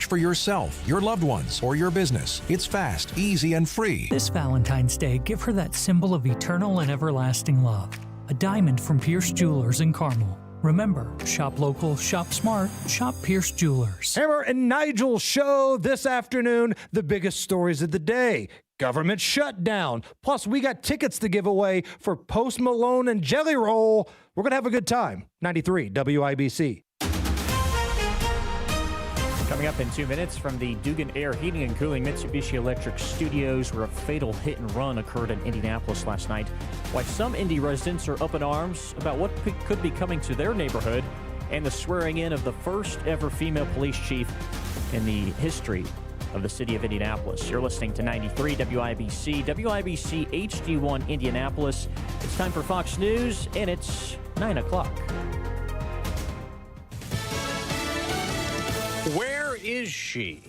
for yourself, your loved ones, or your business. It's fast, easy, and free. This Valentine's Day, give her that symbol of eternal and everlasting love. A diamond from Pierce Jewelers in Carmel. Remember, shop local, shop smart, shop Pierce Jewelers. Hammer and Nigel show this afternoon, the biggest stories of the day. Government shutdown. Plus, we got tickets to give away for Post Malone and Jelly Roll. We're going to have a good time. 93 WIBC. Coming up in 2 minutes from the Dugan Air Heating and Cooling Mitsubishi Electric Studios, where a fatal hit and run occurred in Indianapolis last night. Why some Indy residents are up in arms about what could be coming to their neighborhood, and the swearing in of the first ever female police chief in the history of the city of Indianapolis. You're listening to 93 WIBC, WIBC HD1 Indianapolis. It's time for Fox News, and it's 9 o'clock. Where is she?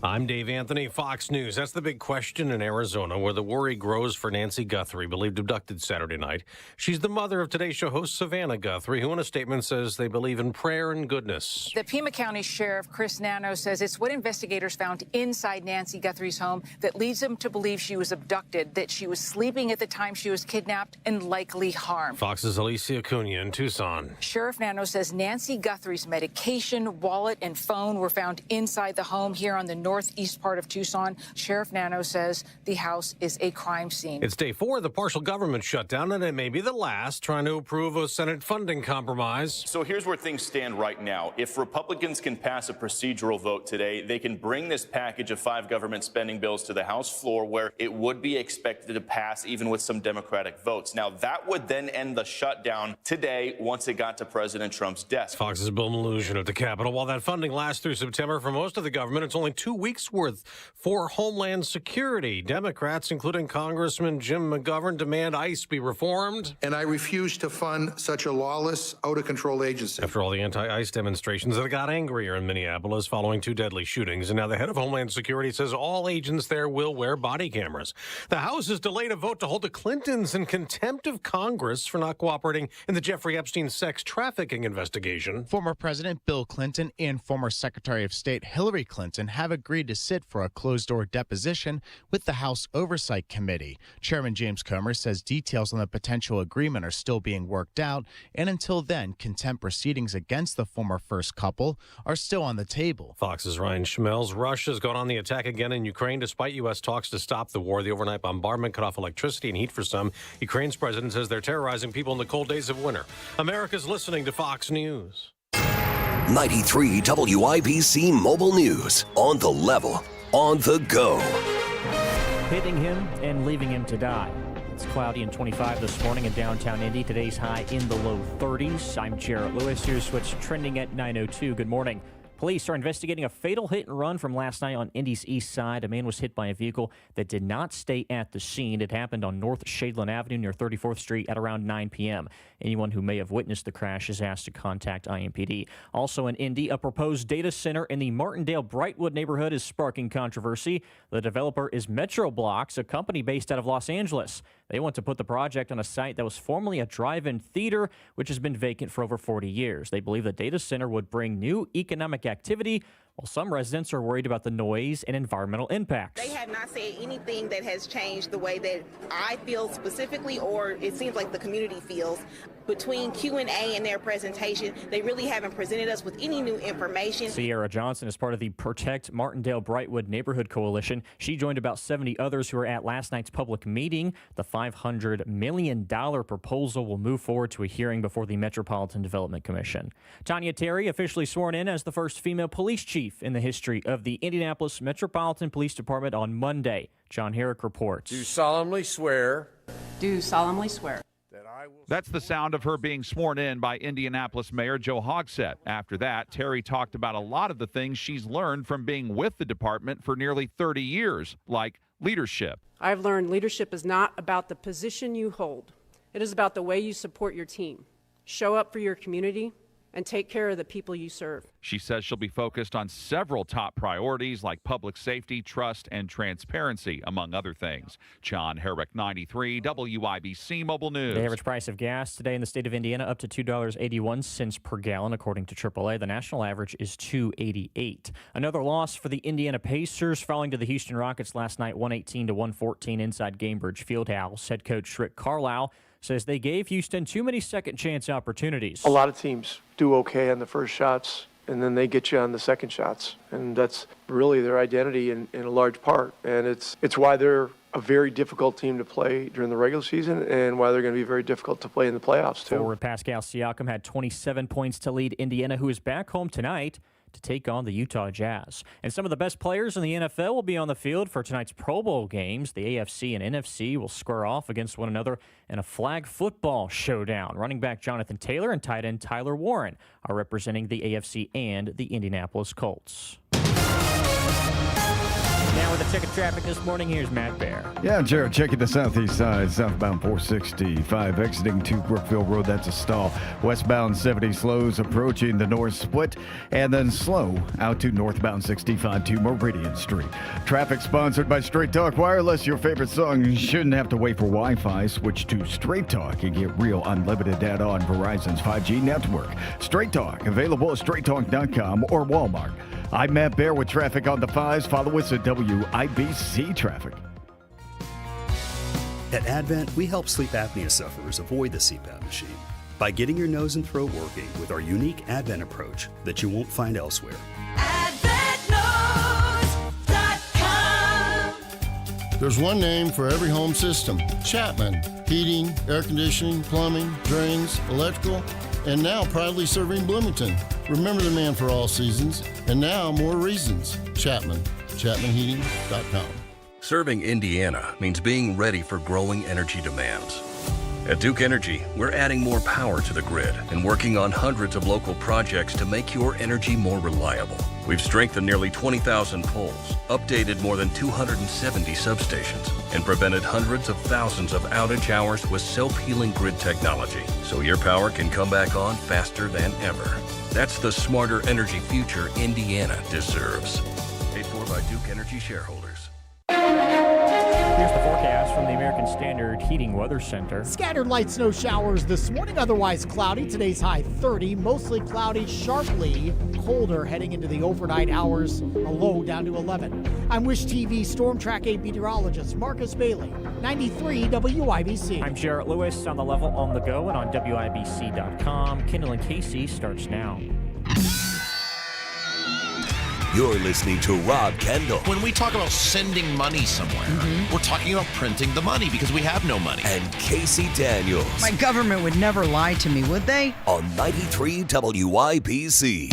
I'm Dave Anthony, Fox News. That's the big question in Arizona, where the worry grows for Nancy Guthrie, believed abducted Saturday night. She's the mother of Today Show host Savannah Guthrie, who in a statement says they believe in prayer and goodness. The Pima County Sheriff Chris Nano says it's what investigators found inside Nancy Guthrie's home that leads them to believe she was abducted, that she was sleeping at the time she was kidnapped and likely harmed. Fox's Alicia Cunha in Tucson. Sheriff Nano says Nancy Guthrie's medication, wallet, and phone were found inside the home here on the northeast part of Tucson. Sheriff Nano says the house is a crime scene. It's day 4 of the partial government shutdown, and it may be the last, trying to approve a Senate funding compromise. So here's where things stand right now. If Republicans can pass a procedural vote today, they can bring this package of 5 government spending bills to the House floor, where it would be expected to pass even with some Democratic votes. Now, that would then end the shutdown today once it got to President Trump's desk. Fox's Bill Mallusion at the Capitol. While that funding lasts through September, for most of the government, it's only 2 weeks worth for Homeland Security. Democrats, including Congressman Jim McGovern, demand ICE be reformed. And I refuse to fund such a lawless, out-of-control agency. After all the anti-ICE demonstrations that got angrier in Minneapolis following 2 deadly shootings, and now the head of Homeland Security says all agents there will wear body cameras. The House has delayed a vote to hold the Clintons in contempt of Congress for not cooperating in the Jeffrey Epstein sex trafficking investigation. Former President Bill Clinton and former Secretary of State Hillary Clinton have agreed to sit for a closed-door deposition with the House Oversight Committee. Chairman James Comer says details on the potential agreement are still being worked out, and until then, contempt proceedings against the former first couple are still on the table. Fox's Ryan Schmelz. Russia's gone on the attack again in Ukraine despite U.S. talks to stop the war. The overnight bombardment cut off electricity and heat for some. Ukraine's president says they're terrorizing people in the cold days of winter. America's listening to Fox News. 93 WIBC Mobile News. On the level, on the go. Hitting him and leaving him to die. It's cloudy and 25 this morning in downtown Indy. Today's high in the low 30s. I'm Jarrett Lewis. Here's what's trending at 9:02. Good morning. Police are investigating a fatal hit and run from last night on Indy's east side. A man was hit by a vehicle that did not stay at the scene. It happened on North Shadeland Avenue near 34th Street at around 9 p.m. Anyone who may have witnessed the crash is asked to contact IMPD. Also in Indy, a proposed data center in the Martindale-Brightwood neighborhood is sparking controversy. The developer is MetroBlocks, a company based out of Los Angeles. They want to put the project on a site that was formerly a drive-in theater, which has been vacant for over 40 years. They believe the data center would bring new economic activity, while some residents are worried about the noise and environmental impacts. They have not said anything that has changed the way that I feel specifically, or it seems like the community feels. Between Q&A and their presentation, they really haven't presented us with any new information. Sierra Johnson is part of the Protect Martindale-Brightwood Neighborhood Coalition. She joined about 70 others who were at last night's public meeting. The $500 million proposal will move forward to a hearing before the Metropolitan Development Commission. Tanya Terry officially sworn in as the first female police chief in the history of the Indianapolis Metropolitan Police Department on Monday. John Herrick reports. Do solemnly swear. Do solemnly swear. That's the sound of her being sworn in by Indianapolis Mayor Joe Hogsett. After that, Terry talked about a lot of the things she's learned from being with the department for nearly 30 years, like leadership. I've learned leadership is not about the position you hold. It is about the way you support your team, show up for your community, and take care of the people you serve. She says she'll be focused on several top priorities like public safety, trust, and transparency, among other things. John Herrick, 93, WIBC Mobile News. The average price of gas today in the state of Indiana up to $2.81 per gallon, according to AAA. The national average is $2.88. Another loss for the Indiana Pacers, falling to the Houston Rockets last night, 118-114 inside Gainbridge Fieldhouse. Head coach Rick Carlisle says they gave Houston too many second-chance opportunities. A lot of teams do okay on the first shots, and then they get you on the second shots. And that's really their identity in a large part. And it's why they're a very difficult team to play during the regular season and why they're going to be very difficult to play in the playoffs, too. Forward Pascal Siakam had 27 points to lead Indiana, who is back home tonight to take on the Utah Jazz. And some of the best players in the NFL will be on the field for tonight's Pro Bowl games. The AFC and NFC will square off against one another in a flag football showdown. Running back Jonathan Taylor and tight end Tyler Warren are representing the AFC and the Indianapolis Colts. Now with the ticket traffic this morning, here's Matt Bear. Yeah, Jared, checking the southeast side, southbound 465, exiting to Brookfield Road. That's a stall. Westbound 70 slows approaching the north split, and then slow out to northbound 65 to Meridian Street. Traffic sponsored by Straight Talk Wireless. Your favorite song shouldn't have to wait for Wi-Fi. Switch to Straight Talk and get real unlimited data on Verizon's 5G network. Straight Talk, available at straighttalk.com or Walmart. I'm Matt Bear with traffic on the 5s. Follow us at WIBC Traffic. At Advent, we help sleep apnea sufferers avoid the CPAP machine by getting your nose and throat working with our unique Advent approach that you won't find elsewhere. There's one name for every home system: Chapman. Heating, air conditioning, plumbing, drains, electrical, and now proudly serving Bloomington. Remember the man for all seasons, and now more reasons. Chapman. ChapmanHeating.com. Serving Indiana means being ready for growing energy demands. At Duke Energy, we're adding more power to the grid and working on hundreds of local projects to make your energy more reliable. We've strengthened nearly 20,000 poles, updated more than 270 substations, and prevented hundreds of thousands of outage hours with self-healing grid technology, so your power can come back on faster than ever. That's the smarter energy future Indiana deserves. Paid for by Duke Energy shareholders. Here's the forecast from the American Standard Heating Weather Center. Scattered light snow showers this morning, otherwise cloudy. Today's high 30, mostly cloudy, sharply colder heading into the overnight hours, a low down to 11. I'm Wish TV Storm Track 8 meteorologist Marcus Bailey, 93 WIBC. I'm Jarrett Lewis on the level on the go and on WIBC.com. Kendall Casey starts now. You're listening to Rob Kendall. When we talk about sending money somewhere, we're talking about printing the money because we have no money. And Casey Daniels. My government would never lie to me, would they? On 93 WIBC.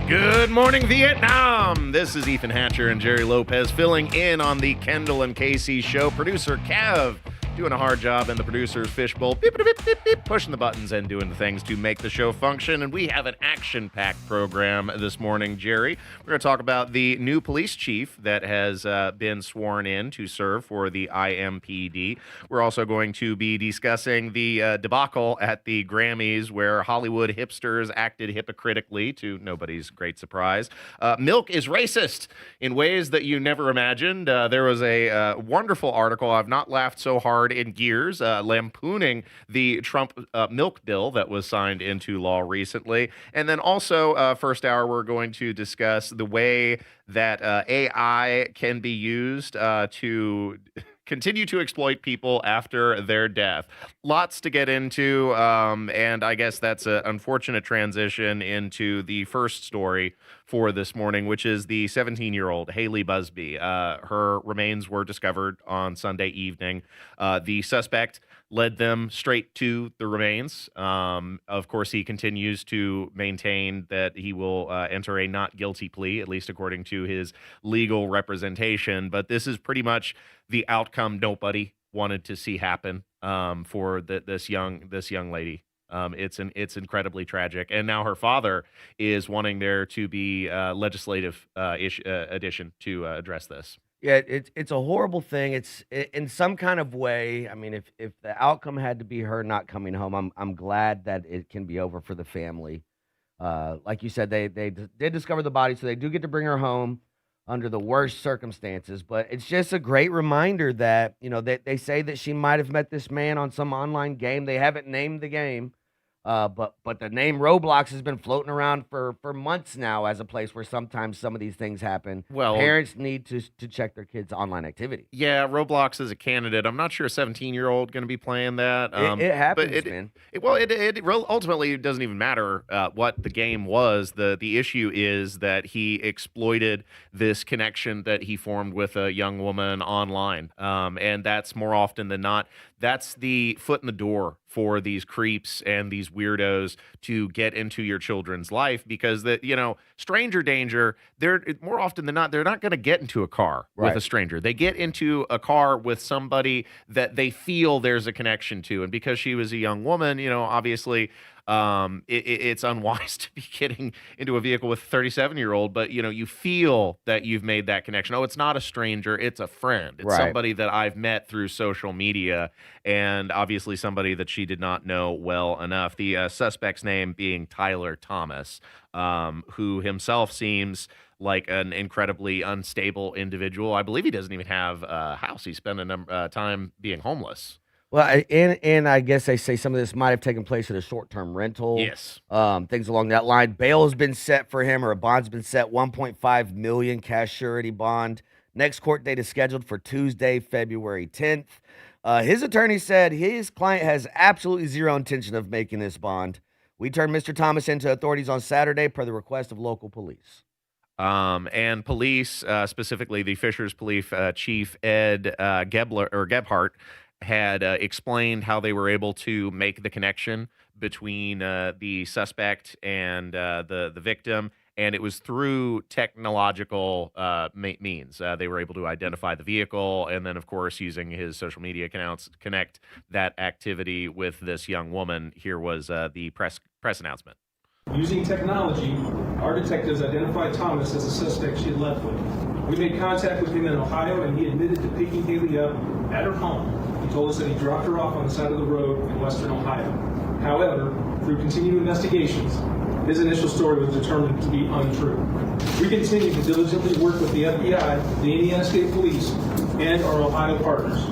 Good morning, Vietnam. This is Ethan Hatcher and Jerry Lopez filling in on the Kendall and Casey show. Producer Kev doing a hard job in the producer's fishbowl, beep, beep, beep, beep, beep, pushing the buttons and doing the things to make the show function. And we have an action-packed program this morning, Jerry. We're going to talk about the new police chief that has been sworn in to serve for the IMPD. We're also going to be discussing the debacle at the Grammys where Hollywood hipsters acted hypocritically, to nobody's great surprise. Milk is racist in ways that you never imagined. There was a wonderful article. I've not laughed so hard in years, lampooning the Trump milk bill that was signed into law recently. And then also, first hour, we're going to discuss the way that AI can be used to continue to exploit people after their death. Lots to get into, and I guess that's an unfortunate transition into the first story for this morning, which is the 17-year-old Haley Busby. Her remains were discovered on Sunday evening. The suspect led them straight to the remains. Of course, he continues to maintain that he will enter a not guilty plea, at least according to his legal representation. But this is pretty much the outcome nobody wanted to see happen for this young lady. It's incredibly tragic, and now her father is wanting there to be legislative addition to address this. Yeah, it's a horrible thing. It's in some kind of way. I mean, if the outcome had to be her not coming home, I'm glad that it can be over for the family. Like you said, they did discover the body, so they do get to bring her home under the worst circumstances. But it's just a great reminder that, they say that she might have met this man on some online game. They haven't named the game. But the name Roblox has been floating around for months now as a place where sometimes some of these things happen. Well, parents need to check their kids' online activity. Yeah, Roblox is a candidate. I'm not sure a 17-year-old going to be playing that. It happens, but man. Ultimately, it doesn't even matter what the game was. The issue is that he exploited this connection that he formed with a young woman online, and that's more often than not. That's the foot in the door for these creeps and these weirdos to get into your children's life, because stranger danger, they're more often than not, they're not going to get into a car with a stranger. They get into a car with somebody that they feel there's a connection to. And because she was a young woman, obviously, it's unwise to be getting into a vehicle with a 37-year-old, but you feel that you've made that connection. Oh, it's not a stranger, it's a friend. It's somebody that I've met through social media, and obviously somebody that she did not know well enough. The suspect's name being Tyler Thomas, who himself seems like an incredibly unstable individual. I believe he doesn't even have a house. He spent a time being homeless. Well, and I guess they say some of this might have taken place at a short-term rental. Yes. Things along that line. Bail has been set for him, or a bond's been set, $1.5 million cash surety bond. Next court date is scheduled for Tuesday, February 10th. His attorney said his client has absolutely zero intention of making this bond. We turned Mr. Thomas into authorities on Saturday per the request of local police. And police, specifically the Fishers Police Chief Ed Gebhardt, had explained how they were able to make the connection between the suspect and the victim, and it was through technological means. They were able to identify the vehicle, and then, of course, using his social media accounts, connect that activity with this young woman. Here was the press announcement. Using technology, our detectives identified Thomas as a suspect she had left with. We made contact with him in Ohio, and he admitted to picking Haley up at her home. He told us that he dropped her off on the side of the road in western Ohio. However, through continued investigations, his initial story was determined to be untrue. We continue to diligently work with the FBI, the Indiana State Police, and our Ohio partners,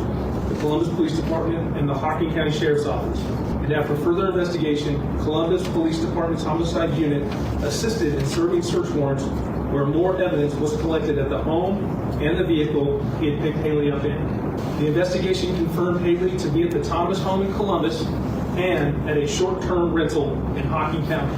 the Columbus Police Department, and the Hocking County Sheriff's Office. And after further investigation, Columbus Police Department's Homicide Unit assisted in serving search warrants where more evidence was collected at the home and the vehicle he had picked Haley up in. The investigation confirmed Haley to be at the Thomas home in Columbus and at a short-term rental in Hocking County.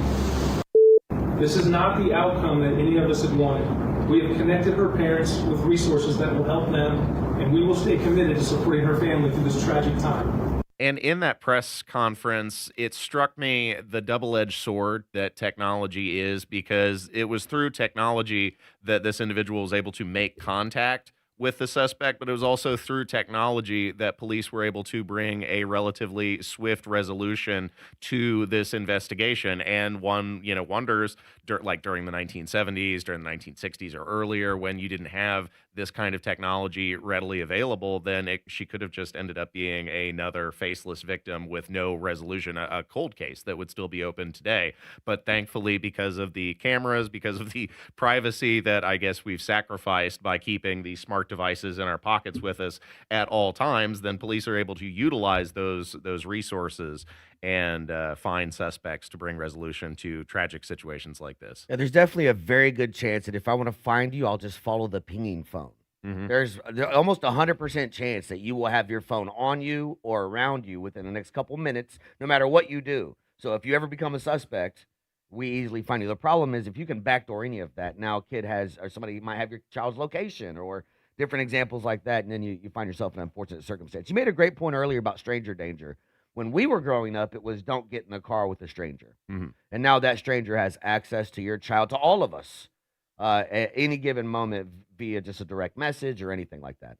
This is not the outcome that any of us had wanted. We have connected her parents with resources that will help them, and we will stay committed to supporting her family through this tragic time. And in that press conference, it struck me the double-edged sword that technology is, because it was through technology that this individual was able to make contact with the suspect, but it was also through technology that police were able to bring a relatively swift resolution to this investigation. And one, wonders, like during the 1970s, during the 1960s or earlier, when you didn't have this kind of technology readily available, then she could have just ended up being another faceless victim with no resolution, a cold case that would still be open today. But thankfully, because of the cameras, because of the privacy that I guess we've sacrificed by keeping the smart devices in our pockets with us at all times, then police are able to utilize those resources and find suspects to bring resolution to tragic situations like this. Yeah, there's definitely a very good chance that if I want to find you, I'll just follow the pinging phone. Mm-hmm. There's almost 100% chance that you will have your phone on you or around you within the next couple minutes, no matter what you do. So if you ever become a suspect, we easily find you. The problem is if you can backdoor any of that, now a kid has, or somebody might have your child's location or different examples like that, and then you find yourself in an unfortunate circumstance. You made a great point earlier about stranger danger. When we were growing up, it was don't get in a car with a stranger. Mm-hmm. And now that stranger has access to your child, to all of us, at any given moment via just a direct message or anything like that.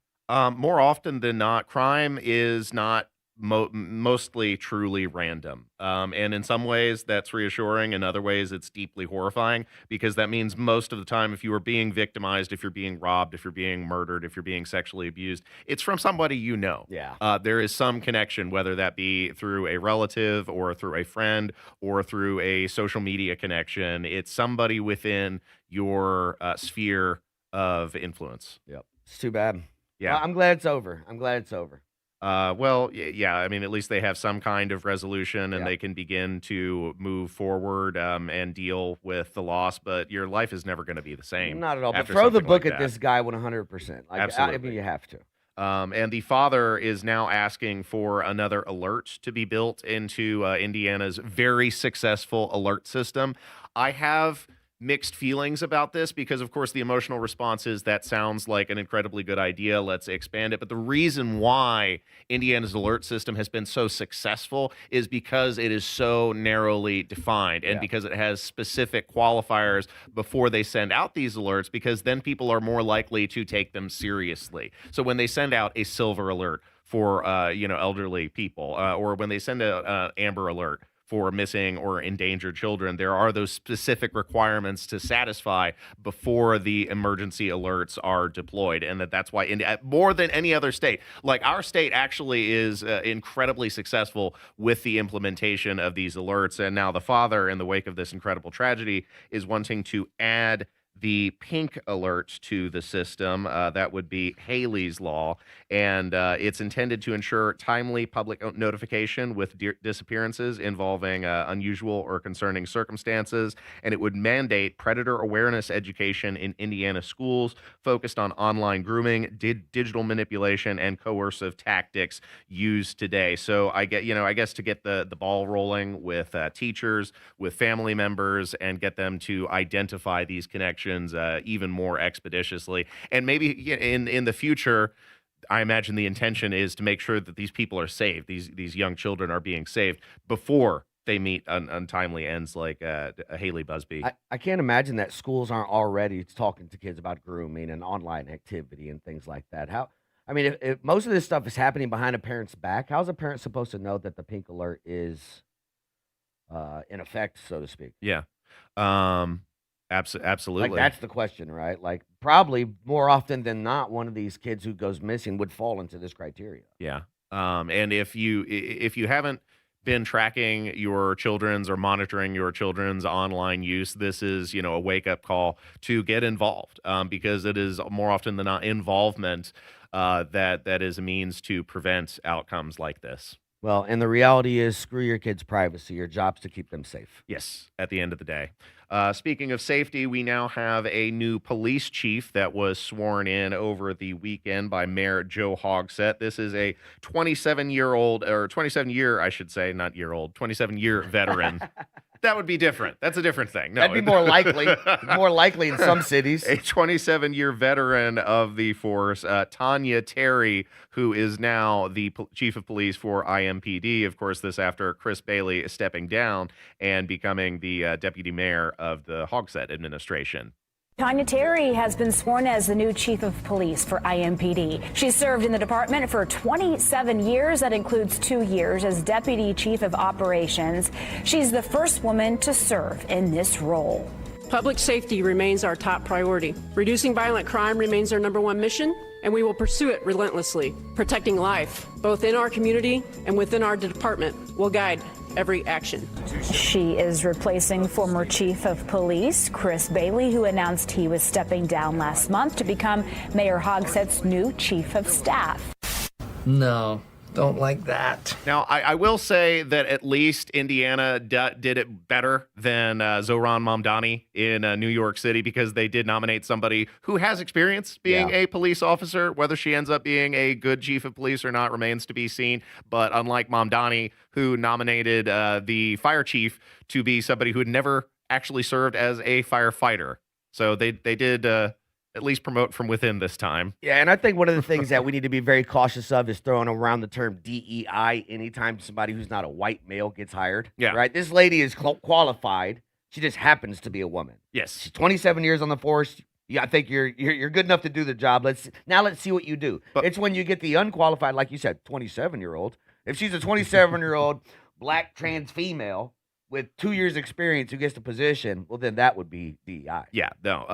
More often than not, crime is not mostly truly random. And in some ways, that's reassuring. In other ways, it's deeply horrifying because that means most of the time, if you are being victimized, if you're being robbed, if you're being murdered, if you're being sexually abused, it's from somebody you know. Yeah. There is some connection, whether that be through a relative or through a friend or through a social media connection. It's somebody within your sphere of influence. Yep. It's too bad. Yeah. Well, I'm glad it's over. I'm glad it's over. Yeah. I mean, at least they have some kind of resolution and they can begin to move forward and deal with the loss. But your life is never going to be the same. Not at all. But after throw the something book like at that. this guy 100%. Like, Absolutely. I mean, you have to. And the father is now asking for another alert to be built into Indiana's very successful alert system. I have mixed feelings about this because, of course, the emotional response is that sounds like an incredibly good idea. Let's expand it. But the reason why Indiana's alert system has been so successful is because it is so narrowly defined and because it has specific qualifiers before they send out these alerts, because then people are more likely to take them seriously. So when they send out a silver alert for elderly people, or when they send an amber alert for missing or endangered children, there are those specific requirements to satisfy before the emergency alerts are deployed. And that's why more than any other state, like our state actually is incredibly successful with the implementation of these alerts. And now the father, in the wake of this incredible tragedy, is wanting to add the pink alert to the system. That would be Haley's Law, and it's intended to ensure timely public notification with disappearances involving unusual or concerning circumstances, and it would mandate predator awareness education in Indiana schools focused on online grooming, digital manipulation, and coercive tactics used today. So I guess to get the ball rolling with teachers, with family members, and get them to identify these connections even more expeditiously. And maybe in the future, I imagine the intention is to make sure that these people are saved, these young children are being saved before they meet untimely ends like Haley Busby. I can't imagine that schools aren't already talking to kids about grooming and online activity and things like that. If most of this stuff is happening behind a parent's back, how's a parent supposed to know that the pink alert is in effect, so to speak? Yeah. Absolutely. Like, that's the question, right? Like, probably more often than not, one of these kids who goes missing would fall into this criteria. Yeah. And if you haven't been tracking your children's or monitoring your children's online use, this is, a wake-up call to get involved, because it is more often than not involvement that is a means to prevent outcomes like this. Well, and the reality is, screw your kids' privacy. Your job's to keep them safe. Yes, at the end of the day. Speaking of safety, we now have a new police chief that was sworn in over the weekend by Mayor Joe Hogsett. This is a 27-year veteran. That would be different. That's a different thing. No, that'd be more likely. More likely in some cities. A 27-year veteran of the force, Tanya Terry, who is now the chief of police for IMPD. Of course, this after Chris Bailey stepping down and becoming the deputy mayor of the Hogsett administration. Tanya Terry has been sworn as the new chief of police for IMPD. She served in the department for 27 years. That includes 2 years as deputy chief of operations. She's the first woman to serve in this role. Public safety remains our top priority. Reducing violent crime remains our #1 mission, and we will pursue it relentlessly. Protecting life, both in our community and within our department, will guide every action. She is replacing former chief of police Chris Bailey, who announced he was stepping down last month to become Mayor Hogsett's new chief of staff. No, don't like that. Now, I will say that at least Indiana did it better than Zohran Mamdani in New York City, because they did nominate somebody who has experience being a police officer. Whether she ends up being a good chief of police or not remains to be seen. But unlike Mamdani, who nominated the fire chief to be somebody who had never actually served as a firefighter. So they did at least promote from within this time. Yeah, and I think one of the things that we need to be very cautious of is throwing around the term DEI anytime somebody who's not a white male gets hired. Yeah. Right? This lady is qualified. She just happens to be a woman. Yes. She's 27 years on the force. Yeah, I think you're good enough to do the job. Let's see what you do. But it's when you get the unqualified, like you said, 27-year-old, If she's a 27-year-old black trans female with 2 years experience who gets the position, well, then that would be DEI. Yeah, no,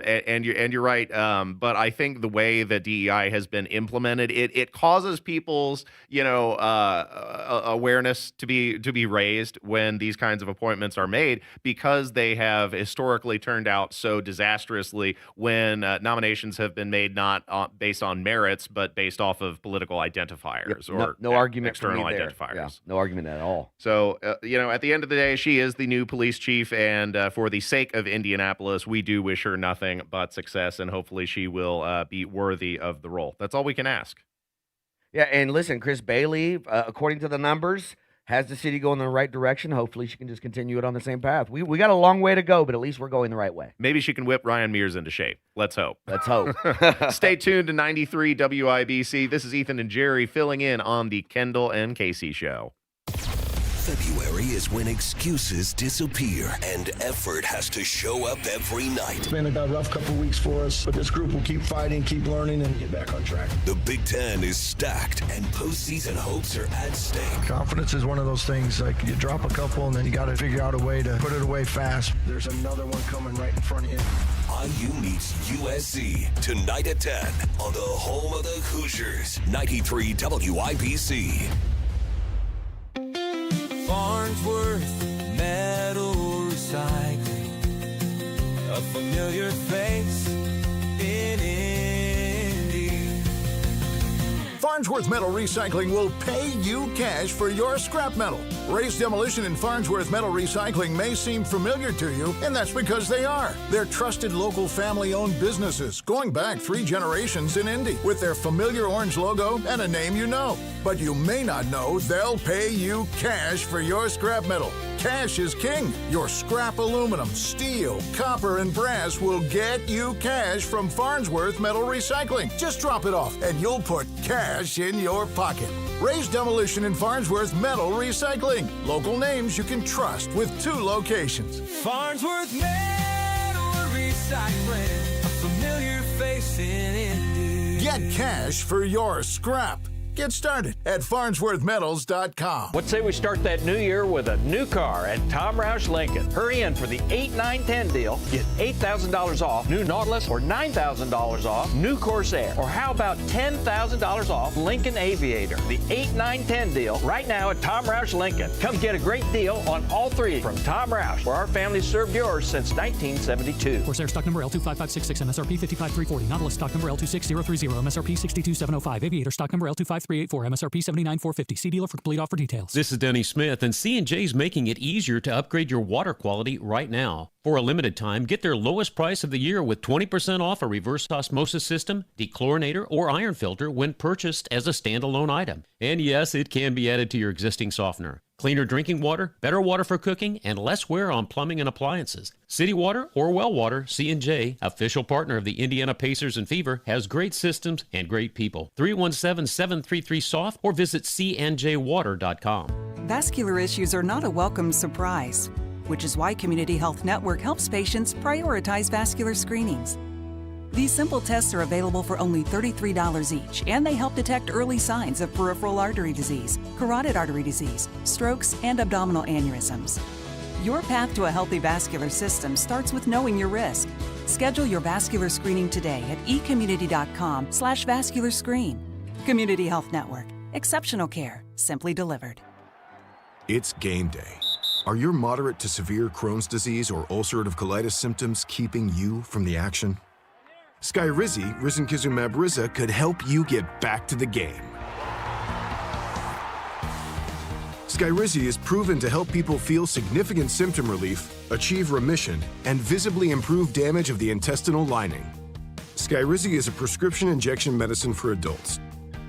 and you're right. But I think the way that DEI has been implemented, it causes people's awareness to be raised when these kinds of appointments are made, because they have historically turned out so disastrously when nominations have been made not based on merits but based off of political identifiers or no argument external for me there. identifiers. Yeah, no argument at all. So at the end of the day, she is the new police chief, and for the sake of Indianapolis, we do wish her nothing but success, and hopefully she will be worthy of the role. That's all we can ask. Yeah, and listen, Chris Bailey, according to the numbers, has the city going in the right direction. Hopefully she can just continue it on the same path. We got a long way to go, but at least we're going the right way. Maybe she can whip Ryan Mears into shape. Let's hope. Let's hope. Stay tuned to 93 WIBC. This is Ethan and Jerry filling in on the Kendall and Casey Show. February is when excuses disappear and effort has to show up every night. It's been a rough couple weeks for us, but this group will keep fighting, keep learning, and get back on track. The Big Ten is stacked, and postseason hopes are at stake. Confidence is one of those things, like you drop a couple, and then you got to figure out a way to put it away fast. There's another one coming right in front of you. IU meets USC tonight at 10 on the home of the Hoosiers, 93 WIBC. Farnsworth Metal Recycling, a familiar face in Indy. Farnsworth Metal Recycling will pay you cash for your scrap metal. Ray's Demolition and Farnsworth Metal Recycling may seem familiar to you, and that's because they are. They're trusted local family-owned businesses going back 3 generations in Indy with their familiar orange logo and a name you know. But you may not know they'll pay you cash for your scrap metal. Cash is king. Your scrap aluminum, steel, copper, and brass will get you cash from Farnsworth Metal Recycling. Just drop it off and you'll put cash in your pocket. Ray's Demolition and Farnsworth Metal Recycling. Local names you can trust with 2 locations. Farnsworth Metal Recycling, a familiar face in Indy. Get cash for your scrap. Get started at farnsworthmetals.com. What say we start that new year with a new car at Tom Roush Lincoln? Hurry in for the 8-9-10 deal. Get $8,000 off new Nautilus or $9,000 off new Corsair. Or how about $10,000 off Lincoln Aviator? The 8-9-10 deal right now at Tom Roush Lincoln. Come get a great deal on all 3 from Tom Roush, where our family served yours since 1972. Corsair stock number L25566, MSRP 55340. Nautilus stock number L26030, MSRP 62705. Aviator stock number L25384, MSRP 79450. See dealer for complete offer details. This is Denny Smith, and C&J's making it easier to upgrade your water quality right now. For a limited time, get their lowest price of the year with 20% off a reverse osmosis system, dechlorinator, or iron filter when purchased as a standalone item. And yes, it can be added to your existing softener. Cleaner drinking water, better water for cooking, and less wear on plumbing and appliances. City Water or Well Water, C&J, official partner of the Indiana Pacers and Fever, has great systems and great people. 317-733-SOFT or visit cnjwater.com. Vascular issues are not a welcome surprise, which is why Community Health Network helps patients prioritize vascular screenings. These simple tests are available for only $33 each, and they help detect early signs of peripheral artery disease, carotid artery disease, strokes, and abdominal aneurysms. Your path to a healthy vascular system starts with knowing your risk. Schedule your vascular screening today at ecommunity.com/vascular screen. Community Health Network. Exceptional care, simply delivered. It's game day. Are your moderate to severe Crohn's disease or ulcerative colitis symptoms keeping you from the action? Skyrizi, risankizumab Riza, could help you get back to the game. Skyrizi is proven to help people feel significant symptom relief, achieve remission, and visibly improve damage of the intestinal lining. Skyrizi is a prescription injection medicine for adults.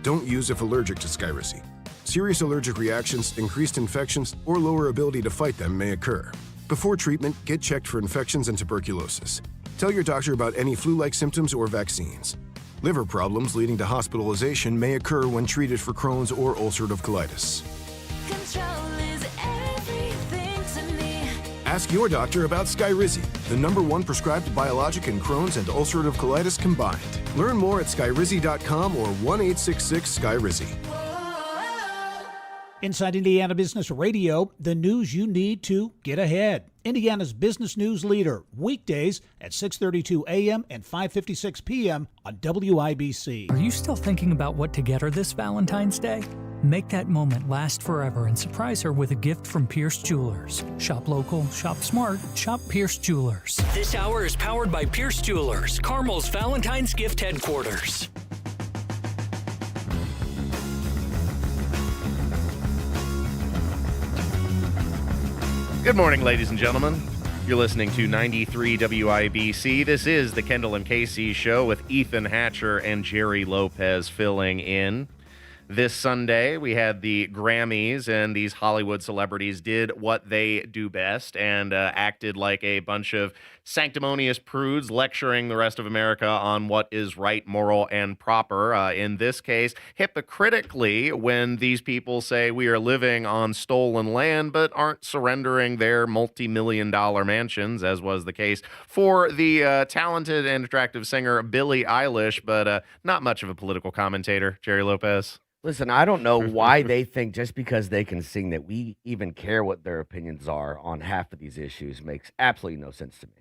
Don't use if allergic to Skyrizi. Serious allergic reactions, increased infections, or lower ability to fight them may occur. Before treatment, get checked for infections and tuberculosis. Tell your doctor about any flu-like symptoms or vaccines. Liver problems leading to hospitalization may occur when treated for Crohn's or ulcerative colitis. Control is everything to me. Ask your doctor about Skyrizi, the #1 prescribed biologic in Crohn's and ulcerative colitis combined. Learn more at skyrizi.com or 1-866-SKYRIZI. Inside Indiana Business Radio, the news you need to get ahead. Indiana's business news leader, weekdays at 6:32 a.m. and 5:56 p.m. on WIBC. Are you still thinking about what to get her this Valentine's Day? Make that moment last forever and surprise her with a gift from Pierce Jewelers. Shop local, shop smart, shop Pierce Jewelers. This hour is powered by Pierce Jewelers, Carmel's Valentine's gift headquarters. Good morning, ladies and gentlemen. You're listening to 93 WIBC. This is the Kendall and Casey Show with Ethan Hatcher and Jerry Lopez filling in. This Sunday, we had the Grammys, and these Hollywood celebrities did what they do best and acted like a bunch of sanctimonious prudes lecturing the rest of America on what is right, moral, and proper. In this case, hypocritically, when these people say we are living on stolen land but aren't surrendering their multi-million-dollar mansions, as was the case for the talented and attractive singer Billie Eilish, but not much of a political commentator, Jerry Lopez. Listen, I don't know why they think just because they can sing that we even care what their opinions are on half of these issues. Makes absolutely no sense to me.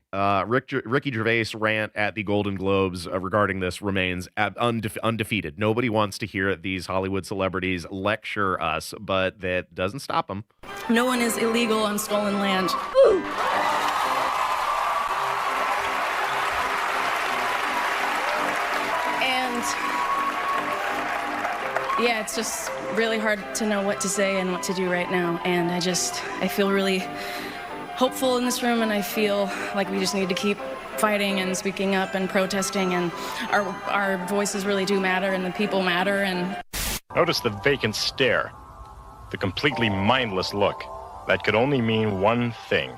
Ricky Gervais' rant at the Golden Globes regarding this remains undefeated. Nobody wants to hear these Hollywood celebrities lecture us, but that doesn't stop them. No one is illegal on stolen land. Yeah, it's just really hard to know what to say and what to do right now. And I feel really hopeful in this room, and I feel like we just need to keep fighting and speaking up and protesting, and our voices really do matter, and the people matter. And notice the vacant stare, the completely mindless look. That could only mean one thing.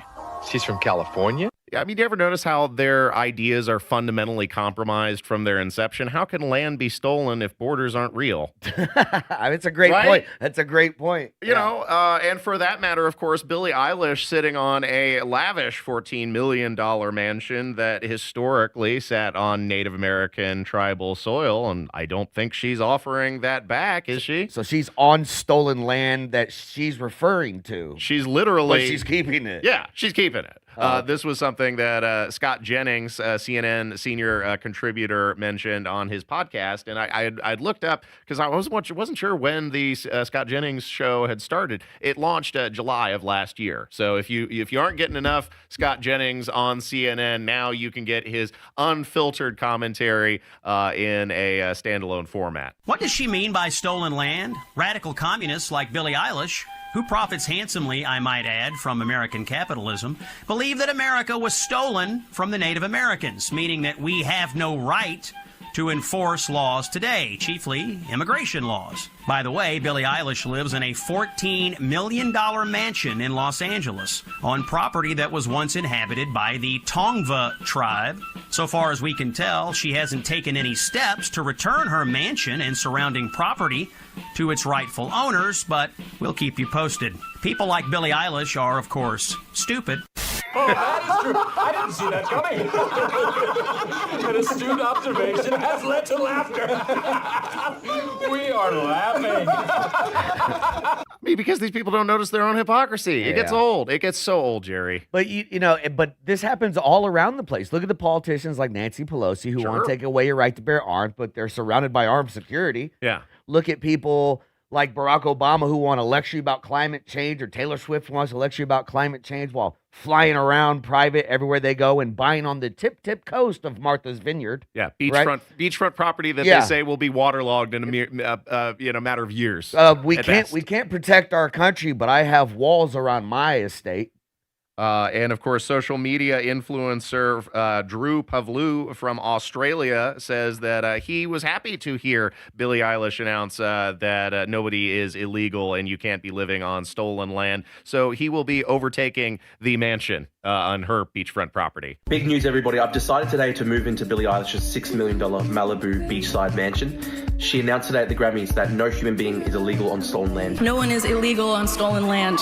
She's from California? Yeah, I mean, do you ever notice how their ideas are fundamentally compromised from their inception? How can land be stolen if borders aren't real? It's a great point. That's a great point. You know, and for that matter, of course, Billie Eilish sitting on a lavish $14 million mansion that historically sat on Native American tribal soil, and I don't think she's offering that back, is she? So she's on stolen land that she's referring to. She's literally... But she's keeping it. Yeah, she's keeping it. This was something that Scott Jennings, CNN senior contributor, mentioned on his podcast, and I'd looked up because I wasn't sure when the Scott Jennings show had started. It launched July of last year. So if you aren't getting enough Scott Jennings on CNN, now you can get his unfiltered commentary in a standalone format. What does she mean by stolen land? Radical communists like Billie Eilish, who profits handsomely, I might add, from American capitalism, believe that America was stolen from the Native Americans, meaning that we have no right to enforce laws today, chiefly immigration laws. By the way, Billie Eilish lives in a $14 million mansion in Los Angeles on property that was once inhabited by the Tongva tribe. So far as we can tell, she hasn't taken any steps to return her mansion and surrounding property to its rightful owners, but we'll keep you posted. People like Billie Eilish are, of course, stupid. Oh, that is true. I didn't see that coming. An astute observation has led to laughter. We are laughing. I mean, because these people don't notice their own hypocrisy. It gets old. It gets so old, Jerry. But but this happens all around the place. Look at the politicians like Nancy Pelosi who want to take away your right to bear arms, but they're surrounded by armed security. Yeah. Look at people like Barack Obama who want to lecture you about climate change, or Taylor Swift wants to lecture you about climate change while flying around private everywhere they go and buying on the tip coast of Martha's Vineyard. Yeah, beachfront property that they say will be waterlogged in a matter of years. We can't protect our country, but I have walls around my estate. And, of course, social media influencer Drew Pavlou from Australia says that he was happy to hear Billie Eilish announce that nobody is illegal and you can't be living on stolen land. So he will be overtaking the mansion on her beachfront property. Big news, everybody. I've decided today to move into Billie Eilish's $6 million Malibu beachside mansion. She announced today at the Grammys that no human being is illegal on stolen land. No one is illegal on stolen land.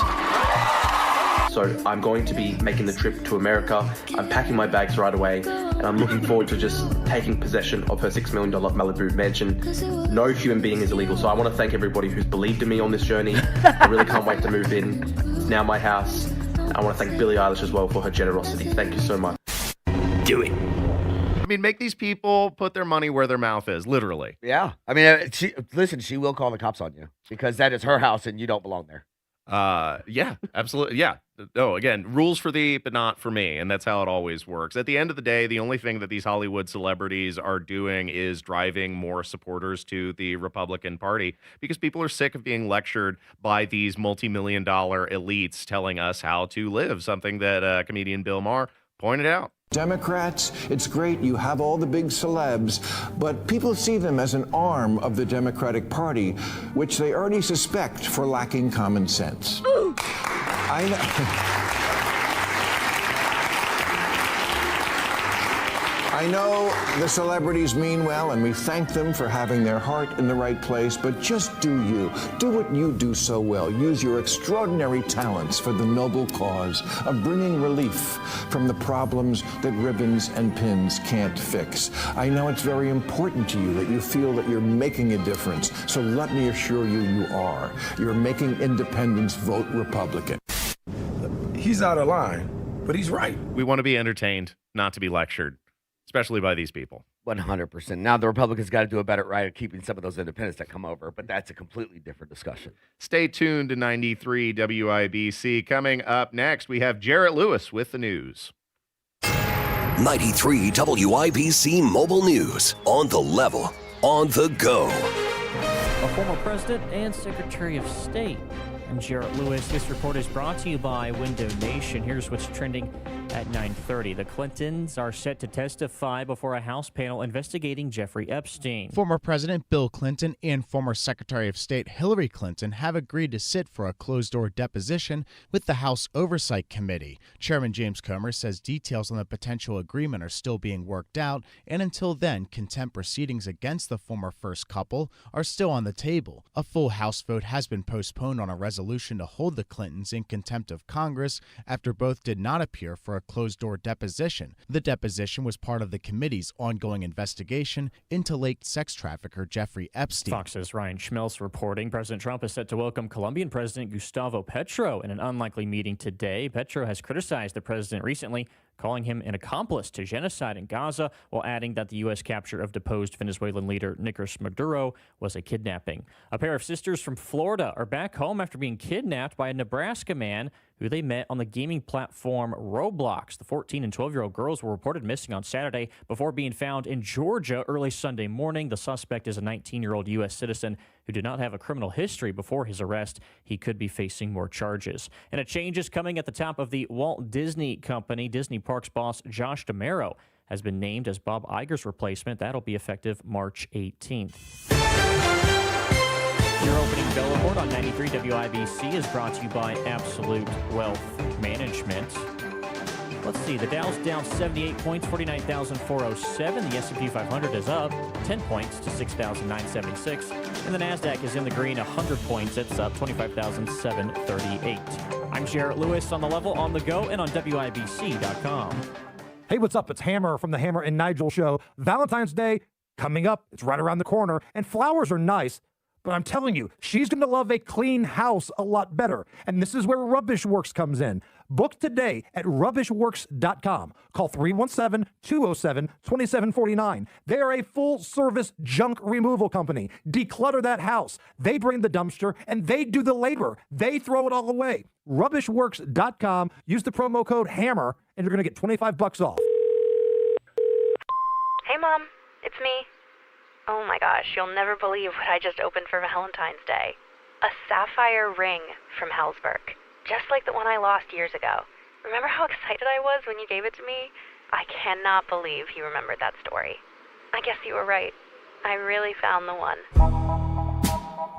So I'm going to be making the trip to America. I'm packing my bags right away, and I'm looking forward to just taking possession of her $6 million Malibu mansion. No human being is illegal, so I want to thank everybody who's believed in me on this journey. I really can't wait to move in. It's now my house. I want to thank Billie Eilish as well for her generosity. Thank you so much. Do it. I mean, make these people put their money where their mouth is, literally. Yeah. I mean, she will call the cops on you because that is her house and you don't belong there. Yeah, absolutely. Yeah. No, again, rules for thee, but not for me. And that's how it always works. At the end of the day, the only thing that these Hollywood celebrities are doing is driving more supporters to the Republican Party because people are sick of being lectured by these multi-million-dollar elites telling us how to live, something that comedian Bill Maher pointed out. Democrats, it's great, you have all the big celebs, but people see them as an arm of the Democratic Party, which they already suspect for lacking common sense. I know the celebrities mean well, and we thank them for having their heart in the right place, but just do you. Do what you do so well. Use your extraordinary talents for the noble cause of bringing relief from the problems that ribbons and pins can't fix. I know it's very important to you that you feel that you're making a difference, so let me assure you, you are. You're making independents vote Republican. He's out of line, but he's right. We want to be entertained, not to be lectured. Especially by these people. 100%. Now, the Republicans got to do a better right of keeping some of those independents that come over, but that's a completely different discussion. Stay tuned to 93 WIBC. Coming up next, we have Jarrett Lewis with the news. 93 WIBC Mobile News. On the level, on the go. A former president and Secretary of State. I'm Jarrett Lewis. This report is brought to you by Window Nation. Here's what's trending at 9:30. The Clintons are set to testify before a House panel investigating Jeffrey Epstein. Former President Bill Clinton and former Secretary of State Hillary Clinton have agreed to sit for a closed-door deposition with the House Oversight Committee. Chairman James Comer says details on the potential agreement are still being worked out, and until then, contempt proceedings against the former first couple are still on the table. A full House vote has been postponed on a resolution to hold the Clintons in contempt of Congress after both did not appear for a closed-door deposition. The deposition was part of the committee's ongoing investigation into late sex trafficker Jeffrey Epstein. Fox's Ryan Schmelz reporting President Trump is set to welcome Colombian President Gustavo Petro in an unlikely meeting today. Petro has criticized the president recently, calling him an accomplice to genocide in Gaza, while adding that the U.S. capture of deposed Venezuelan leader Nicolas Maduro was a kidnapping. A pair of sisters from Florida are back home after being kidnapped by a Nebraska man who they met on the gaming platform Roblox. The 14 and 12-year-old girls were reported missing on Saturday before being found in Georgia early Sunday morning. The suspect is a 19-year-old U.S. citizen who did not have a criminal history before his arrest. He could be facing more charges. And a change is coming at the top of the Walt Disney Company. Disney Parks boss Josh D'Amaro has been named as Bob Iger's replacement. That'll be effective March 18th. Your opening bell report on 93 WIBC is brought to you by Absolute Wealth Management. Let's see, the Dow's down 78 points, 49,407. The S&P 500 is up 10 points to 6,976. And the NASDAQ is in the green, 100 points. It's up 25,738. I'm Jarrett Lewis on the level, on the go, and on WIBC.com. Hey, what's up? It's Hammer from the Hammer and Nigel Show. Valentine's Day coming up. It's right around the corner. And flowers are nice. But I'm telling you, she's going to love a clean house a lot better. And this is where Rubbish Works comes in. Book today at rubbishworks.com. Call 317-207-2749. They are a full-service junk removal company. Declutter that house. They bring the dumpster, and they do the labor. They throw it all away. Rubbishworks.com. Use the promo code HAMMER, and you're going to get $25 off. Hey, Mom. It's me. Oh my gosh, you'll never believe what I just opened for Valentine's Day. A sapphire ring from Helzberg. Just like the one I lost years ago. Remember how excited I was when you gave it to me? I cannot believe you remembered that story. I guess you were right. I really found the one.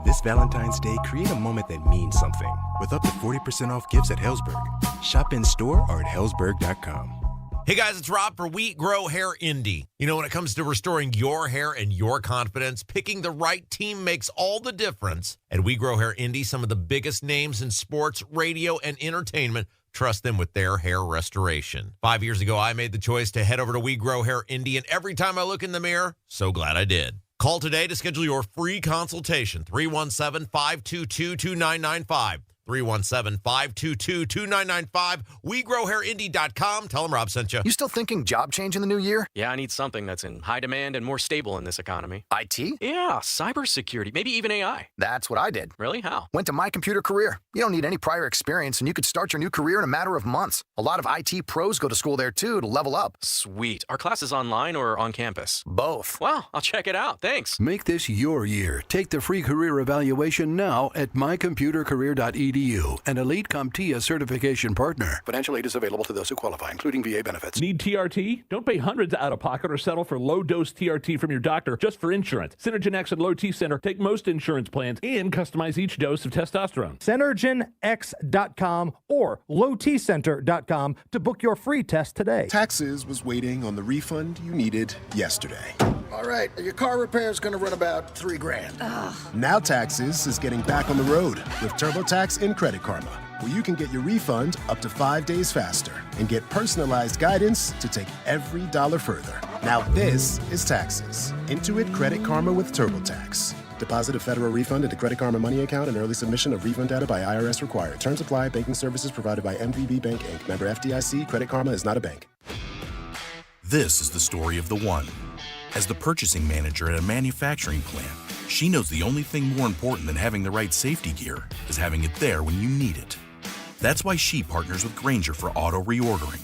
This Valentine's Day, create a moment that means something with up to 40% off gifts at Helzberg. Shop in store or at helzberg.com. Hey guys, it's Rob for We Grow Hair Indy. You know, when it comes to restoring your hair and your confidence, picking the right team makes all the difference. At We Grow Hair Indy, some of the biggest names in sports, radio, and entertainment Trust them with their hair restoration. 5 years ago, I made the choice to head over to We Grow Hair Indy, and every time I look in the mirror, so glad I did. Call today to schedule your free consultation, 317-522-2995. 317-522-2995. WeGrowHairIndy.com. Tell them Rob sent you. You still thinking job change in the new year? Yeah, I need something that's in high demand and more stable in this economy. IT? Yeah, cybersecurity, maybe even AI. That's what I did. Really? How? Went to My Computer Career. You don't need any prior experience, and you could start your new career in a matter of months. A lot of IT pros go to school there, too, to level up. Sweet. Are classes online or on campus? Both. Wow, I'll check it out. Thanks. Make this your year. Take the free career evaluation now at mycomputercareer.edu. An Elite CompTIA certification partner. Financial aid is available to those who qualify, including VA benefits. Need TRT? Don't pay hundreds out of pocket or settle for low-dose TRT from your doctor just for insurance. Synergen X and Low T Center take most insurance plans and customize each dose of testosterone. SynergenX.com or lowtcenter.com to book your free test today. Taxes was waiting on the refund you needed yesterday. All right, your car repair is going to run about $3,000. Now Taxes is getting back on the road with TurboTax and Credit Karma, where you can get your refund up to 5 days faster and get personalized guidance to take every dollar further. Now this is Taxes. Intuit Credit Karma with TurboTax. Deposit a federal refund into Credit Karma Money account and early submission of refund data by IRS required. Terms apply. Banking services provided by MVB Bank, Inc. Member FDIC. Credit Karma is not a bank. This is the story of the one. As the purchasing manager at a manufacturing plant, she knows the only thing more important than having the right safety gear is having it there when you need it. That's why she partners with Grainger for auto reordering,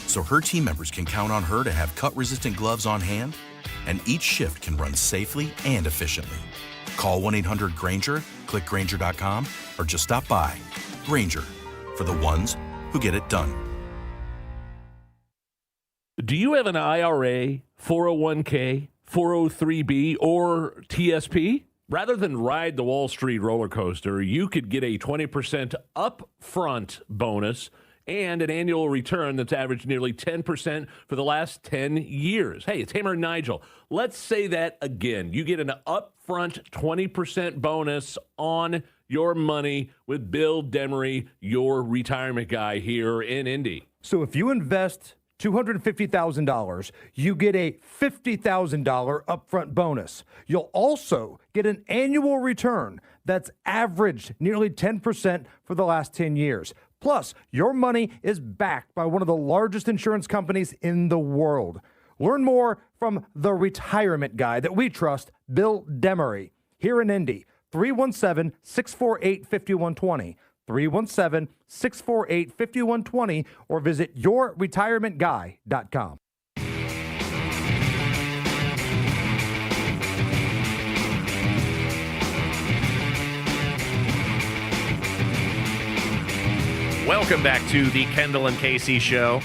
so her team members can count on her to have cut-resistant gloves on hand, and each shift can run safely and efficiently. Call 1-800-GRAINGER, click Grainger.com, or just stop by. Grainger, for the ones who get it done. Do you have an IRA, 401k, 403b, or TSP? Rather than ride the Wall Street roller coaster, you could get a 20% upfront bonus and an annual return that's averaged nearly 10% for the last 10 years. Hey, it's Hammer and Nigel. Let's say that again. You get an upfront 20% bonus on your money with Bill Demery, your retirement guy here in Indy. So if you invest $250,000, you get a $50,000 upfront bonus. You'll also get an annual return that's averaged nearly 10% for the last 10 years. Plus, your money is backed by one of the largest insurance companies in the world. Learn more from the retirement guy that we trust, Bill Demery, here in Indy, 317-648-5120. 317-648-5120 or visit yourretirementguy.com. Welcome back to the Kendall and Casey Show.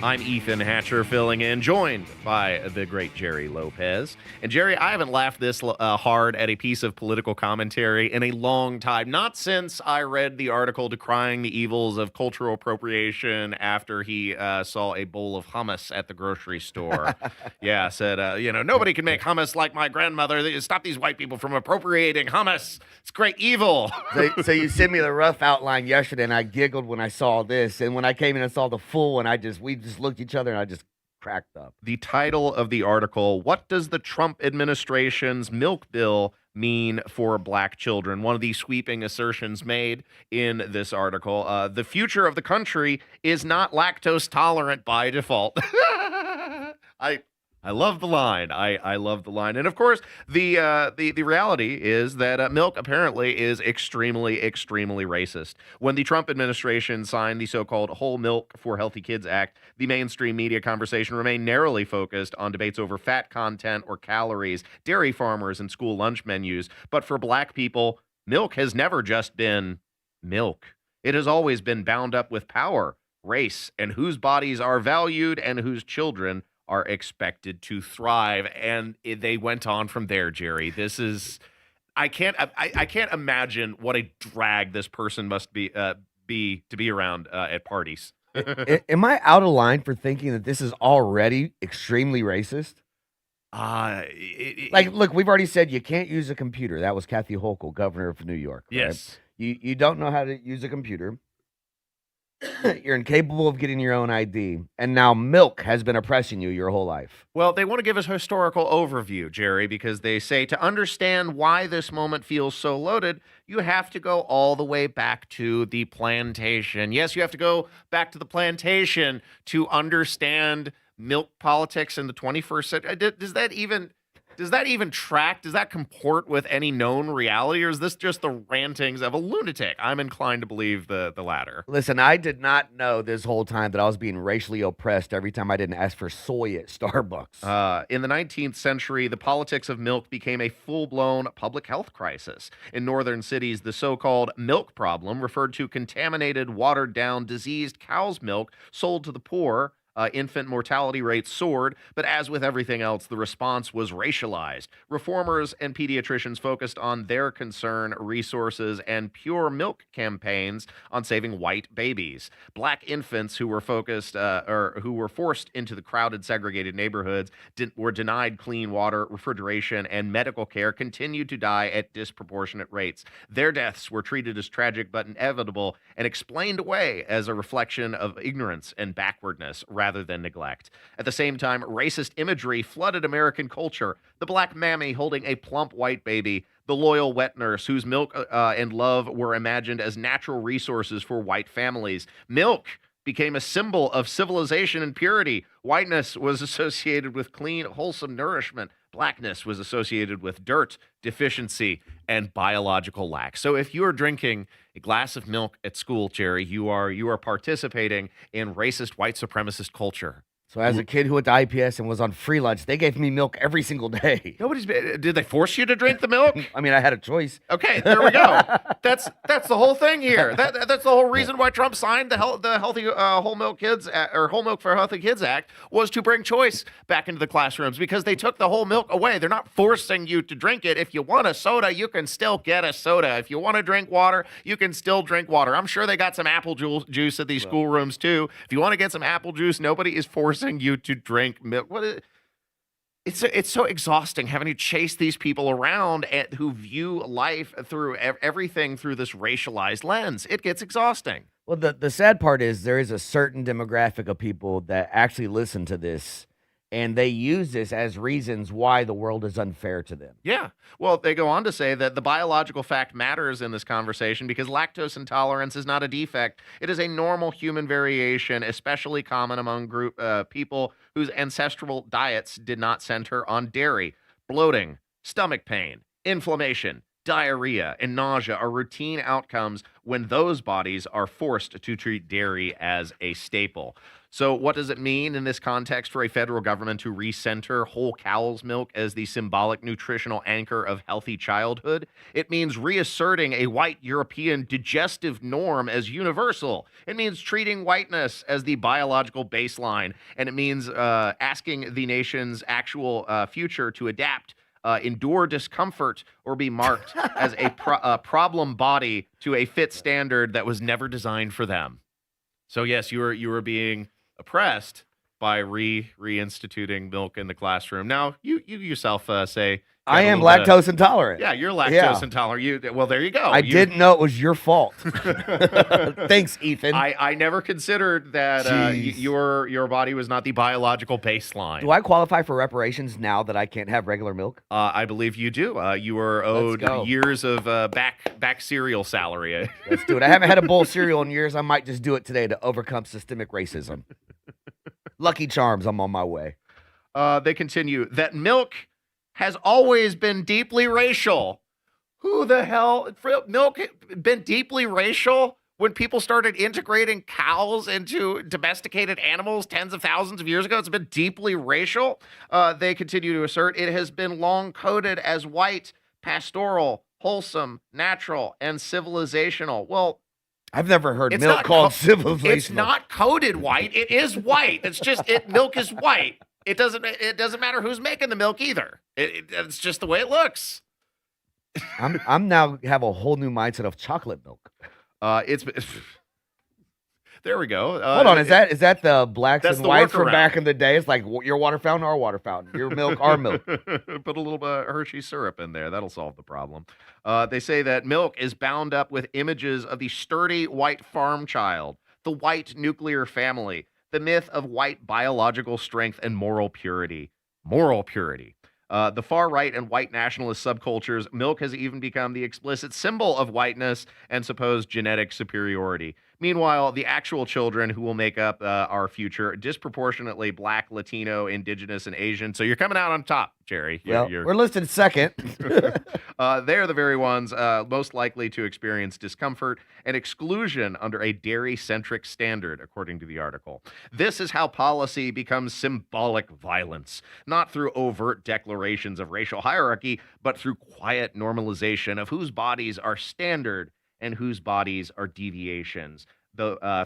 I'm Ethan Hatcher filling in, joined by the great Jerry Lopez. And Jerry, I haven't laughed this hard at a piece of political commentary in a long time. Not since I read the article decrying the evils of cultural appropriation after he saw a bowl of hummus at the grocery store. Yeah, said, nobody can make hummus like my grandmother. Stop these white people from appropriating hummus. It's great evil. So you sent me the rough outline yesterday, and I giggled when I saw this. And when I came in and saw the full one, we just looked at each other and I just cracked up. The title of the article, What Does the Trump Administration's Milk Bill Mean for Black Children? One of the sweeping assertions made in this article. The future of the country is not lactose tolerant by default. I love the line. I love the line. And of course, the reality is that milk apparently is extremely, extremely racist. When the Trump administration signed the so-called Whole Milk for Healthy Kids Act, the mainstream media conversation remained narrowly focused on debates over fat content or calories, dairy farmers, and school lunch menus. But for black people, milk has never just been milk. It has always been bound up with power, race, and whose bodies are valued and whose children are expected to thrive. And they went on from there, Jerry. This is, I can't imagine what a drag this person must be to be around at parties. Am I out of line for thinking that this is already extremely racist? Look, we've already said you can't use a computer. That was Kathy Hochul, governor of New York. Right? Yes. You don't know how to use a computer. You're incapable of getting your own ID, and now milk has been oppressing you your whole life. Well, they want to give us a historical overview, Jerry, because they say to understand why this moment feels so loaded, you have to go all the way back to the plantation. Yes, you have to go back to the plantation to understand milk politics in the 21st century. Does that even track? Does that comport with any known reality, or is this just the rantings of a lunatic? I'm inclined to believe the latter. Listen, I did not know this whole time that I was being racially oppressed every time I didn't ask for soy at Starbucks. In the 19th century, the politics of milk became a full-blown public health crisis. In northern cities, the so-called milk problem referred to contaminated, watered-down, diseased cow's milk sold to the poor. Infant mortality rates soared, but as with everything else, the response was racialized. Reformers and pediatricians focused on their concern, resources, and pure milk campaigns on saving white babies. Black infants who were who were forced into the crowded, segregated neighborhoods were denied clean water, refrigeration, and medical care continued to die at disproportionate rates. Their deaths were treated as tragic but inevitable and explained away as a reflection of ignorance and backwardness rather than neglect. At the same time, racist imagery flooded American culture. The black mammy holding a plump white baby, the loyal wet nurse whose milk and love were imagined as natural resources for white families. Milk became a symbol of civilization and purity. Whiteness was associated with clean, wholesome nourishment. Blackness was associated with dirt, deficiency, and biological lack. So if you are drinking a glass of milk at school, Jerry, you are participating in racist white supremacist culture. So as a kid who went to IPS and was on free lunch, they gave me milk every single day. Did they force you to drink the milk? I mean, I had a choice. Okay, there we go. That's the whole thing here. That's the whole reason why Trump signed the Healthy Whole Milk Kids or Whole Milk for Healthy Kids Act was to bring choice back into the classrooms because they took the whole milk away. They're not forcing you to drink it. If you want a soda, you can still get a soda. If you want to drink water, you can still drink water. I'm sure they got some apple juice at these schoolrooms too. If you want to get some apple juice, nobody is forcing you to drink milk. It's so exhausting having to chase these people around who view life through everything through this racialized lens. It gets exhausting. Well, the sad part is there is a certain demographic of people that actually listen to this, and they use this as reasons why the world is unfair to them. Yeah. Well, they go on to say that the biological fact matters in this conversation because lactose intolerance is not a defect. It is a normal human variation, especially common among people whose ancestral diets did not center on dairy. Bloating, stomach pain, inflammation, diarrhea, and nausea are routine outcomes when those bodies are forced to treat dairy as a staple. So what does it mean in this context for a federal government to recenter whole cow's milk as the symbolic nutritional anchor of healthy childhood? It means reasserting a white European digestive norm as universal. It means treating whiteness as the biological baseline. And it means asking the nation's actual future to adapt, endure discomfort, or be marked as a problem body to a fit standard that was never designed for them. So yes, you were being oppressed by reinstituting milk in the classroom. Now, you yourself say I am lactose intolerant. Yeah, you're lactose intolerant. Well, there you go. I didn't know it was your fault. Thanks, Ethan. I never considered that your body was not the biological baseline. Do I qualify for reparations now that I can't have regular milk? I believe you do. You were owed years of back cereal salary. Let's do it. I haven't had a bowl of cereal in years. I might just do it today to overcome systemic racism. Lucky Charms, I'm on my way. They continue that milk has always been deeply racial. Who the hell? Milk been deeply racial when people started integrating cows into domesticated animals tens of thousands of years ago? It's been deeply racial. They continue to assert it has been long coded as white, pastoral, wholesome, natural, and civilizational. Well, I've never heard milk called civilizational. It's not coded white. It is white. It's just milk is white. It doesn't matter who's making the milk either. It's just the way it looks. I'm now have a whole new mindset of chocolate milk. There we go. Hold on, is that the blacks and the whites from workaround. back in the day? It's like your water fountain, our water fountain. Your milk, our milk. Put a little bit of Hershey syrup in there. That'll solve the problem. They say that milk is bound up with images of the sturdy white farm child, the white nuclear family, the myth of white biological strength and moral purity. Moral purity. The far right and white nationalist subcultures, milk has even become the explicit symbol of whiteness and supposed genetic superiority. Meanwhile, the actual children who will make up our future, disproportionately Black, Latino, Indigenous, and Asian. So you're coming out on top, Jerry. We're listed second. They're the very ones most likely to experience discomfort and exclusion under a dairy-centric standard, according to the article. This is how policy becomes symbolic violence, not through overt declarations of racial hierarchy, but through quiet normalization of whose bodies are standard and whose bodies are deviations,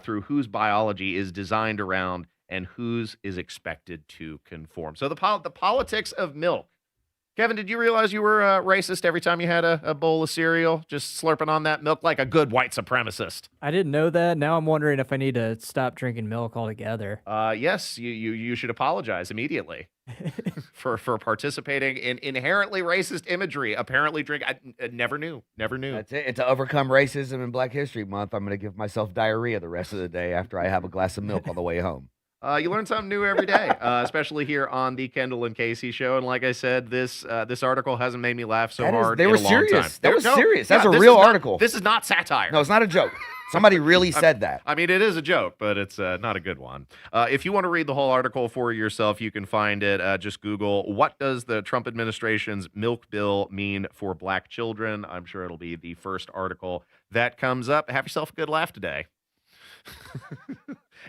through whose biology is designed around and whose is expected to conform. So the politics of milk. Kevin, did you realize you were racist every time you had a bowl of cereal, just slurping on that milk like a good white supremacist? I didn't know that. Now I'm wondering if I need to stop drinking milk altogether. Yes, you should apologize immediately for participating in inherently racist imagery. Apparently, I never knew. That's it. And to overcome racism in Black History Month, I'm going to give myself diarrhea the rest of the day after I have a glass of milk on the way home. You learn something new every day, especially here on the Kendall and Casey show. And like I said, this article hasn't made me laugh so hard they in were a long serious. time. That was serious. That's a real article. This is not satire. No, it's not a joke. Somebody really said that. I mean, it is a joke, but it's not a good one. If you want to read the whole article for yourself, you can find it. Just Google, what does the Trump administration's milk bill mean for Black children? I'm sure it'll be the first article that comes up. Have yourself a good laugh today.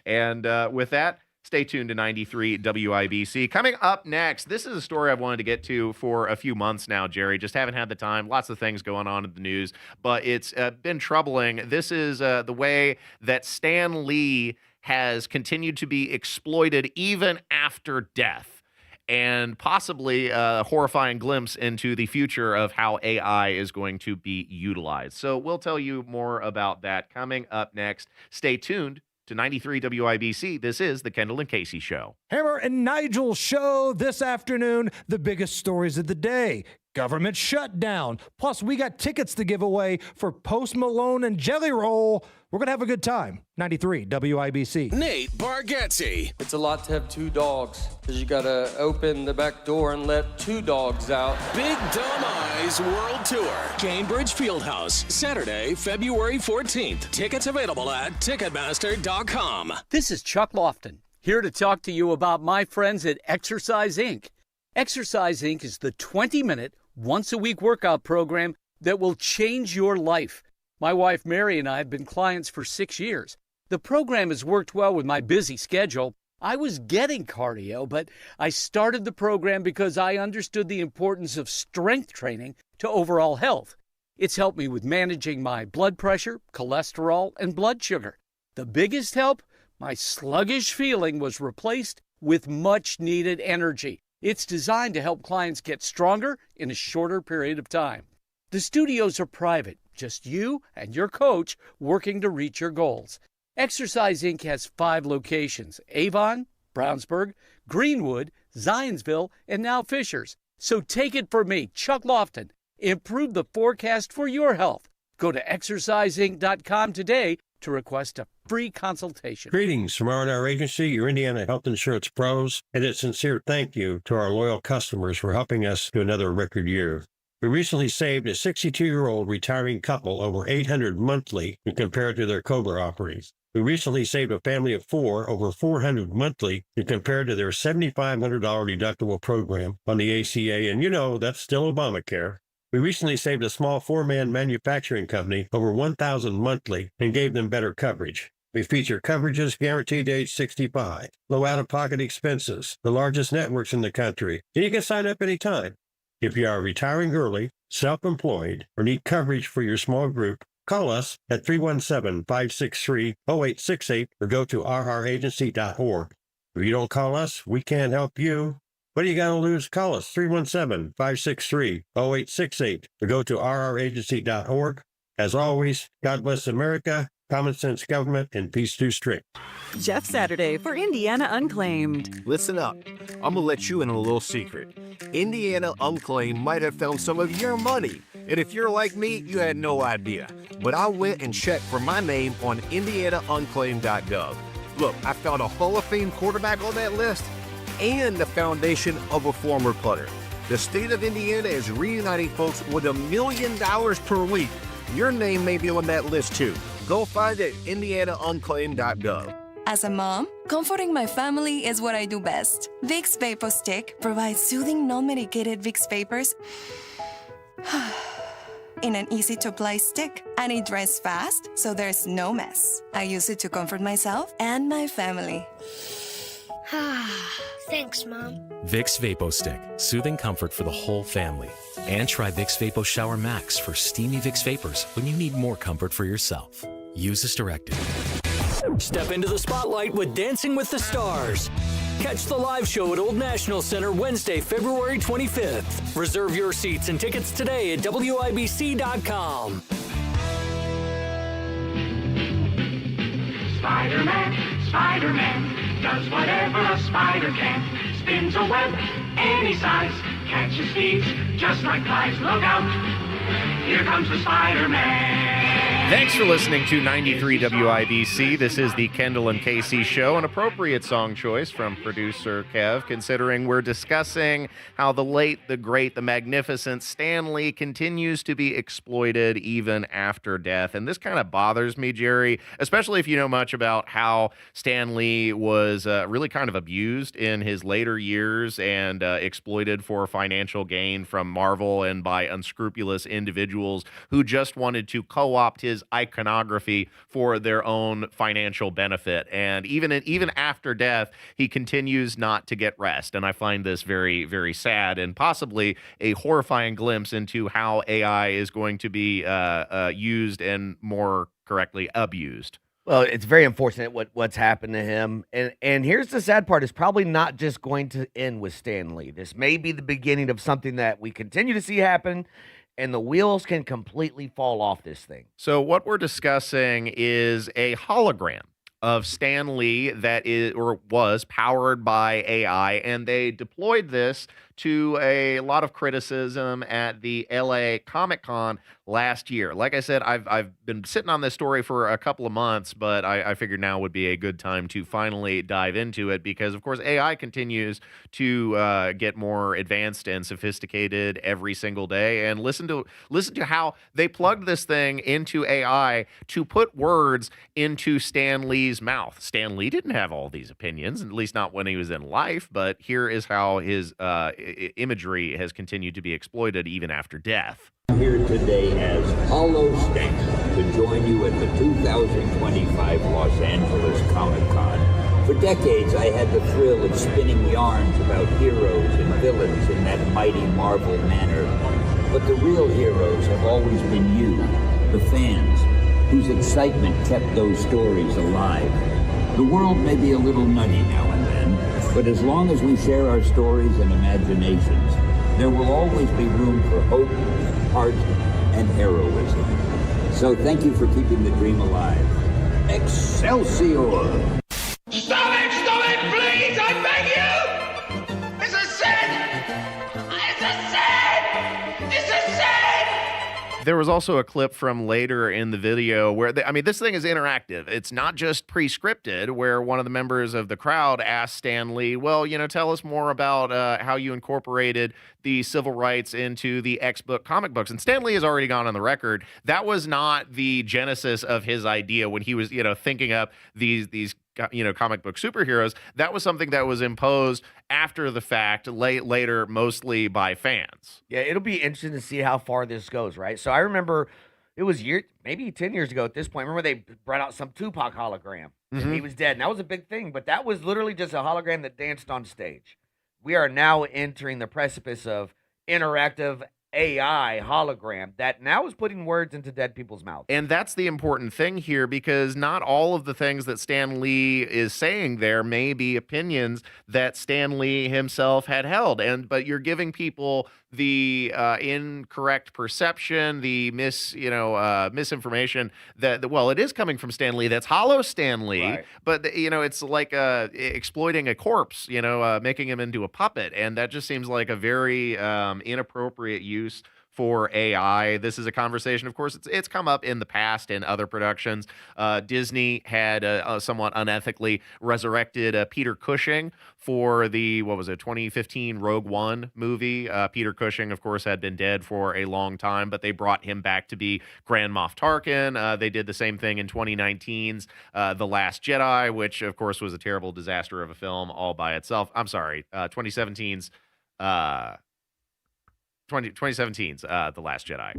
And with that, stay tuned to 93 WIBC. Coming up next, this is a story I've wanted to get to for a few months now, Jerry. Just haven't had the time. Lots of things going on in the news, but it's been troubling. This is the way that Stan Lee has continued to be exploited even after death, and possibly a horrifying glimpse into the future of how AI is going to be utilized. So we'll tell you more about that coming up next. Stay tuned to 93 WIBC. This is the Kendall and Casey Show. Hammer and Nigel Show this afternoon. The biggest stories of the day. Government shutdown. Plus, we got tickets to give away for Post Malone and Jelly Roll. We're going to have a good time. 93 WIBC. Nate Bargatze. It's a lot to have two dogs because you got to open the back door and let two dogs out. Big Dumb Eyes World Tour. Cambridge Fieldhouse. Saturday, February 14th. Tickets available at Ticketmaster.com. This is Chuck Lofton, here to talk to you about my friends at Exercise Inc. Exercise Inc. is the 20-minute, once-a-week workout program that will change your life. My wife Mary and I have been clients for 6 years. The program has worked well with my busy schedule. I was getting cardio, but I started the program because I understood the importance of strength training to overall health. It's helped me with managing my blood pressure, cholesterol, and blood sugar. The biggest help? My sluggish feeling was replaced with much-needed energy. It's designed to help clients get stronger in a shorter period of time. The studios are private, just you and your coach working to reach your goals. Exercise Inc. has 5 locations: Avon, Brownsburg, Greenwood, Zionsville, and now Fishers. So take it from me, Chuck Lofton. Improve the forecast for your health. Go to exerciseinc.com today to request a free consultation. Greetings from R&R Agency, your Indiana health insurance pros, and a sincere thank you to our loyal customers for helping us to another record year. We recently saved a 62-year-old retiring couple over $800 monthly when compared to their COBRA offerings. We recently saved a family of 4 over $400 monthly when compared to their $7,500 deductible program on the ACA, and you know that's still Obamacare. We recently saved a small 4-man manufacturing company over $1,000 monthly and gave them better coverage. We feature coverages guaranteed to age 65, low out-of-pocket expenses, the largest networks in the country, and you can sign up anytime. If you are retiring early, self-employed, or need coverage for your small group, call us at 317-563-0868 or go to rragency.org. If you don't call us, we can't help you. What do you got to lose? Call us 317-563-0868 or go to rragency.org. As always, God bless America, common sense government, and peace through strength. Jeff Saturday for Indiana Unclaimed. Listen up. I'm going to let you in on a little secret. Indiana Unclaimed might have found some of your money And if you're like me, you had no idea. But I went and checked for my name on IndianaUnclaimed.gov. Look, I found a Hall of Fame quarterback on that list and the foundation of a former punter. The state of Indiana is reuniting folks with $1 million per week. Your name may be on that list too. Go find it at IndianaUnclaimed.gov. As a mom, comforting my family is what I do best. Vicks Vapor Stick provides soothing, non-medicated Vicks vapors in an easy-to-apply stick, and it dries fast, so there's no mess. I use it to comfort myself and my family. Thanks, Mom. Vicks Vapo Stick, soothing comfort for the whole family. And try Vicks Vapo Shower Max for steamy Vicks vapors when you need more comfort for yourself. Use as directed. Step into the spotlight with Dancing with the Stars. Catch the live show at Old National Center Wednesday, February 25th. Reserve your seats and tickets today at WIBC.com. Spider-Man, Spider-Man, does whatever a spider can. Spins a web any size, catches thieves just like flies. Look out, here comes the Spider-Man. Thanks for listening to 93 WIBC. This is the Kendall and Casey Show, an appropriate song choice from producer Kev, considering we're discussing how the late, the great, the magnificent Stan Lee continues to be exploited even after death. And this kind of bothers me, Jerry, especially if you know much about how Stan Lee was really kind of abused in his later years and exploited for financial gain from Marvel and by unscrupulous individuals who just wanted to co-opt his iconography for their own financial benefit. And even after death, he continues not to get rest. And I find this very, very sad and possibly a horrifying glimpse into how AI is going to be used and more correctly abused. Well, it's very unfortunate what's happened to him. And here's the sad part. It's probably not just going to end with Stan Lee. This may be the beginning of something that we continue to see happen, and the wheels can completely fall off this thing. So what we're discussing is a hologram of Stan Lee that is or was powered by AI, and they deployed this to a lot of criticism at the LA Comic-Con last year. Like I said, I've been sitting on this story for a couple of months, but I figured now would be a good time to finally dive into it because, of course, AI continues to get more advanced and sophisticated every single day. And listen to how they plugged this thing into AI to put words into Stan Lee's mouth. Stan Lee didn't have all these opinions, at least not when he was in life, but here is how his imagery has continued to be exploited even after death. I'm here today as Hollow Stan to join you at the 2025 Los Angeles Comic-Con. For decades, I had the thrill of spinning yarns about heroes and villains in that mighty Marvel manner. But the real heroes have always been you, the fans, whose excitement kept those stories alive. The world may be a little nutty now and then, but as long as we share our stories and imaginations, there will always be room for hope, heart, and heroism. So thank you for keeping the dream alive. Excelsior! Stop it, please, I beg you! It's a sin! It's a sin! It's a sin! There was also a clip from later in the video where, this thing is interactive. It's not just pre-scripted, where one of the members of the crowd asked Stan Lee, well, tell us more about how you incorporated the civil rights into the X-book comic books. And Stan Lee has already gone on the record. That was not the genesis of his idea when he was, thinking up these comic book superheroes. That was something that was imposed after the fact, later, mostly by fans. Yeah, it'll be interesting to see how far this goes, right? So I remember it was maybe 10 years ago at this point. Remember they brought out some Tupac hologram. And he was dead, and that was a big thing. But that was literally just a hologram that danced on stage. We are now entering the precipice of interactive AI hologram that now is putting words into dead people's mouths. And that's the important thing here, because not all of the things that Stan Lee is saying there may be opinions that Stan Lee himself had held. But you're giving people the incorrect perception, the misinformation that it is coming from Stan Lee. That's hollow Stan Lee, right. But it's like exploiting a corpse, making him into a puppet, and that just seems like a very inappropriate use use for AI. This is a conversation, of course, it's come up in the past in other productions. Disney had somewhat unethically resurrected Peter Cushing for the, 2015 Rogue One movie. Peter Cushing, of course, had been dead for a long time, but they brought him back to be Grand Moff Tarkin. They did the same thing in 2019's The Last Jedi, which, of course, was a terrible disaster of a film all by itself. I'm sorry, 2017's 2017's The Last Jedi.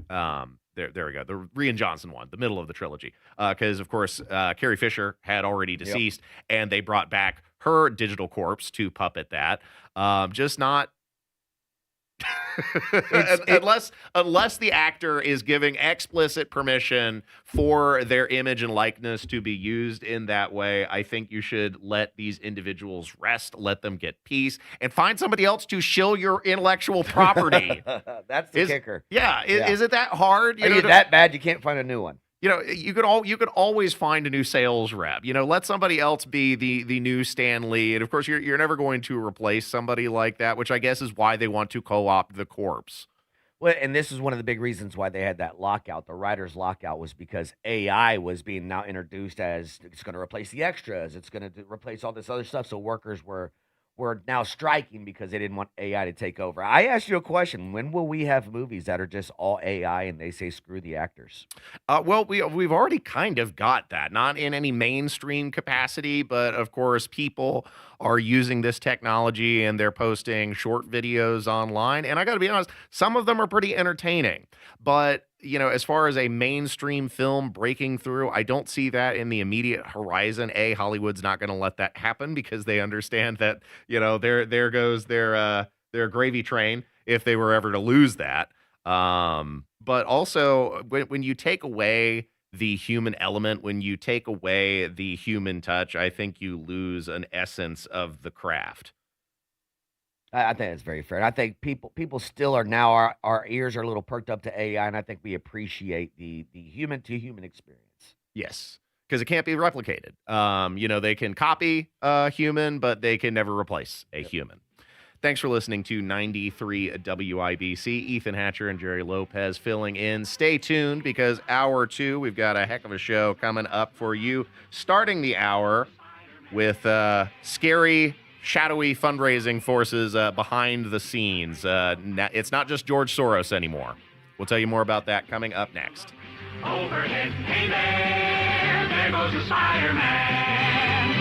There we go. The Rian Johnson one, the middle of the trilogy. Because, of course, Carrie Fisher had already deceased, and they brought back her digital corpse to puppet that. Just not... unless the actor is giving explicit permission for their image and likeness to be used in that way, I think you should let these individuals rest, let them get peace, and find somebody else to shill your intellectual property. That's the kicker. Yeah, is it that hard? Are you that bad you can't find a new one? You could always find a new sales rep. Let somebody else be the new Stan Lee, and of course you're never going to replace somebody like that, which I guess is why they want to co-opt the corpse. Well, and this is one of the big reasons why they had that lockout. The writer's lockout was because AI was being now introduced as it's going to replace the extras, it's going to replace all this other stuff. So workers were now striking because they didn't want AI to take over. I asked you a question. When will we have movies that are just all AI and they say screw the actors? Well, we've already kind of got that. Not in any mainstream capacity, but of course people are using this technology and they're posting short videos online. And I got to be honest, some of them are pretty entertaining. But as far as a mainstream film breaking through, I don't see that in the immediate horizon. Hollywood's not going to let that happen because they understand that, there goes their gravy train if they were ever to lose that. But also, when you take away the human element, when you take away the human touch, I think you lose an essence of the craft. I think that's very fair. And I think people still are now, our ears are a little perked up to AI, and I think we appreciate the human-to-human experience. Yes, because it can't be replicated. They can copy a human, but they can never replace a human. Thanks for listening to 93 WIBC. Ethan Hatcher and Jerry Lopez filling in. Stay tuned because hour 2, we've got a heck of a show coming up for you. Starting the hour with scary, shadowy fundraising forces behind the scenes. It's not just George Soros anymore. We'll tell you more about that coming up next. Overhead, hey there goes the Spider-Man.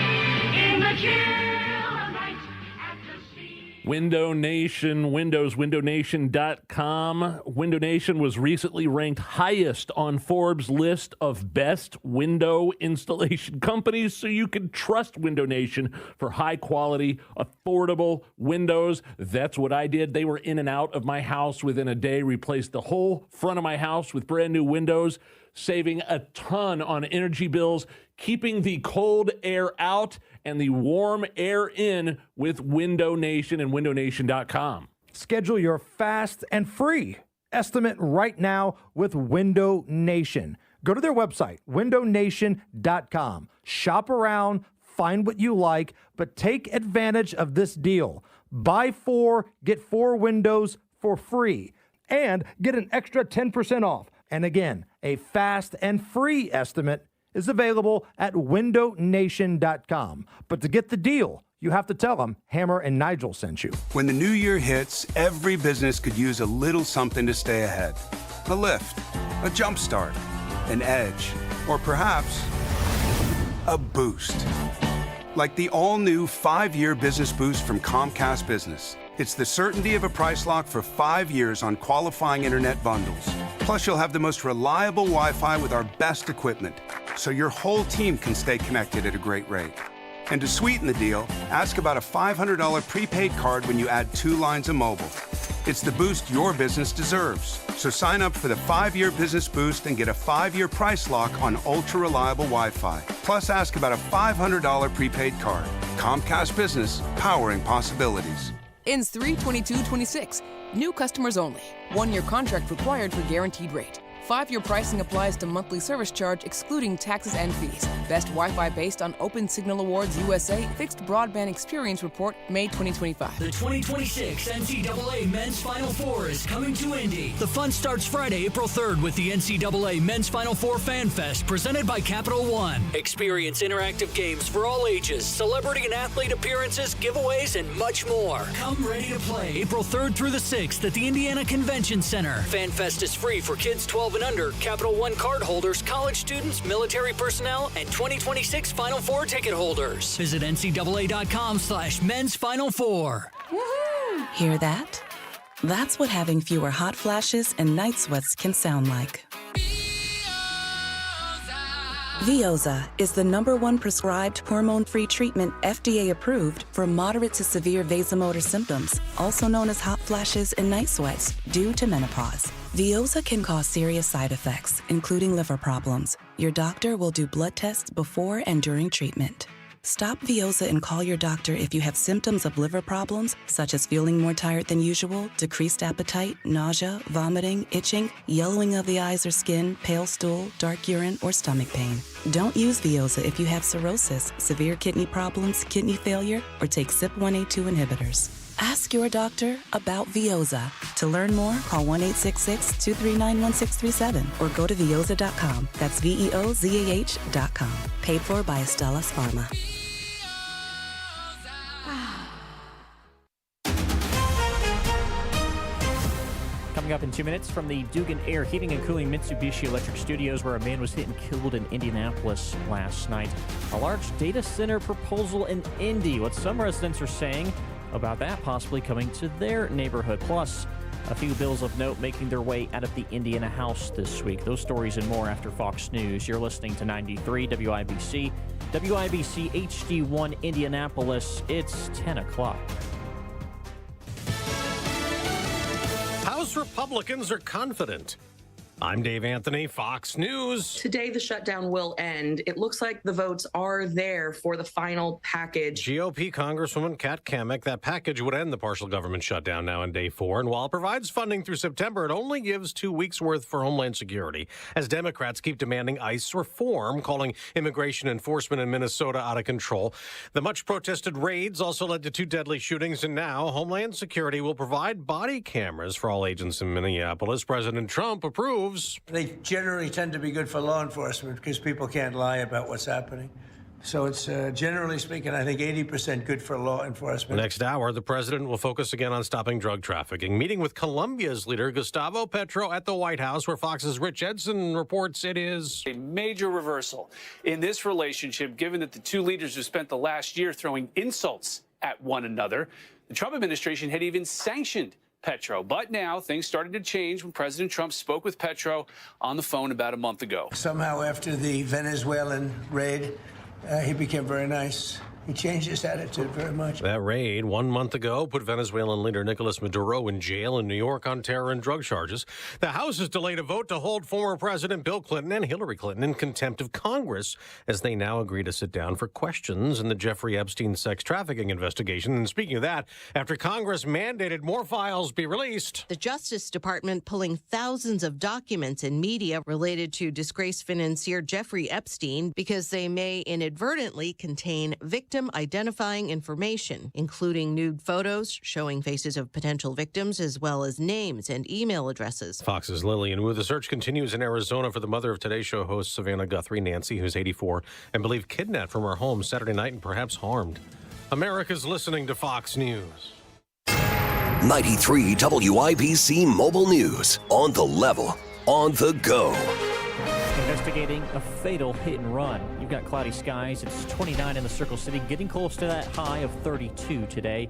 In the chill of night at the sea. Window Nation, Windows, WindowNation.com. Window Nation was recently ranked highest on Forbes' list of best window installation companies, so you can trust Window Nation for high-quality, affordable windows. That's what I did. They were in and out of my house within a day, replaced the whole front of my house with brand-new windows, saving a ton on energy bills, keeping the cold air out and the warm air in with Window Nation and WindowNation.com. Schedule your fast and free estimate right now with Window Nation. Go to their website, WindowNation.com. Shop around, find what you like, but take advantage of this deal. Buy 4, get 4 windows for free, and get an extra 10% off. And again, a fast and free estimate is available at WindowNation.com. But to get the deal, you have to tell them Hammer and Nigel sent you. When the new year hits, every business could use a little something to stay ahead. A lift, a jump start, an edge, or perhaps a boost. Like the all-new 5-year business boost from Comcast Business. It's the certainty of a price lock for 5 years on qualifying internet bundles. Plus, you'll have the most reliable Wi-Fi with our best equipment, so your whole team can stay connected at a great rate. And to sweeten the deal, ask about a $500 prepaid card when you add 2 lines of mobile. It's the boost your business deserves. So sign up for the 5-year business boost and get a 5-year price lock on ultra-reliable Wi-Fi. Plus, ask about a $500 prepaid card. Comcast Business, powering possibilities. Ends 3/22/26. New customers only. 1-year contract required for guaranteed rate. 5-year pricing applies to monthly service charge excluding taxes and fees. Best Wi-Fi based on Open Signal Awards USA Fixed Broadband Experience Report, May 2025. The 2026 NCAA Men's Final Four is coming to Indy. The fun starts Friday, April 3rd with the NCAA Men's Final Four Fan Fest presented by Capital One. Experience interactive games for all ages, celebrity and athlete appearances, giveaways, and much more. Come ready to play April 3rd through the 6th at the Indiana Convention Center. Fan Fest is free for kids 12 and under, Capital One card holders, college students, military personnel, and 2026 Final Four ticket holders. Visit ncaa.com/men's Final Four. Woohoo! Hear that? That's what having fewer hot flashes and night sweats can sound like. Veoza is the #1 prescribed hormone-free treatment FDA approved for moderate to severe vasomotor symptoms, also known as hot flashes and night sweats, due to menopause. Veoza can cause serious side effects, including liver problems. Your doctor will do blood tests before and during treatment. Stop Veoza and call your doctor if you have symptoms of liver problems, such as feeling more tired than usual, decreased appetite, nausea, vomiting, itching, yellowing of the eyes or skin, pale stool, dark urine, or stomach pain. Don't use Veoza if you have cirrhosis, severe kidney problems, kidney failure, or take CYP1A2 inhibitors. Ask your doctor about Veoza. To learn more, call 1-866-239-1637 or go to Veoza.com. That's VEOZAH.com. Paid for by Astellas Pharma. Coming up in 2 minutes from the Dugan Air Heating and Cooling Mitsubishi Electric Studios, where a man was hit and killed in Indianapolis last night. A large data center proposal in Indy. What some residents are saying about that possibly coming to their neighborhood. Plus, a few bills of note making their way out of the Indiana House this week. Those stories and more after Fox News. You're listening to 93 WIBC. WIBC HD1 Indianapolis. It's 10 o'clock. House Republicans are confident. I'm Dave Anthony, Fox News. Today, the shutdown will end. It looks like the votes are there for the final package. GOP Congresswoman Kat Kamek, that package would end the partial government shutdown now in day 4. And while it provides funding through September, it only gives 2 weeks' worth for Homeland Security, as Democrats keep demanding ICE reform, calling immigration enforcement in Minnesota out of control. The much-protested raids also led to 2 deadly shootings, and now Homeland Security will provide body cameras for all agents in Minneapolis. President Trump approves. They generally tend to be good for law enforcement because people can't lie about what's happening. So it's generally speaking, I think 80% good for law enforcement. Next hour, the president will focus again on stopping drug trafficking, meeting with Colombia's leader, Gustavo Petro, at the White House, where Fox's Rich Edson reports it is a major reversal in this relationship, given that the 2 leaders have spent the last year throwing insults at one another. The Trump administration had even sanctioned Petro. But now things started to change when President Trump spoke with Petro on the phone about a month ago. Somehow after the Venezuelan raid, he became very nice. He changed his attitude very much. That raid 1 month ago put Venezuelan leader Nicolas Maduro in jail in New York on terror and drug charges. The House has delayed a vote to hold former President Bill Clinton and Hillary Clinton in contempt of Congress as they now agree to sit down for questions in the Jeffrey Epstein sex trafficking investigation. And speaking of that, after Congress mandated more files be released, the Justice Department pulling thousands of documents and media related to disgraced financier Jeffrey Epstein because they may inadvertently contain victim identifying information, including nude photos showing faces of potential victims, as well as names and email addresses. Fox's Lillian Wu. The search continues in Arizona for the mother of Today Show host Savannah Guthrie, Nancy, who's 84, and believed kidnapped from her home Saturday night and perhaps harmed. America's listening to Fox News. 93 WIBC Mobile News. On the level, on the go. Investigating a fatal hit and run. You've got cloudy skies. It's 29 in the Circle City, getting close to that high of 32 today.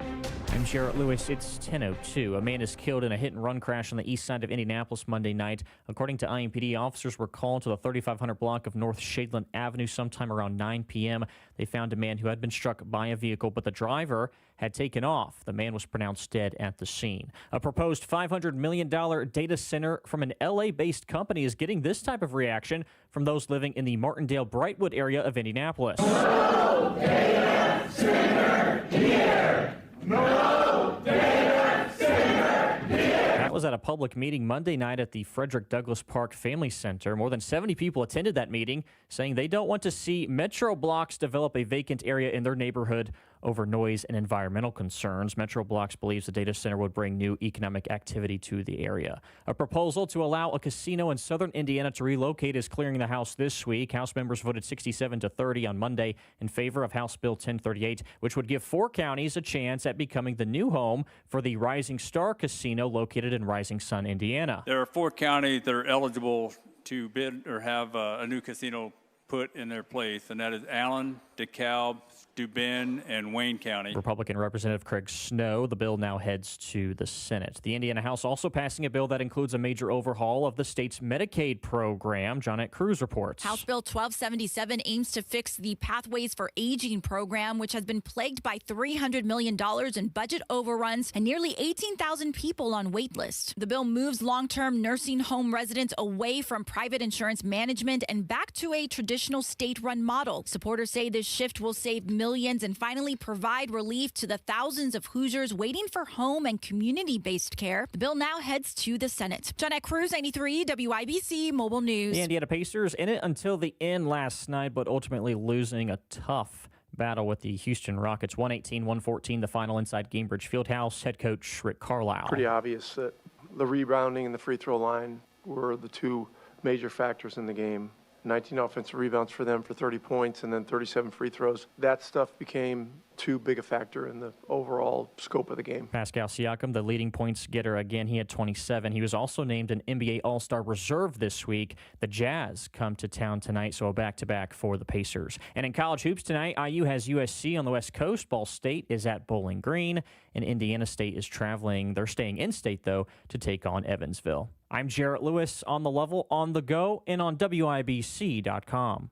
I'm Jarrett Lewis. It's 10:02. A man is killed in a hit and run crash on the east side of Indianapolis Monday night. According to IMPD, officers were called to the 3500 block of North Shadeland Avenue sometime around 9 p.m. They found a man who had been struck by a vehicle, but the driver had taken off. The man was pronounced dead at the scene. A proposed $500 million data center from an LA-based company is getting this type of reaction from those living in the Martindale-Brightwood area of Indianapolis. No data center here. No data center here. That was was at a public meeting Monday night at the Frederick Douglass Park Family Center. More than 70 people attended that meeting, saying they don't want to see Metro Blocks develop a vacant area in their neighborhood over noise and environmental concerns. Metro Blocks believes the data center would bring new economic activity to the area. A proposal to allow a casino in southern Indiana to relocate is clearing the House this week. House members voted 67-30 on Monday in favor of House Bill 1038, which would give 4 counties a chance at becoming the new home for the Rising Star Casino located in Rising Sun, Indiana. There are 4 counties that are eligible to bid or have a new casino put in their place, and that is Allen, DeKalb, Dubin, and Wayne County. Republican Representative Craig Snow. The bill now heads to the Senate. The Indiana House also passing a bill that includes a major overhaul of the state's Medicaid program. Johnette Cruz reports. House Bill 1277 aims to fix the Pathways for Aging program, which has been plagued by $300 million in budget overruns and nearly 18,000 people on wait lists. The bill moves long-term nursing home residents away from private insurance management and back to a traditional state-run model. Supporters say this shift will save millions and finally provide relief to the thousands of Hoosiers waiting for home and community-based care. The bill now heads to the Senate. Johnette Cruz, 93 WIBC Mobile News. The Indiana Pacers in it until the end last night, but ultimately losing a tough battle with the Houston Rockets. 118-114, the final inside Gainbridge Fieldhouse. Head coach Rick Carlisle. Pretty obvious that the rebounding and the free throw line were the 2 major factors in the game. 19 offensive rebounds for them for 30 points and then 37 free throws. That stuff became too big a factor in the overall scope of the game. Pascal Siakam, the leading points getter again. He had 27. He was also named an NBA All-Star reserve this week. The Jazz come to town tonight, so a back-to-back for the Pacers. And in college hoops tonight, IU has USC on the West Coast. Ball State is at Bowling Green, and Indiana State is traveling. They're staying in state, though, to take on Evansville. I'm Jarrett Lewis on the level, on the go, and on WIBC.com.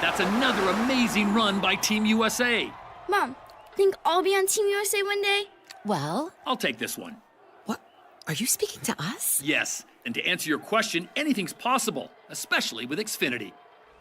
That's another amazing run by Team USA. Mom, think I'll be on Team USA one day? Well, I'll take this one. What? Are you speaking to us? Yes, and to answer your question, anything's possible, especially with Xfinity.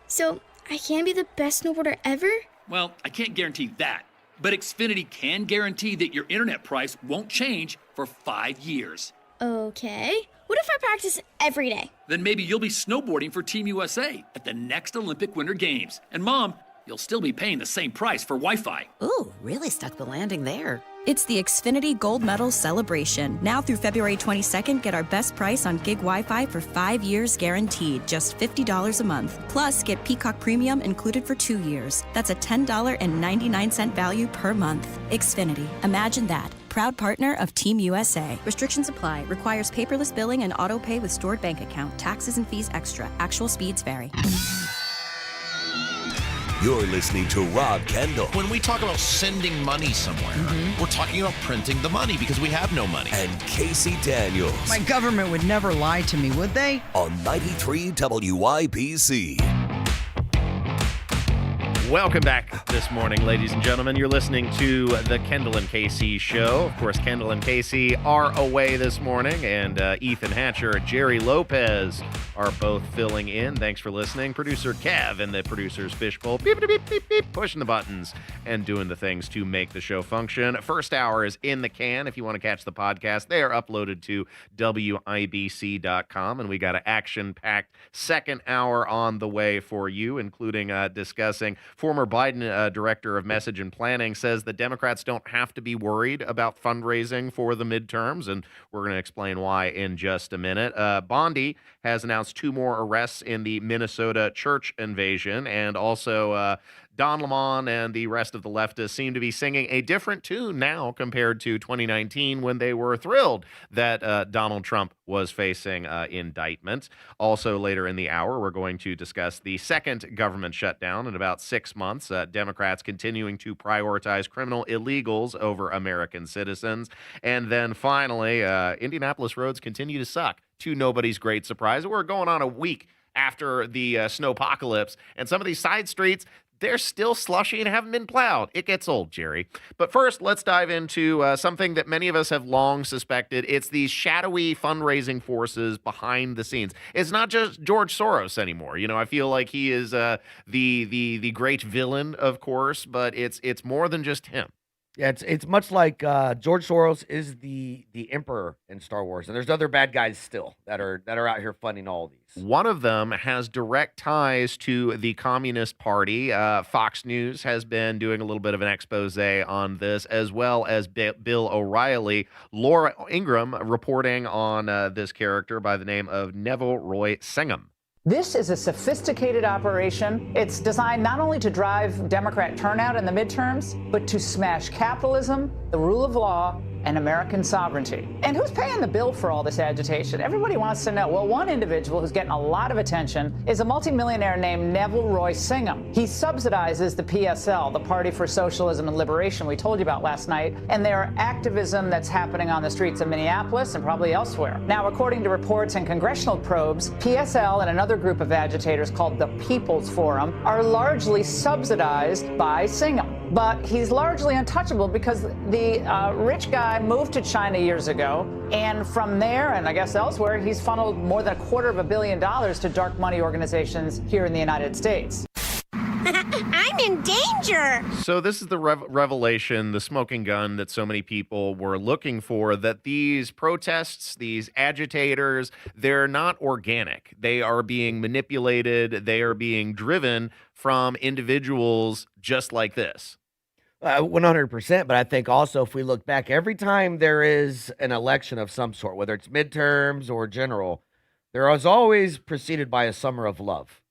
So, I can be the best snowboarder ever? Well, I can't guarantee that, but Xfinity can guarantee that your internet price won't change for 5 years. Okay. What if I practice every day? Then maybe you'll be snowboarding for Team USA at the next Olympic Winter Games. And Mom, you'll still be paying the same price for Wi-Fi. Ooh, really stuck the landing there. It's the Xfinity Gold Medal Celebration. Now through February 22nd, get our best price on gig Wi-Fi for 5 years guaranteed, just $50 a month. Plus, get Peacock Premium included for 2 years. That's a $10.99 value per month. Xfinity. Imagine that. Proud partner of Team USA. Restrictions apply. Requires paperless billing and auto pay with stored bank account. Taxes and fees extra. Actual speeds vary. You're listening to Rob Kendall. When we talk about sending money somewhere, we're talking about printing the money because we have no money. And Casey Daniels. My government would never lie to me, would they? On 93 WIBC. Welcome back this morning, ladies and gentlemen. You're listening to the Kendall and Casey Show. Of course, Kendall and Casey are away this morning, and Ethan Hatcher and Jerry Lopez are both filling in. Thanks for listening. Producer Kev and the producer's fishbowl, beep, beep, beep, beep, pushing the buttons and doing the things to make the show function. First hour is in the can. If you want to catch the podcast, they are uploaded to WIBC.com, and we got an action-packed second hour on the way for you, including discussing former Biden director of message and planning says the Democrats don't have to be worried about fundraising for the midterms, and we're going to explain why in just a minute. Bondi has announced 2 more arrests in the Minnesota church invasion, and also Don Lemon and the rest of the leftists seem to be singing a different tune now compared to 2019 when they were thrilled that Donald Trump was facing indictment. Also later in the hour, we're going to discuss the second government shutdown in about 6 months. Democrats continuing to prioritize criminal illegals over American citizens. And then finally, Indianapolis roads continue to suck, to nobody's great surprise. We're going on a week after the snowpocalypse, and some of these side streets, they're still slushy and haven't been plowed. It gets old, Jerry. But first, let's dive into something that many of us have long suspected. It's these shadowy fundraising forces behind the scenes. It's not just George Soros anymore. You know, I feel like he is the great villain, of course, but it's more than just him. Yeah, it's much like George Soros is the emperor in Star Wars, and there's other bad guys still that are out here funding all these. One of them has direct ties to the Communist Party. Fox News has been doing a little bit of an expose on this, as well as Bill O'Reilly. Laura Ingram reporting on this character by the name of Neville Roy Singham. This is a sophisticated operation. It's designed not only to drive Democrat turnout in the midterms, but to smash capitalism, the rule of law, and American sovereignty. And who's paying the bill for all this agitation? Everybody wants to know. Well, one individual who's getting a lot of attention is a multimillionaire named Neville Roy Singham. He subsidizes the PSL, the Party for Socialism and Liberation we told you about last night, and their activism that's happening on the streets of Minneapolis and probably elsewhere. Now, according to reports and congressional probes, PSL and another group of agitators called the People's Forum are largely subsidized by Singham. But he's largely untouchable because the rich guy moved to China years ago, and from there, and I guess elsewhere, he's funneled more than $250 million to dark money organizations here in the United States. I'm in danger. So this is the revelation, the smoking gun that so many people were looking for, that these protests, these agitators, they're not organic. They are being manipulated. They are being driven from individuals just like this. 100%, but I think also if we look back, every time there is an election of some sort, whether it's midterms or general, there is always preceded by a summer of love.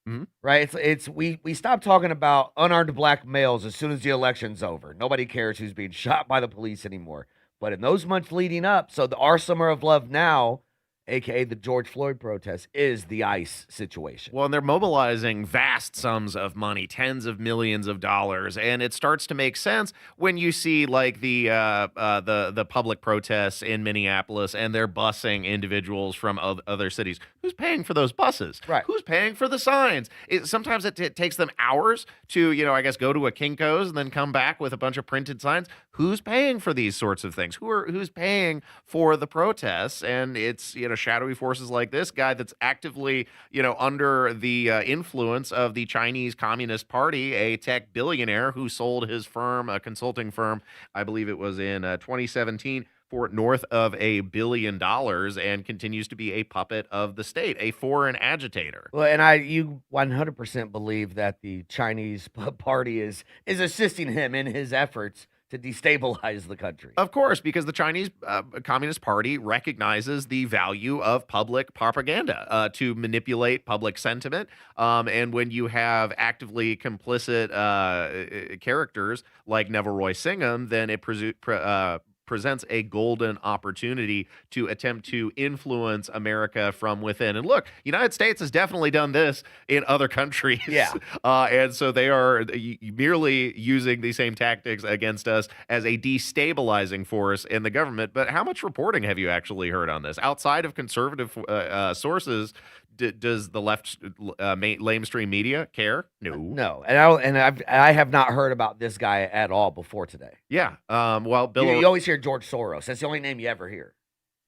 Mm-hmm. Right? We stop talking about unarmed black males as soon as the election's over. Nobody cares who's being shot by the police anymore. But in those months leading up, so our summer of love now, a.k.a. the George Floyd protest, is the ICE situation. Well, and they're mobilizing vast sums of money, tens of millions of dollars, and it starts to make sense when you see like the public protests in Minneapolis, and they're busing individuals from other cities. Who's paying for those buses? Right. Who's paying for the signs? Sometimes it takes them hours to, I guess, go to a Kinko's and then come back with a bunch of printed signs. Who's paying for these sorts of things? Who's paying for the protests? And it's, shadowy forces like this guy that's actively, under the influence of the Chinese Communist Party, a tech billionaire who sold his firm, a consulting firm, I believe it was in 2017, for north of $1 billion, and continues to be a puppet of the state, a foreign agitator. Well, and you 100% believe that the Chinese party is assisting him in his efforts to destabilize the country. Of course, because the Chinese Communist Party recognizes the value of public propaganda to manipulate public sentiment. And when you have actively complicit characters like Neville Roy Singham, then it presents a golden opportunity to attempt to influence America from within. And look, United States has definitely done this in other countries. Yeah. And so they are merely using the same tactics against us as a destabilizing force in the government. But how much reporting have you actually heard on this? Outside of conservative sources, does the left lamestream media care? No. And I have not heard about this guy at all before today. Yeah. Well, Bill, you always hear George Soros. That's the only name you ever hear.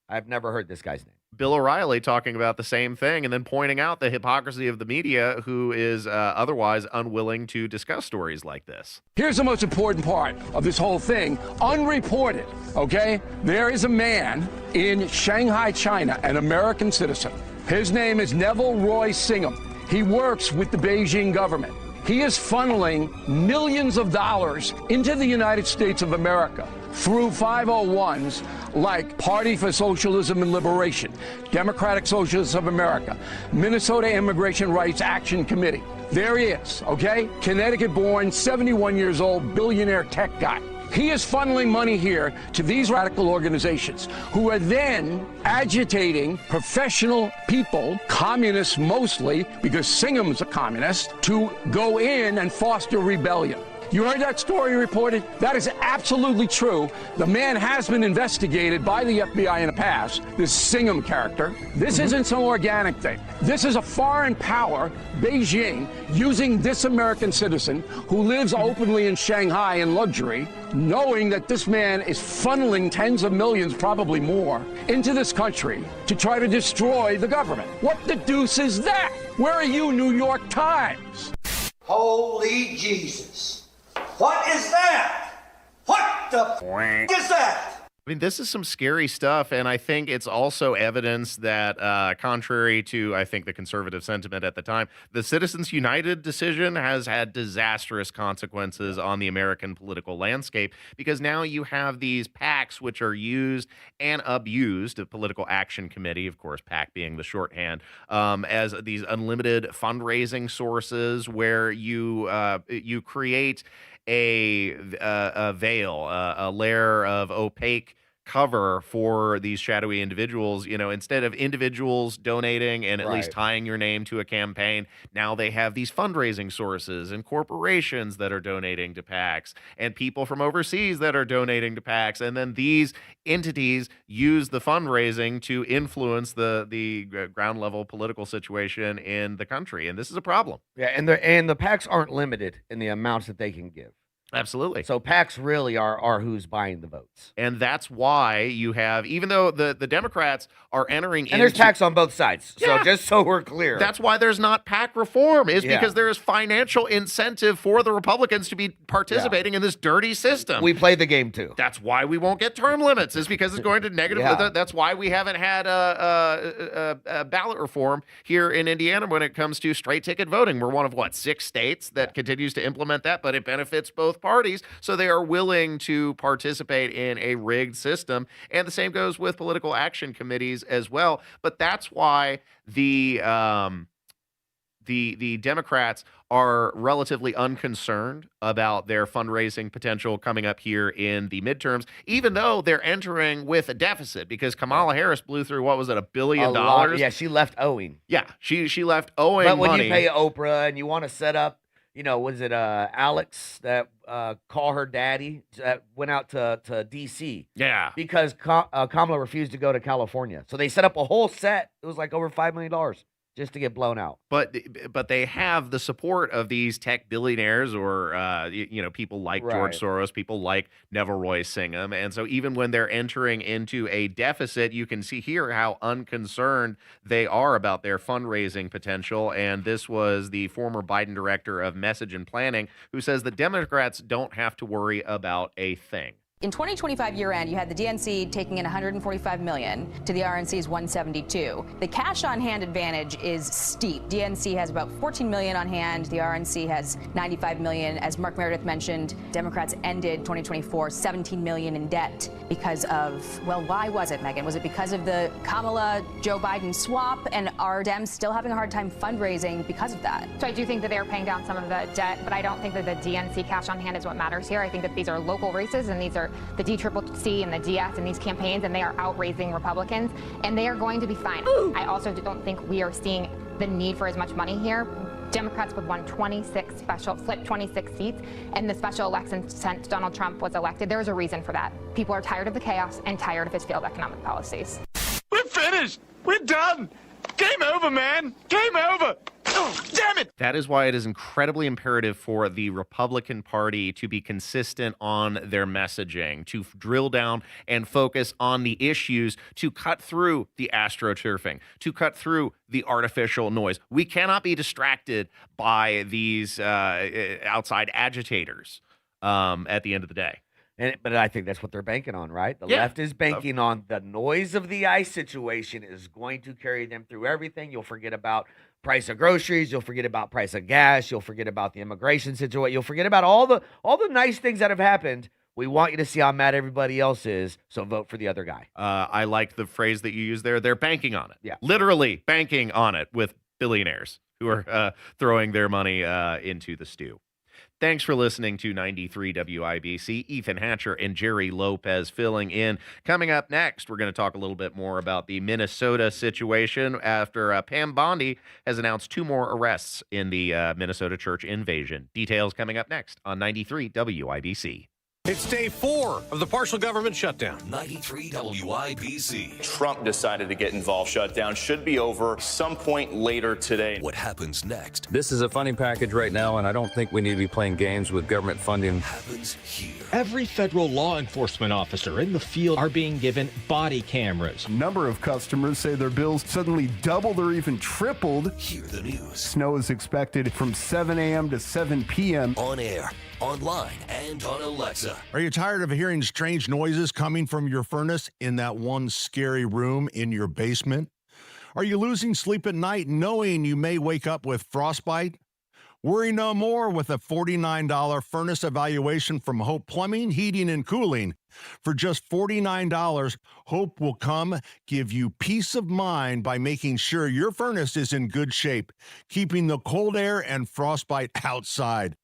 I've never heard this guy's name. Bill O'Reilly talking about the same thing and then pointing out the hypocrisy of the media, who is otherwise unwilling to discuss stories like this. Here's the most important part of this whole thing, unreported, okay? There is a man in Shanghai, China, an American citizen. His name is Neville Roy Singham. He works with the Beijing government. He is funneling millions of dollars into the United States of America through 501s like Party for Socialism and Liberation, Democratic Socialists of America, Minnesota Immigration Rights Action Committee. There he is, okay? Connecticut-born, 71 years old, billionaire tech guy. He is funneling money here to these radical organizations who are then agitating professional people, communists mostly, because Singham's a communist, to go in and foster rebellion. You heard that story reported? That is absolutely true. The man has been investigated by the FBI in the past, this Singham character. This isn't some organic thing. This is a foreign power, Beijing, using this American citizen who lives openly in Shanghai in luxury, knowing that this man is funneling tens of millions, probably more, into this country to try to destroy the government. What the deuce is that? Where are you, New York Times? Holy Jesus. What is that? What What the f*** is that? I mean, this is some scary stuff, and I think it's also evidence that, contrary to, I think, the conservative sentiment at the time, the Citizens United decision has had disastrous consequences on the American political landscape, because now you have these PACs which are used and abused, the Political Action Committee, of course, PAC being the shorthand, as these unlimited fundraising sources where you create a veil, a layer of opaque cover for these shadowy individuals. Instead of individuals donating and at least tying your name to a campaign, now they have these fundraising sources and corporations that are donating to PACs and people from overseas that are donating to PACs. And then these entities use the fundraising to influence the ground level political situation in the country. And this is a problem. Yeah, and the PACs aren't limited in the amounts that they can give. Absolutely. So PACs really are who's buying the votes. And that's why you have, even though the Democrats are entering and there's PACs on both sides. So just so we're clear. That's why there's not PAC reform, because there is financial incentive for the Republicans to be participating in this dirty system. We play the game too. That's why we won't get term limits, is because it's going to negatively. That's why we haven't had a ballot reform here in Indiana when it comes to straight ticket voting. We're one of 6 states that continues to implement that, but it benefits both parties, so they are willing to participate in a rigged system. And the same goes with political action committees as well. But that's why the Democrats are relatively unconcerned about their fundraising potential coming up here in the midterms, even though they're entering with a deficit, because Kamala Harris blew through, what was it, $1 billion? Yeah, she left owing. Yeah, she left owing money. But when you pay Oprah and you want to set up, was it Alex that call her daddy that went out to D.C.? Yeah. Because Kamala refused to go to California. So they set up a whole set. It was like over $5 million just to get blown out. But they have the support of these tech billionaires or, people like George Soros, people like Neville Roy Singham. And so even when they're entering into a deficit, you can see here how unconcerned they are about their fundraising potential. And this was the former Biden director of message and planning who says the Democrats don't have to worry about a thing. In 2025 year-end, you had the DNC taking in $145 million to the RNC's $172. The cash-on-hand advantage is steep. DNC has about $14 million on hand. The RNC has $95 million. As Mark Meredith mentioned, Democrats ended 2024 $17 million in debt because of, well, why was it, Megan? Was it because of the Kamala-Joe Biden swap, and are Dems still having a hard time fundraising because of that? So I do think that they are paying down some of the debt, but I don't think that the DNC cash on hand is what matters here. I think that these are local races, and these are the DCCC and the DS and these campaigns, and they are outraising Republicans, and they are going to be fine. I also don't think we are seeing the need for as much money here. Democrats would won 26 seats, and the special election since Donald Trump was elected. There's a reason for that. People are tired of the chaos and tired of his failed economic policies. We're finished. We're done. Game over, man. Game over. Oh, damn it. That is why it is incredibly imperative for the Republican Party to be consistent on their messaging, to drill down and focus on the issues, to cut through the astroturfing, to cut through the artificial noise. We cannot be distracted by these outside agitators at the end of the day. But I think that's what they're banking on, right? The left is banking on the noise of the ICE situation is going to carry them through everything. You'll forget about price of groceries. You'll forget about price of gas. You'll forget about the immigration situation. You'll forget about all the nice things that have happened. We want you to see how mad everybody else is, so vote for the other guy. I like the phrase that you used there. They're banking on it. Yeah. Literally banking on it with billionaires who are throwing their money into the stew. Thanks for listening to 93 WIBC. Ethan Hatcher and Jerry Lopez filling in. Coming up next, we're going to talk a little bit more about the Minnesota situation after Pam Bondi has announced 2 more arrests in the Minnesota church invasion. Details coming up next on 93 WIBC. It's day 4 of the partial government shutdown. 93 WIBC. Trump decided to get involved. Shutdown should be over some point later today. What happens next? This is a funding package right now, and I don't think we need to be playing games with government funding. Happens here. Every federal law enforcement officer in the field are being given body cameras. A number of customers say their bills suddenly doubled or even tripled. Hear the news. Snow is expected from 7 a.m. to 7 p.m. On air, online, and on Alexa. Are you tired of hearing strange noises coming from your furnace in that one scary room in your basement? Are you losing sleep at night knowing you may wake up with frostbite? Worry no more with a $49 furnace evaluation from Hope Plumbing, Heating, and Cooling. For just $49, Hope will come give you peace of mind by making sure your furnace is in good shape, keeping the cold air and frostbite outside.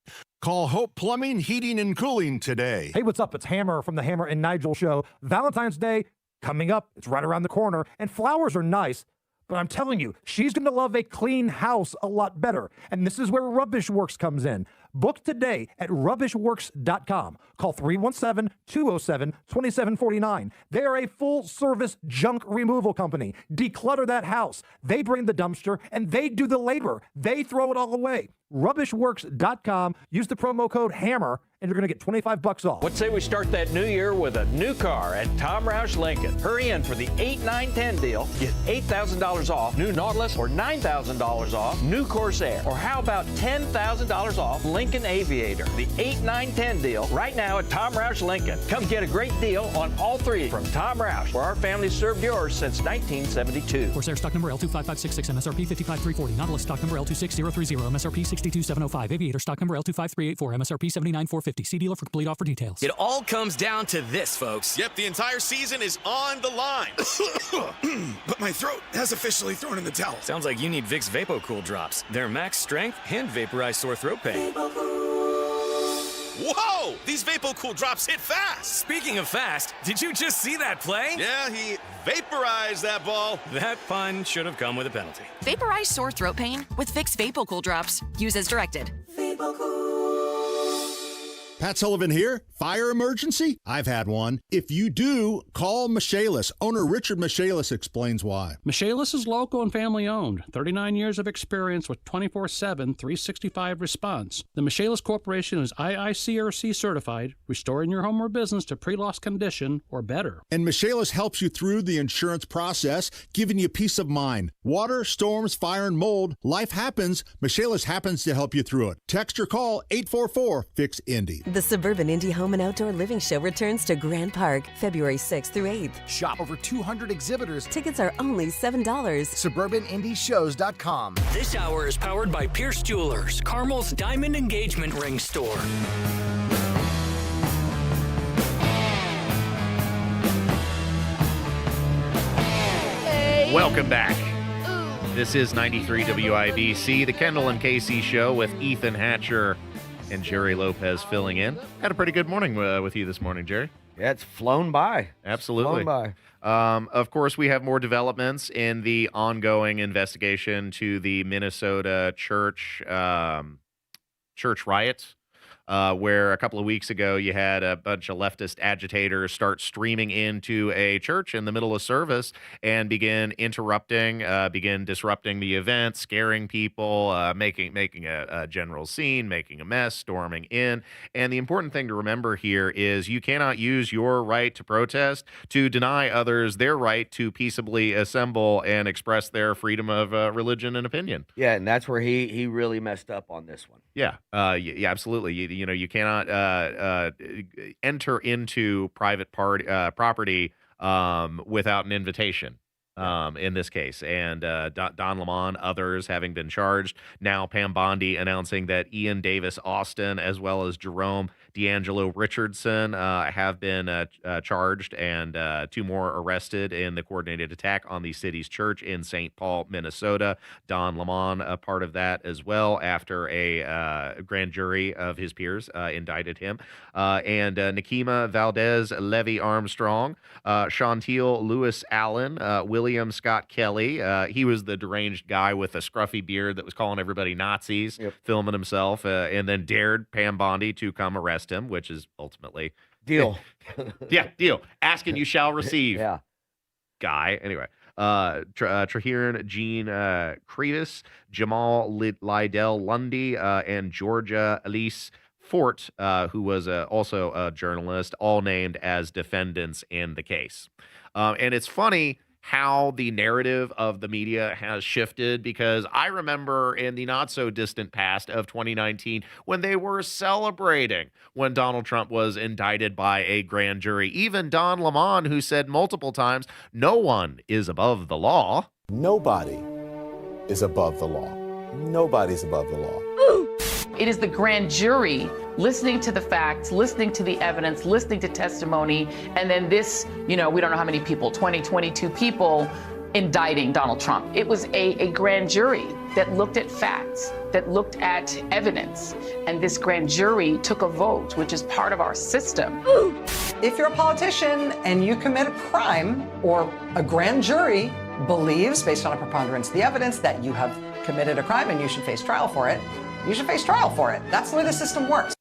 Call Hope Plumbing, Heating, and Cooling today. Hey, what's up? It's Hammer from the Hammer and Nigel Show. Valentine's Day coming up. It's right around the corner, and flowers are nice. But I'm telling you, she's going to love a clean house a lot better. And this is where Rubbish Works comes in. Book today at rubbishworks.com. Call 317-207-2749. They are a full-service junk removal company. Declutter that house. They bring the dumpster, and they do the labor. They throw it all away. Rubbishworks.com. Use the promo code HAMMER, and you're going to get $25 off. What say we start that new year with a new car at Tom Roush Lincoln? Hurry in for the 8, 9, 10 deal. Get $8,000 off new Nautilus or $9,000 off new Corsair. Or how about $10,000 off Lincoln Aviator? The 8, 9, 10 deal right now at Tom Roush Lincoln. Come get a great deal on all three from Tom Roush, where our family served yours since 1972. Corsair stock number L25566, MSRP 55340. Nautilus stock number L26030, MSRP 62705. Aviator stock number L25384, MSRP 79450. See dealer for complete offer details. It all comes down to this, folks. Yep, the entire season is on the line. But my throat has officially thrown in the towel. Sounds like you need Vicks VapoCool drops. They're max strength and vaporize sore throat pain. Whoa! These VapoCool drops hit fast. Speaking of fast, did you just see that play? Yeah, he vaporized that ball. That pun should have come with a penalty. Vaporize sore throat pain with Vicks VapoCool drops. Use as directed. Pat Sullivan here. Fire emergency? I've had one. If you do, call Michaelis. Owner Richard Michaelis explains why. Michaelis is local and family owned. 39 years of experience with 24/7, 365 response. The Michaelis Corporation is IICRC certified, restoring your home or business to pre-loss condition or better. And Michaelis helps you through the insurance process, giving you peace of mind. Water, storms, fire, and mold. Life happens. Michaelis happens to help you through it. Text or call 844-FIX-INDY. The Suburban Indy Home and Outdoor Living Show returns to Grand Park, February 6th through 8th. Shop over 200 exhibitors. Tickets are only $7. SuburbanIndyShows.com. This hour is powered by Pierce Jewelers, Carmel's diamond engagement ring store. Welcome back. This is 93 WIBC, the Kendall and Casey Show with Ethan Hatcher and Jerry Lopez filling in. Had a pretty good morning with you this morning, Jerry. Yeah, it's flown by. Absolutely. Flown by. Of course, we have more developments in the ongoing investigation to the Minnesota church riots. Where a couple of weeks ago you had a bunch of leftist agitators start streaming into a church in the middle of service and begin disrupting the event, scaring people, making a general scene, making a mess, storming in. And the important thing to remember here is you cannot use your right to protest to deny others their right to peaceably assemble and express their freedom of religion and opinion. Yeah, and that's where he really messed up on this one. Yeah, yeah, absolutely. You cannot enter into private property without an invitation. In this case, and Don Lemon, others having been charged. Now Pam Bondi announcing that Ian Davis Austin, as well as Jerome D'Angelo Richardson, have been charged, and 2 more arrested in the coordinated attack on the city's church in St. Paul, Minnesota. Don Lemon, a part of that as well, after a grand jury of his peers indicted him. And Nikema Valdez Levy Armstrong, Chantil Lewis Allen, William Scott Kelly. He was the deranged guy with a scruffy beard that was calling everybody Nazis, filming himself, and then dared Pam Bondi to come arrest him, which is ultimately deal. Yeah, deal. Ask and you shall receive. Yeah. Guy. Anyway. Traherne Jean Crevis, Jamal Lydell Lundy, and Georgia Elise Fort, who was also a journalist, all named as defendants in the case. And it's funny how the narrative of the media has shifted, because I remember in the not so distant past of 2019 when they were celebrating when Donald Trump was indicted by a grand jury. Even Don Lemon, who said multiple times, no one is above the law. Nobody is above the law. Nobody's above the law. It is the grand jury listening to the facts, listening to the evidence, listening to testimony, and then this, we don't know how many people, 22 people indicting Donald Trump. It was a grand jury that looked at facts, that looked at evidence, and this grand jury took a vote, which is part of our system. If you're a politician and you commit a crime, or a grand jury believes, based on a preponderance of the evidence, that you have committed a crime and you should face trial for it, you should face trial for it. That's the way the system works.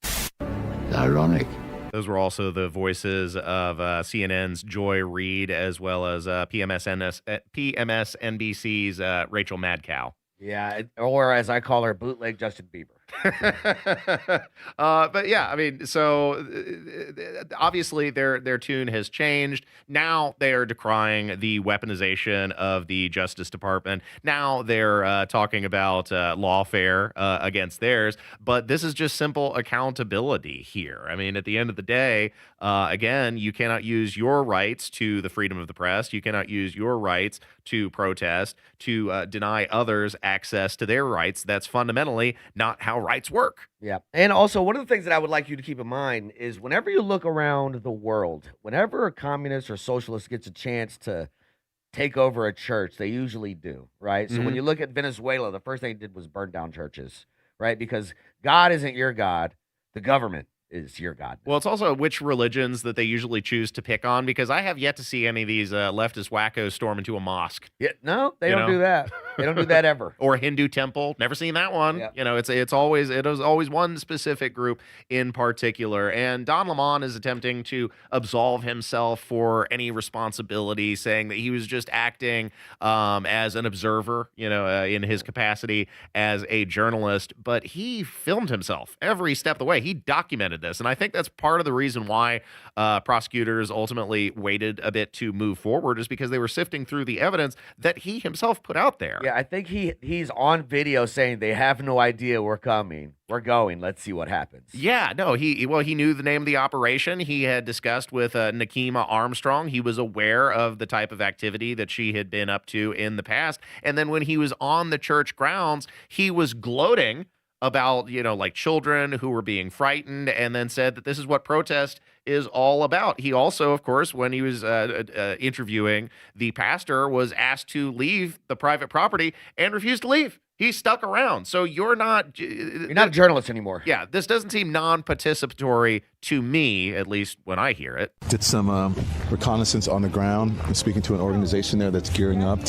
Ironic. Those were also the voices of CNN's Joy Reid, as well as PMSNBC's Rachel Madcow. Yeah, or as I call her, bootleg Justin Bieber. But yeah, I mean, so obviously their tune has changed. Now they are decrying the weaponization of the Justice Department. Now they're talking about lawfare against theirs. But this is just simple accountability here. I mean, at the end of the day, again, you cannot use your rights to the freedom of the press. You cannot use your rights to protest, to deny others access to their rights. That's fundamentally not how rights work. Yeah. And also, one of the things that I would like you to keep in mind is whenever you look around the world, whenever a communist or socialist gets a chance to take over a church, they usually do, right? So when you look at Venezuela, the first thing they did was burn down churches, right? Because God isn't your God, the government is your God. Well, it's also which religions that they usually choose to pick on, because I have yet to see any of these leftist wackos storm into a mosque. Yeah, no, they don't do that. They don't do that ever. Or a Hindu temple. Never seen that one. Yeah. It is always one specific group in particular. And Don Lemon is attempting to absolve himself for any responsibility, saying that he was just acting as an observer, in his capacity as a journalist. But he filmed himself every step of the way. He documented this. And I think that's part of the reason why prosecutors ultimately waited a bit to move forward, is because they were sifting through the evidence that he himself put out there. Yeah, I think he's on video saying they have no idea we're coming. We're going. Let's see what happens. Yeah, no, he knew the name of the operation. He had discussed with Nakima Armstrong. He was aware of the type of activity that she had been up to in the past. And then when he was on the church grounds, he was gloating about, like children who were being frightened, and then said that this is what protest is all about. He also, of course, when he was interviewing the pastor, was asked to leave the private property and refused to leave. He stuck around. So you're not a journalist anymore. Yeah, this doesn't seem non-participatory to me, at least when I hear it. Did some reconnaissance on the ground. I'm speaking to an organization there that's gearing up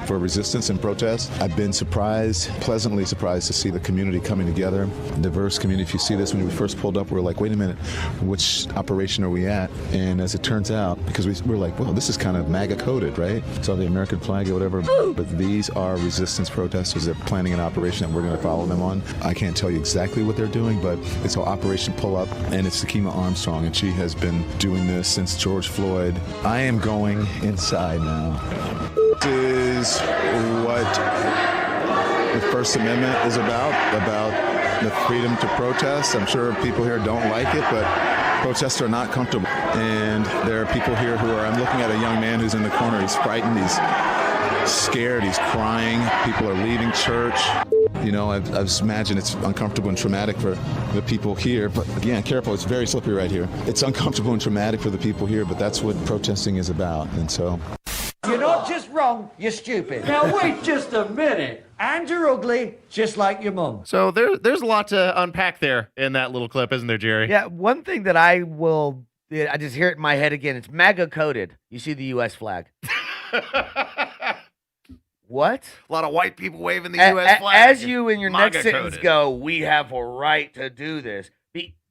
for resistance and protest. I've been pleasantly surprised to see the community coming together, diverse community. If you see this, when we first pulled up, we were like, wait a minute, which operation are we at? And as it turns out, because we're like, well, this is kind of MAGA coded, right? So the American flag or whatever, but these are resistance protesters. They're planning an operation that we're going to follow them on. I can't tell you exactly what they're doing, but it's called Operation Pull Up, and it's Nakima Armstrong, and she has been doing this since George Floyd. I am going inside now. This is what the First Amendment is about the freedom to protest. I'm sure people here don't like it, but protests are not comfortable. And there are people here I'm looking at a young man who's in the corner. He's frightened, he's scared, he's crying. People are leaving church. I imagine it's uncomfortable and traumatic for the people here. But again, careful, it's very slippery right here. It's uncomfortable and traumatic for the people here, but that's what protesting is about. And so... You're not just wrong, you're stupid. Now wait just a minute. And you're ugly, just like your mum. So there's a lot to unpack there in that little clip, isn't there, Jerry? Yeah, one thing that I just hear it in my head again. It's MAGA coded. You see the U.S. flag. What? A lot of white people waving the U.S. flag. As you in your next sentence go, we have a right to do this.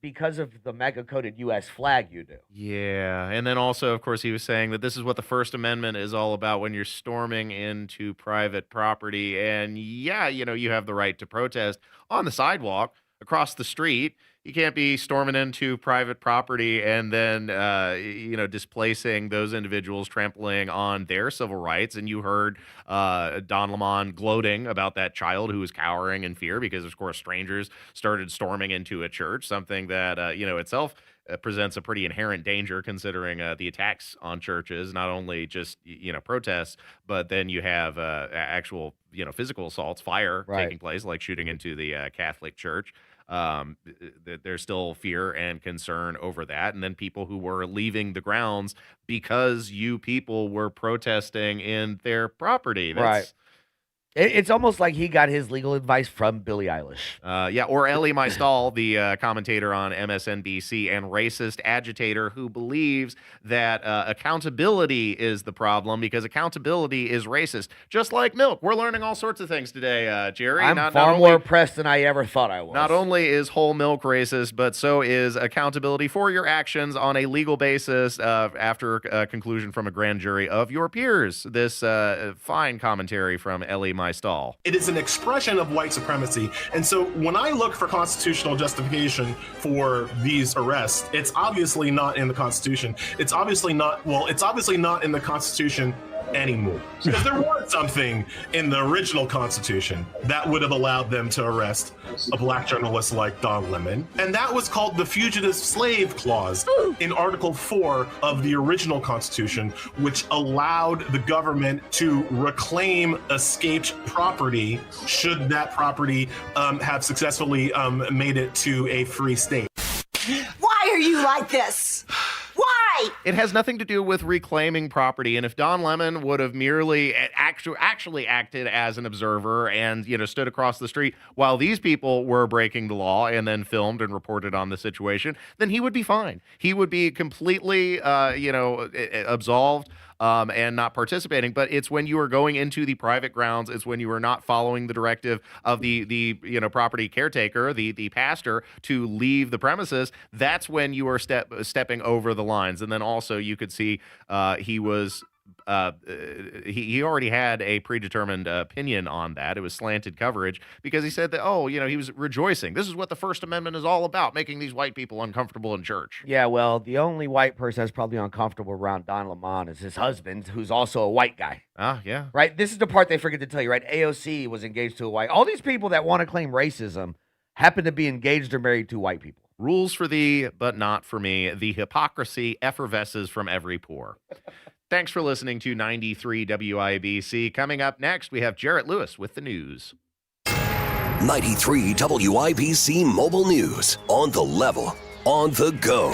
Because of the MAGA-coded U.S. flag, you do. Yeah, and then also, of course, he was saying that this is what the First Amendment is all about when you're storming into private property. And yeah, you have the right to protest on the sidewalk, across the street, You can't be storming into private property and then, displacing those individuals, trampling on their civil rights. And you heard Don Lemon gloating about that child who was cowering in fear because, of course, strangers started storming into a church, something that, itself presents a pretty inherent danger considering the attacks on churches, not only just, protests, but then you have actual, physical assaults, fire taking place, like shooting into the Catholic Church. There's still fear and concern over that. And then people who were leaving the grounds because you people were protesting in their property. That's, It's almost like he got his legal advice from Billie Eilish. Or Ellie Mystal, the commentator on MSNBC and racist agitator who believes that accountability is the problem because accountability is racist. Just like milk. We're learning all sorts of things today, Jerry. I'm far more pressed than I ever thought I was. Not only is whole milk racist, but so is accountability for your actions on a legal basis after conclusion from a grand jury of your peers. This fine commentary from Ellie Mystal. It is an expression of white supremacy. And so when I look for constitutional justification for these arrests, it's obviously not in the Constitution. It's obviously not in the Constitution anymore. Because there was something in the original Constitution that would have allowed them to arrest a black journalist like Don Lemon. And that was called the Fugitive Slave Clause in Article 4 of the original Constitution, which allowed the government to reclaim escaped property should that property have successfully made it to a free state. Why are you like this? Why? It has nothing to do with reclaiming property. And if Don Lemon would have merely actually acted as an observer and, stood across the street while these people were breaking the law and then filmed and reported on the situation, then he would be fine. He would be completely, absolved. And not participating, but it's when you are going into the private grounds, it's when you are not following the directive of the property caretaker, the pastor, to leave the premises. That's when you are stepping over the lines. And then also you could see he was. He already had a predetermined opinion on that. It was slanted coverage because he said that, he was rejoicing. This is what the First Amendment is all about, making these white people uncomfortable in church. Yeah, well, the only white person that's probably uncomfortable around Don Lemon is his husband, who's also a white guy. Yeah. Right? This is the part they forget to tell you, right? AOC was engaged to a white. All these people that want to claim racism happen to be engaged or married to white people. Rules for thee, but not for me. The hypocrisy effervesces from every pore. Thanks for listening to 93 WIBC. Coming up next, we have Jarrett Lewis with the news. 93 WIBC Mobile News. On the level, on the go.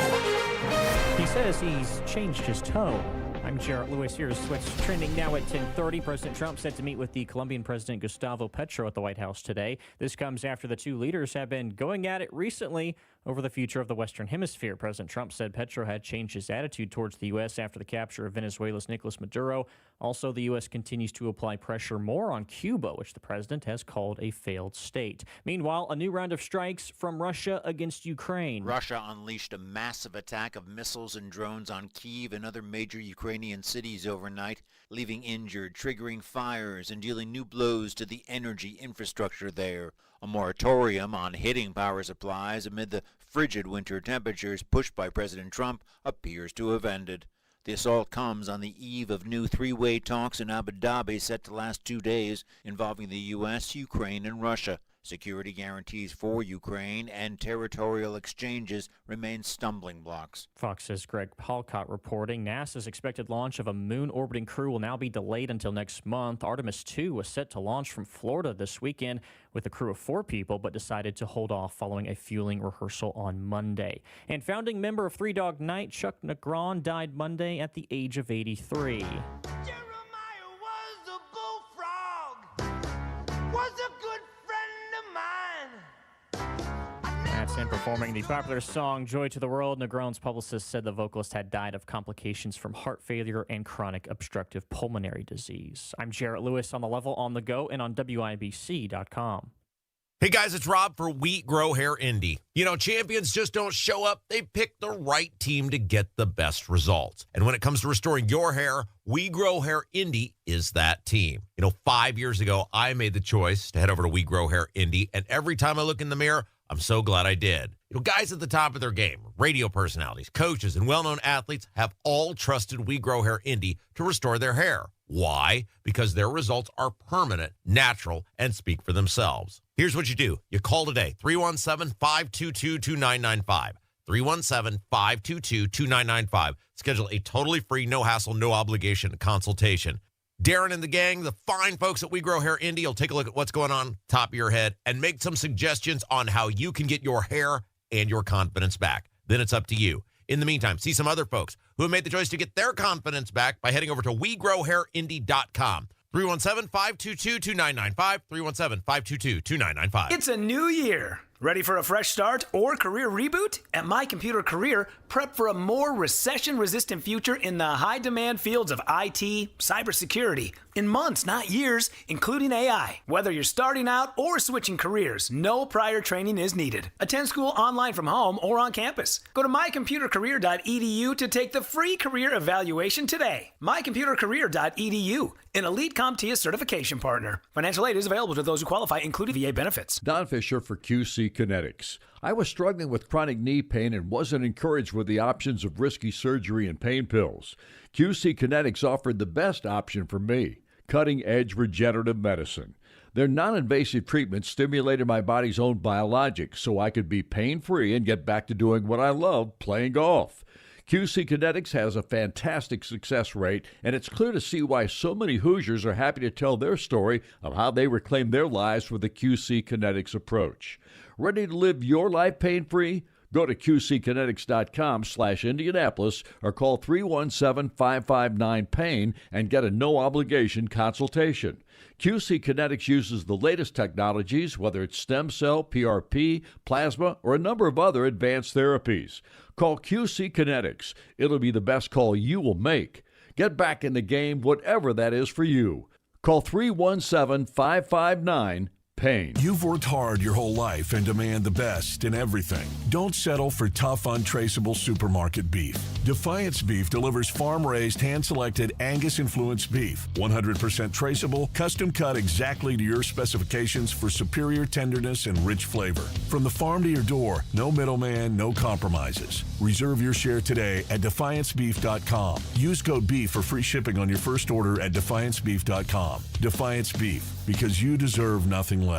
He says he's changed his tone. I'm Jarrett Lewis. Here's what's trending now at 10:30. President Trump set to meet with the Colombian President Gustavo Petro at the White House today. This comes after the two leaders have been going at it recently over the future of the Western Hemisphere. President Trump said Petro had changed his attitude towards the U.S. after the capture of Venezuela's Nicolas Maduro. Also, the U.S. continues to apply pressure more on Cuba, which the president has called a failed state. Meanwhile, a new round of strikes from Russia against Ukraine. Russia unleashed a massive attack of missiles and drones on Kyiv and other major Ukrainian cities overnight, leaving injured, triggering fires, and dealing new blows to the energy infrastructure there. A moratorium on hitting power supplies amid the frigid winter temperatures pushed by President Trump appears to have ended. The assault comes on the eve of new three-way talks in Abu Dhabi set to last 2 days involving the U.S., Ukraine, and Russia. Security guarantees for Ukraine and territorial exchanges remain stumbling blocks. Fox's Greg Palcott reporting NASA's expected launch of a moon-orbiting crew will now be delayed until next month. Artemis 2 was set to launch from Florida this weekend with a crew of 4 people, but decided to hold off following a fueling rehearsal on Monday. And founding member of Three Dog Night, Chuck Negron, died Monday at the age of 83. And performing the popular song Joy to the World, Negron's publicist said the vocalist had died of complications from heart failure and chronic obstructive pulmonary disease. I'm Jarrett Lewis on the level, on the go, and on WIBC.com. Hey guys, it's Rob for Wheat Grow Hair Indy. Champions just don't show up. They pick the right team to get the best results. And when it comes to restoring your hair, We Grow Hair Indy is that team. 5 years ago, I made the choice to head over to We Grow Hair Indy, and every time I look in the mirror, I'm so glad I did. Guys at the top of their game, radio personalities, coaches, and well-known athletes have all trusted We Grow Hair Indy to restore their hair. Why? Because their results are permanent, natural, and speak for themselves. Here's what you do. You call today, 317-522-2995. 317-522-2995. Schedule a totally free, no-hassle, no-obligation consultation. Darren and the gang, the fine folks at We Grow Hair Indy, will take a look at what's going on top of your head and make some suggestions on how you can get your hair and your confidence back. Then it's up to you. In the meantime, see some other folks who have made the choice to get their confidence back by heading over to WeGrowHairIndy.com. 317-522-2995. 317-522-2995. It's a new year. Ready for a fresh start or career reboot? At My Computer Career, prep for a more recession-resistant future in the high-demand fields of IT, cybersecurity, in months, not years, including AI. Whether you're starting out or switching careers, no prior training is needed. Attend school online from home or on campus. Go to mycomputercareer.edu to take the free career evaluation today. mycomputercareer.edu, an elite CompTIA certification partner. Financial aid is available to those who qualify, including VA benefits. Don Fisher for QC Kinetics. I was struggling with chronic knee pain and wasn't encouraged with the options of risky surgery and pain pills. QC Kinetics offered the best option for me, cutting-edge regenerative medicine. Their non-invasive treatment stimulated my body's own biologics so I could be pain-free and get back to doing what I love, playing golf. QC Kinetics has a fantastic success rate, and it's clear to see why so many Hoosiers are happy to tell their story of how they reclaimed their lives with the QC Kinetics approach. Ready to live your life pain-free? Go to qckinetics.com/Indianapolis or call 317-559-PAIN and get a no-obligation consultation. QC Kinetics uses the latest technologies, whether it's stem cell, PRP, plasma, or a number of other advanced therapies. Call QC Kinetics. It'll be the best call you will make. Get back in the game, whatever that is for you. Call 317-559-PAIN. You've worked hard your whole life and demand the best in everything. Don't settle for tough, untraceable supermarket beef. Defiance Beef delivers farm-raised, hand-selected Angus-influenced beef. 100% traceable, custom-cut exactly to your specifications for superior tenderness and rich flavor. From the farm to your door, no middleman, no compromises. Reserve your share today at DefianceBeef.com. Use code BEEF for free shipping on your first order at DefianceBeef.com. Defiance Beef, because you deserve nothing less.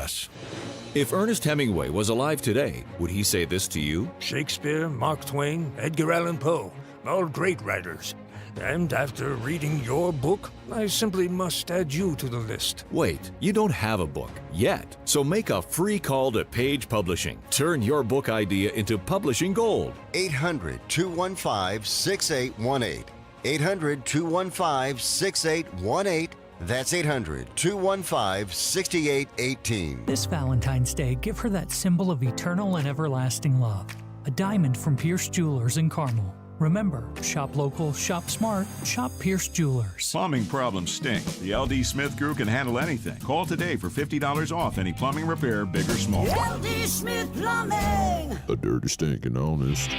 If Ernest Hemingway was alive today, would he say this to you? Shakespeare, Mark Twain, Edgar Allan Poe, all great writers. And after reading your book, I simply must add you to the list. Wait, you don't have a book yet. So make a free call to Page Publishing. Turn your book idea into publishing gold. 800-215-6818. 800-215-6818. That's 800-215-6818. This Valentine's Day, give her that symbol of eternal and everlasting love. A diamond from Pierce Jewelers in Carmel. Remember, shop local, shop smart, shop Pierce Jewelers. Plumbing problems stink. The LD Smith Group can handle anything. Call today for $50 off any plumbing repair, big or small. LD Smith Plumbing. A dirty, stinking honest.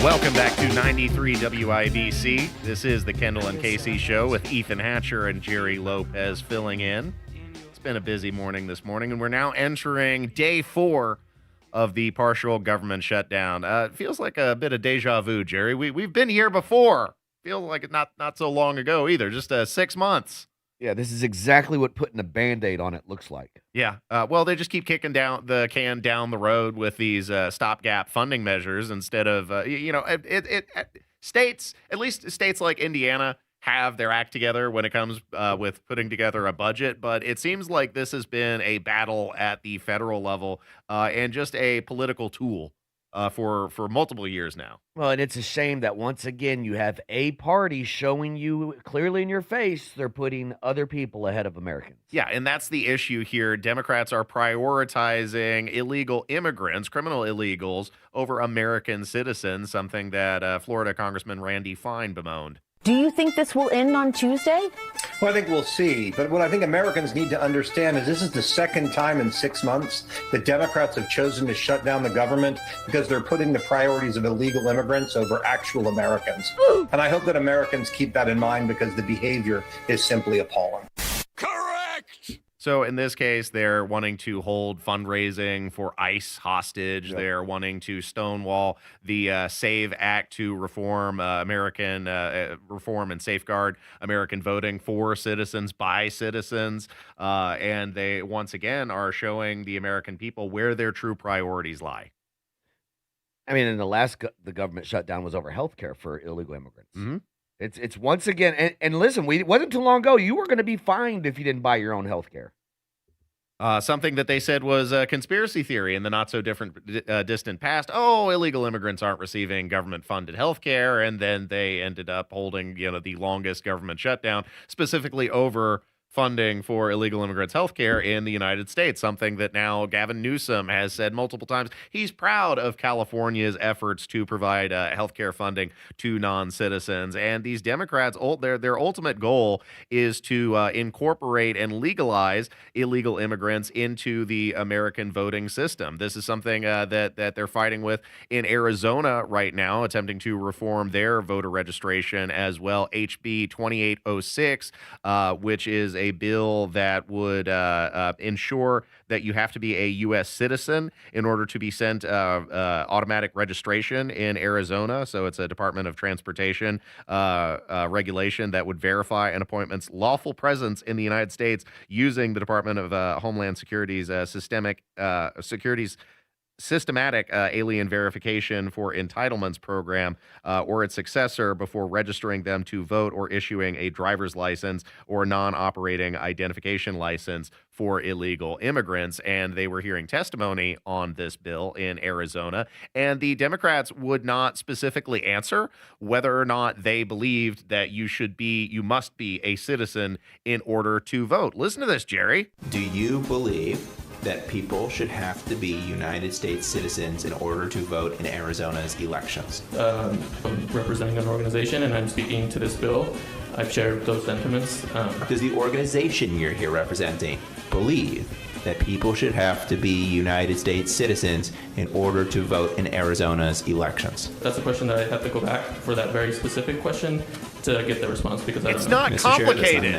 Welcome back to 93 WIBC. This is the Kendall and Casey Show with Ethan Hatcher and Jerry Lopez filling in. It's been a busy morning this morning, and we're now entering day 4 of the partial government shutdown. It feels like a bit of deja vu, Jerry. We've been here before. Feels like it not so long ago either, just 6 months. Yeah, this is exactly what putting a Band-Aid on it looks like. Yeah. Well, they just keep kicking down the can down the road with these stopgap funding measures instead of, states, at least states like Indiana, have their act together when it comes with putting together a budget. But it seems like this has been a battle at the federal level and just a political tool for multiple years now. Well, and it's a shame that once again you have a party showing you clearly in your face they're putting other people ahead of Americans. Yeah, and that's the issue here. Democrats are prioritizing illegal immigrants, criminal illegals, over American citizens, something that Florida Congressman Randy Fine bemoaned. Do you think this will end on Tuesday? Well, I think we'll see. But what I think Americans need to understand is this is the second time in 6 months that Democrats have chosen to shut down the government because they're putting the priorities of illegal immigrants over actual Americans. And I hope that Americans keep that in mind because the behavior is simply appalling. So in this case, they're wanting to hold fundraising for ICE hostage. Yep. They're wanting to stonewall the SAVE Act to reform reform and safeguard American voting for citizens by citizens. And they once again are showing the American people where their true priorities lie. I mean, in the last the government shutdown was over health care for illegal immigrants. Mm-hmm. It's once again, and listen, it wasn't too long ago, you were going to be fined if you didn't buy your own health care. Something that they said was a conspiracy theory in the not-so-distant past. Oh, illegal immigrants aren't receiving government-funded health care, and then they ended up holding, the longest government shutdown, specifically over funding for illegal immigrants' health care in the United States, something that now Gavin Newsom has said multiple times. He's proud of California's efforts to provide health care funding to non-citizens. And these Democrats, their ultimate goal is to incorporate and legalize illegal immigrants into the American voting system. This is something that they're fighting with in Arizona right now, attempting to reform their voter registration as well. HB 2806, which is a bill that would ensure that you have to be a U.S. citizen in order to be sent automatic registration in Arizona. So it's a Department of Transportation regulation that would verify an appointment's lawful presence in the United States using the Department of Homeland Security's systematic alien verification for entitlements program or its successor before registering them to vote or issuing a driver's license or non-operating identification license for illegal immigrants. And they were hearing testimony on this bill in Arizona, and the Democrats would not specifically answer whether or not they believed that you must be a citizen in order to vote. Listen to this, Jerry. Do you believe that people should have to be United States citizens in order to vote in Arizona's elections? I'm representing an organization and I'm speaking to this bill. I've shared those sentiments. Does the organization you're here representing believe that people should have to be United States citizens in order to vote in Arizona's elections? That's a question that I have to go back for that very specific question to get the response because it's not complicated.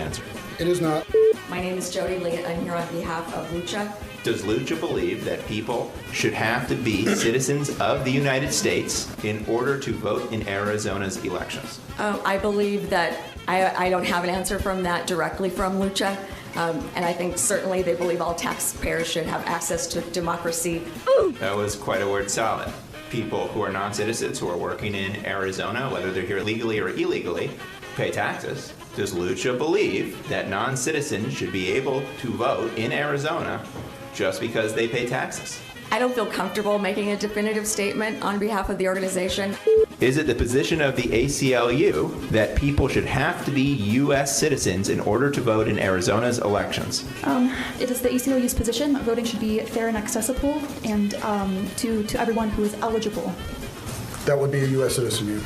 It is not. My name is Jody Lee. I'm here on behalf of Lucha. Does Lucha believe that people should have to be citizens of the United States in order to vote in Arizona's elections? I believe that I don't have an answer from that directly from Lucha. And I think certainly they believe all taxpayers should have access to democracy. That was quite a word salad. People who are non-citizens who are working in Arizona, whether they're here legally or illegally, pay taxes. Does Lucha believe that non-citizens should be able to vote in Arizona just because they pay taxes? I don't feel comfortable making a definitive statement on behalf of the organization. Is it the position of the ACLU that people should have to be U.S. citizens in order to vote in Arizona's elections? It is the ACLU's position. Voting should be fair and accessible and to everyone who is eligible. That would be a U.S. citizen.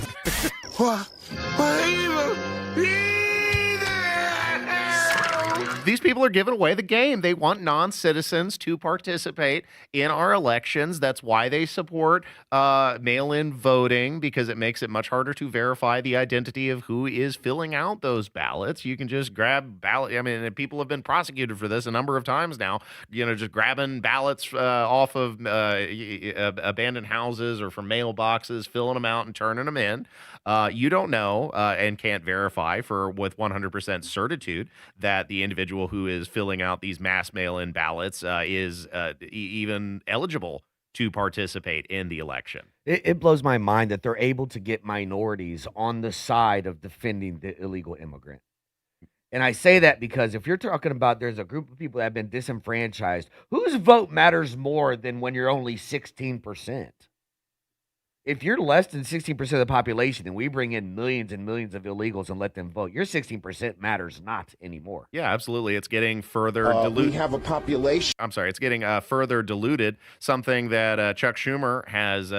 These people are giving away the game. They want non-citizens to participate in our elections. That's why they support mail-in voting, because it makes it much harder to verify the identity of who is filling out those ballots. You can just grab ballot. I mean, people have been prosecuted for this a number of times now, just grabbing ballots off of abandoned houses or from mailboxes, filling them out and turning them in. You don't know and can't verify with 100% certitude that the individual who is filling out these mass mail-in ballots is even eligible to participate in the election. It blows my mind that they're able to get minorities on the side of defending the illegal immigrant. And I say that because if you're talking about there's a group of people that have been disenfranchised, whose vote matters more than when you're only 16%? If you're less than 16% of the population and we bring in millions and millions of illegals and let them vote, your 16% matters not anymore. Yeah, absolutely. It's getting further diluted. We have a population. I'm sorry. It's getting further diluted. Something that Chuck Schumer has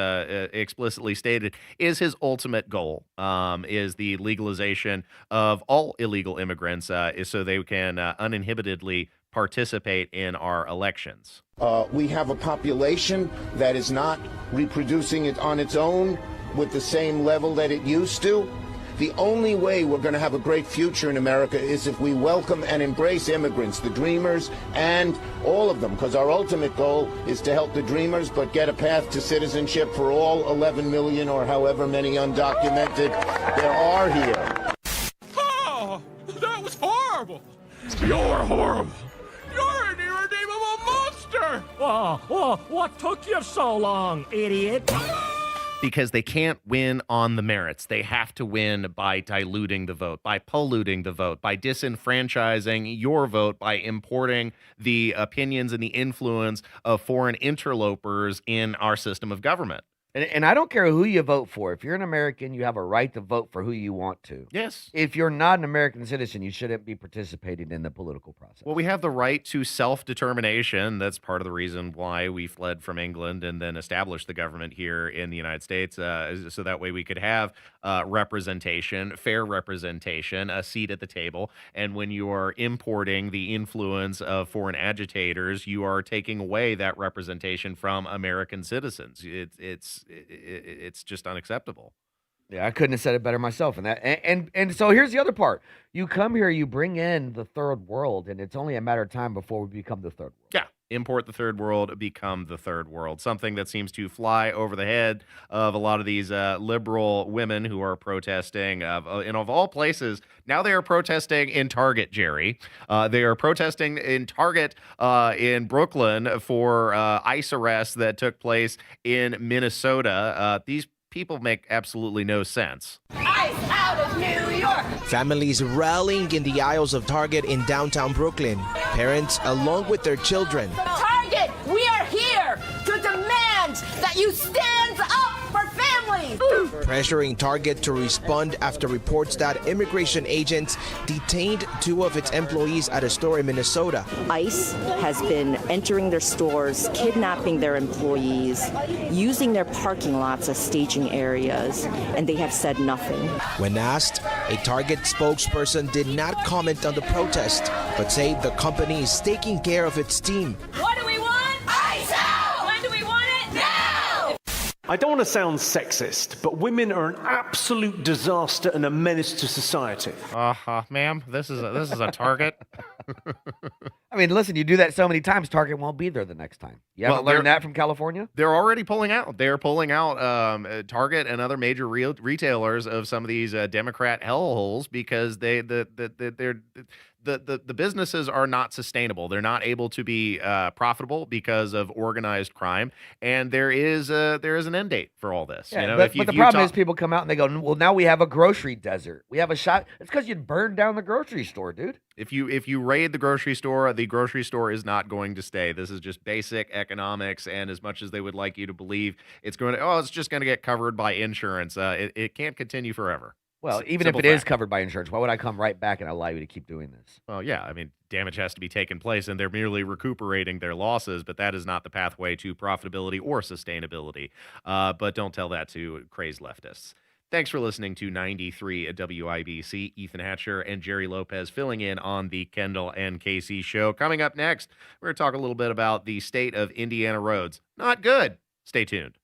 explicitly stated is his ultimate goal is the legalization of all illegal immigrants is so they can uninhibitedly participate in our elections. We have a population that is not reproducing it on its own with the same level that it used to. The only way we're going to have a great future in America is if we welcome and embrace immigrants, the dreamers, and all of them, because our ultimate goal is to help the dreamers, but get a path to citizenship for all 11 million or however many undocumented there are here. Oh, that was horrible. You're horrible. You're an irredeemable monster. What took you so long, idiot? Because they can't win on the merits. They have to win by diluting the vote, by polluting the vote, by disenfranchising your vote, by importing the opinions and the influence of foreign interlopers in our system of government. And I don't care who you vote for. If you're an American, you have a right to vote for who you want to. Yes. If you're not an American citizen, you shouldn't be participating in the political process. Well, we have the right to self-determination. That's part of the reason why we fled from England and then established the government here in the United States, so that way we could have representation, fair representation, a seat at the table. And when you are importing the influence of foreign agitators, you are taking away that representation from American citizens. It's just unacceptable. Yeah, I couldn't have said it better myself. And so here's the other part. You come here, you bring in the third world, and it's only a matter of time before we become the third world. Yeah. Import the third world, become the third world. Something that seems to fly over the head of a lot of these liberal women who are protesting. And of all places, now they are protesting in Target, Jerry. They are protesting in Target in Brooklyn for ICE arrests that took place in Minnesota. These people make absolutely no sense. ICE out of New York. Families rallying in the aisles of Target in downtown Brooklyn. Parents along with their children. Target, we are here to demand that you stand up for families. Pressuring Target to respond after reports that immigration agents detained 2 of its employees at a store in Minnesota. ICE has been entering their stores, kidnapping their employees, using their parking lots as staging areas, and they have said nothing. When asked, a Target spokesperson did not comment on the protest, but said the company is taking care of its team. What do we want? ICE out! When do we want it? Now! I don't want to sound sexist, but women are an absolute disaster and a menace to society. Ma'am, this is a Target. I mean, listen, you do that so many times, Target won't be there the next time. You haven't learned that from California? They're already pulling out. They're pulling out Target and other major retailers of some of these Democrat hellholes because the businesses are not sustainable. They're not able to be profitable because of organized crime, and there is an end date for all this. Yeah, you know, but the problem is people come out and they go, well, now we have a grocery desert. We have a shop. It's because you burned down the grocery store, dude. If you raid the grocery store is not going to stay. This is just basic economics, and as much as they would like you to believe it's just going to get covered by insurance, it can't continue forever. Well, even if it is covered by insurance, why would I come right back and allow you to keep doing this? Well, yeah, I mean, damage has to be taken place, and they're merely recuperating their losses, but that is not the pathway to profitability or sustainability. But don't tell that to crazed leftists. Thanks for listening to 93 at WIBC. Ethan Hatcher and Jerry Lopez filling in on the Kendall and Casey show. Coming up next, we're going to talk a little bit about the state of Indiana roads. Not good. Stay tuned.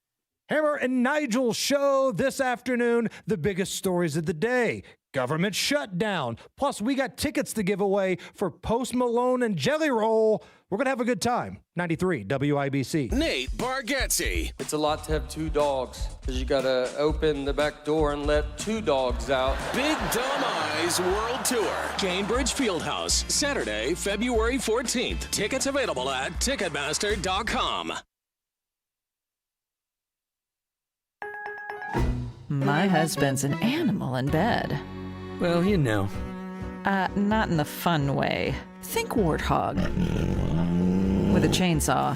Hammer and Nigel show this afternoon, the biggest stories of the day. Government shutdown. Plus, we got tickets to give away for Post Malone and Jelly Roll. We're going to have a good time. 93 WIBC. Nate Bargatze. It's a lot to have 2 dogs because you got to open the back door and let 2 dogs out. Big Dumb Eyes World Tour. Cambridge Fieldhouse, Saturday, February 14th. Tickets available at Ticketmaster.com. My husband's an animal in bed. Well, you know. Not in the fun way. Think warthog. With a chainsaw.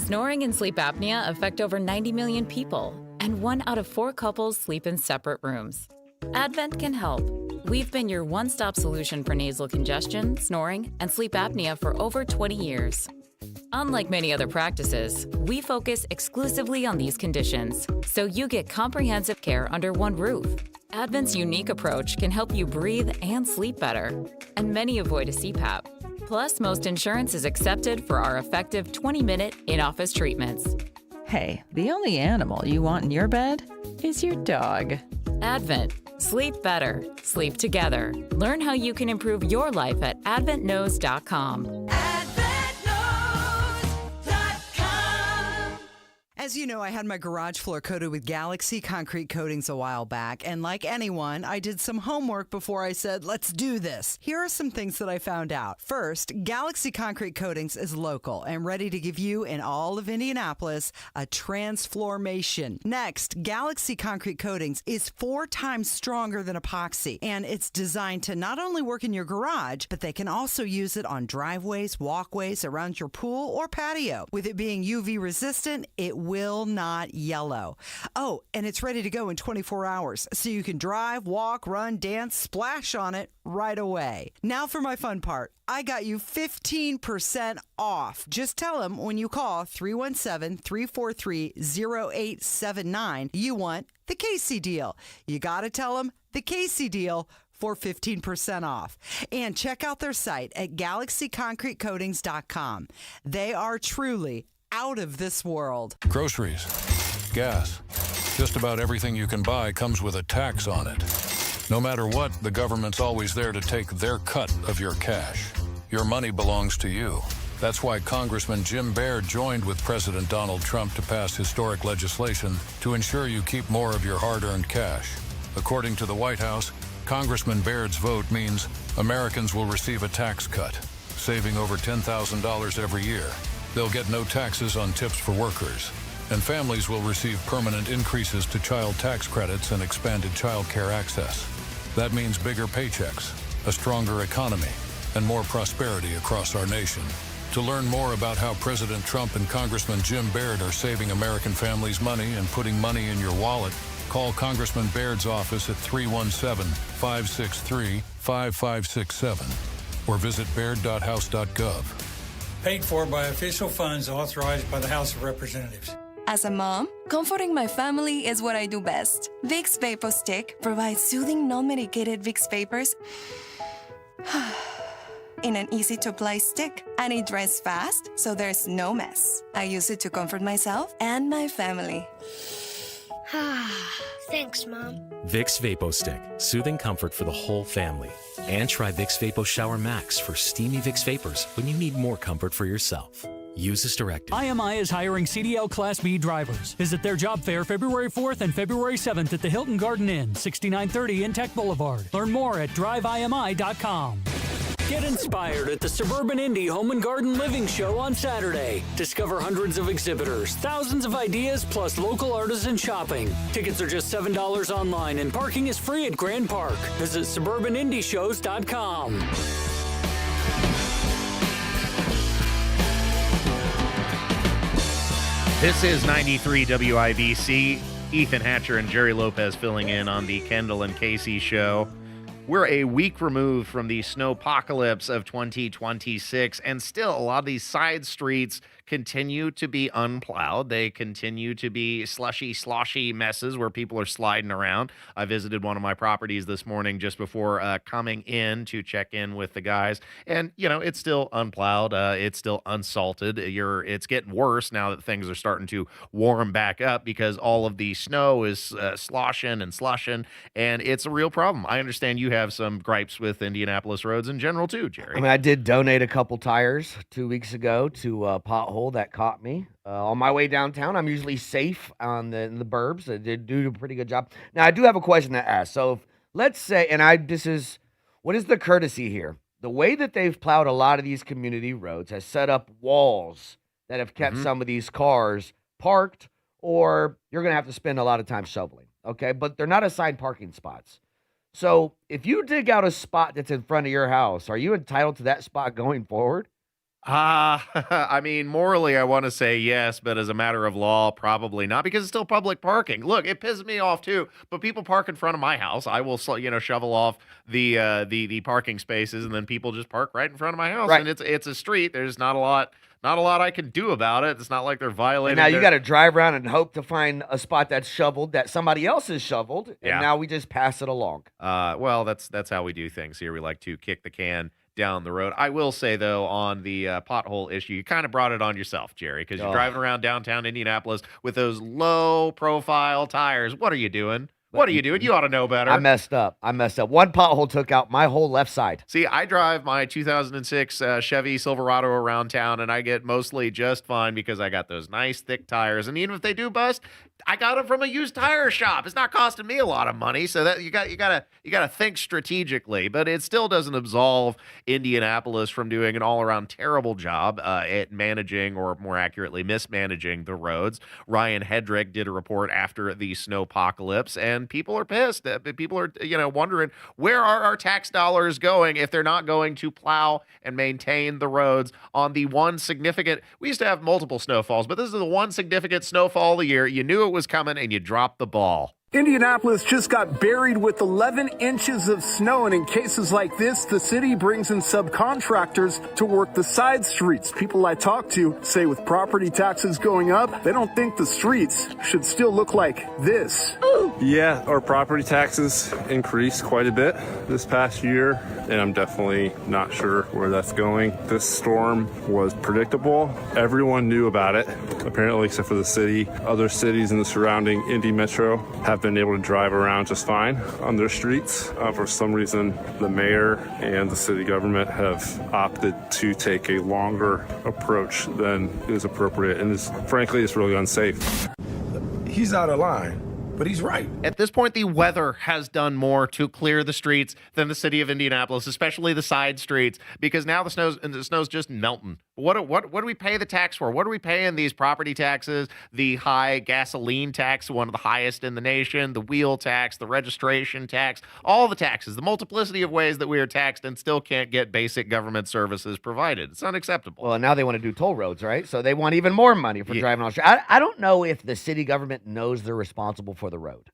Snoring and sleep apnea affect over 90 million people, and 1 out of 4 couples sleep in separate rooms. Advent can help. We've been your one-stop solution for nasal congestion, snoring, and sleep apnea for over 20 years. Unlike many other practices, we focus exclusively on these conditions, so you get comprehensive care under one roof. Advent's unique approach can help you breathe and sleep better, and many avoid a CPAP. Plus, most insurance is accepted for our effective 20-minute in-office treatments. Hey, the only animal you want in your bed is your dog. Advent. Sleep better. Sleep together. Learn how you can improve your life at adventknows.com. As you know, I had my garage floor coated with Galaxy concrete coatings a while back, and like anyone, I did some homework before I said, let's do this. Here are some things that I found out. First, Galaxy concrete coatings is local and ready to give you and all of Indianapolis a transformation. Next, Galaxy concrete coatings is 4 times stronger than epoxy, and it's designed to not only work in your garage, but they can also use it on driveways, walkways, around your pool or patio. With it being UV resistant, it will not yellow. Oh, and it's ready to go in 24 hours, so you can drive, walk, run, dance, splash on it right away. Now for my fun part. I got you 15% off. Just tell them when you call 317-343-0879 you want the Casey deal. You got to tell them the Casey deal for 15% off. And check out their site at galaxyconcretecoatings.com. They are truly out of this world. Groceries, gas, just about everything you can buy comes with a tax on it. No matter what, the government's always there to take their cut of your cash. Your money belongs to you. That's why Congressman Jim Baird joined with President Donald Trump to pass historic legislation to ensure you keep more of your hard-earned cash. According to the White House, Congressman Baird's vote means Americans will receive a tax cut, saving over $10,000 every year. They'll get no taxes on tips for workers, and families will receive permanent increases to child tax credits and expanded child care access. That means bigger paychecks, a stronger economy, and more prosperity across our nation. To learn more about how President Trump and Congressman Jim Baird are saving American families money and putting money in your wallet, call Congressman Baird's office at 317-563-5567 or visit baird.house.gov. Paid for by official funds authorized by the House of Representatives. As a mom, comforting my family is what I do best. Vicks Vapor Stick provides soothing, non-medicated Vicks vapors in an easy-to-apply stick, and it dries fast, so there's no mess. I use it to comfort myself and my family. Thanks, Mom. Vicks Vapo Stick, soothing comfort for the whole family. And try Vicks Vapo Shower Max for steamy Vicks Vapors when you need more comfort for yourself. Use as directed. IMI is hiring CDL Class B drivers. Visit their job fair February 4th and February 7th at the Hilton Garden Inn, 6930 Intech Boulevard. Learn more at driveimi.com. Get inspired at the Suburban Indy Home and Garden Living Show on Saturday. Discover hundreds of exhibitors, thousands of ideas, plus local artisan shopping. Tickets are just $7 online and parking is free at Grand Park. Visit suburbanindyshows.com. This is 93 WIBC. Ethan Hatcher and Jerry Lopez filling in on the Kendall and Casey show. We're a week removed from the snowpocalypse of 2026, and still a lot of these side streets continue to be unplowed. They continue to be slushy, sloshy messes where people are sliding around. I visited one of my properties this morning just before coming in to check in with the guys, and it's still unplowed. It's still unsalted. It's getting worse now that things are starting to warm back up because all of the snow is sloshing and slushing, and it's a real problem. I understand you have some gripes with Indianapolis roads in general too, Jerry. I mean, I did donate a couple tires 2 weeks ago to a pothole that caught me on my way downtown. I'm usually safe in the burbs. They did do a pretty good job. Now, I do have a question to ask. So, let's say, what is the courtesy here? The way that they've plowed a lot of these community roads has set up walls that have kept some of these cars parked, or you're going to have to spend a lot of time shoveling, okay? But they're not assigned parking spots. So if you dig out a spot that's in front of your house, are you entitled to that spot going forward? I mean, morally, I want to say yes, but as a matter of law, probably not, because it's still public parking. Look, it pisses me off too, but people park in front of my house. I will, shovel off the parking spaces, and then people just park right in front of my house. Right. And it's a street. There's not a lot I can do about it. It's not like they're violating. And now you got to drive around and hope to find a spot that's shoveled that somebody else has shoveled, and Yeah. now we just pass it along. Well, that's how we do things here. We like to kick the can down the road. I will say, though, on the pothole issue, you kind of brought it on yourself, Jerry, because you're driving around downtown Indianapolis with those low-profile tires. What are you doing? What are you doing? You ought to know better. I messed up. One pothole took out my whole left side. See, I drive my 2006 Chevy Silverado around town, and I get mostly just fine because I got those nice thick tires. And even if they do bust, I got them from a used tire shop. It's not costing me a lot of money, so that you got to think strategically. But it still doesn't absolve Indianapolis from doing an all-around terrible job at managing, or more accurately, mismanaging the roads. Ryan Hedrick did a report after the snowpocalypse, and people are pissed. People are wondering, where are our tax dollars going if they're not going to plow and maintain the roads on the one significant. We used to have multiple snowfalls, but this is the one significant snowfall of the year. You knew it was coming and you dropped the ball. Indianapolis just got buried with 11 inches of snow, and in cases like this, the city brings in subcontractors to work the side streets. People I talk to say with property taxes going up, they don't think the streets should still look like this. Yeah, our property taxes increased quite a bit this past year, and I'm definitely not sure where that's going. This storm was predictable. Everyone knew about it, apparently, except for the city. Other cities in the surrounding Indy Metro have been able to drive around just fine on their streets. For some reason, the mayor and the city government have opted to take a longer approach than is appropriate, and frankly, it's really unsafe. He's out of line. But he's right. At this point, the weather has done more to clear the streets than the city of Indianapolis, especially the side streets, because now the snow's just melting. What do we pay the tax for? What are we paying these property taxes, the high gasoline tax, one of the highest in the nation, the wheel tax, the registration tax, all the taxes, the multiplicity of ways that we are taxed and still can't get basic government services provided. It's unacceptable. Well, now they want to do toll roads, right? So they want even more money for driving on the street. I don't know if the city government knows they're responsible for the road.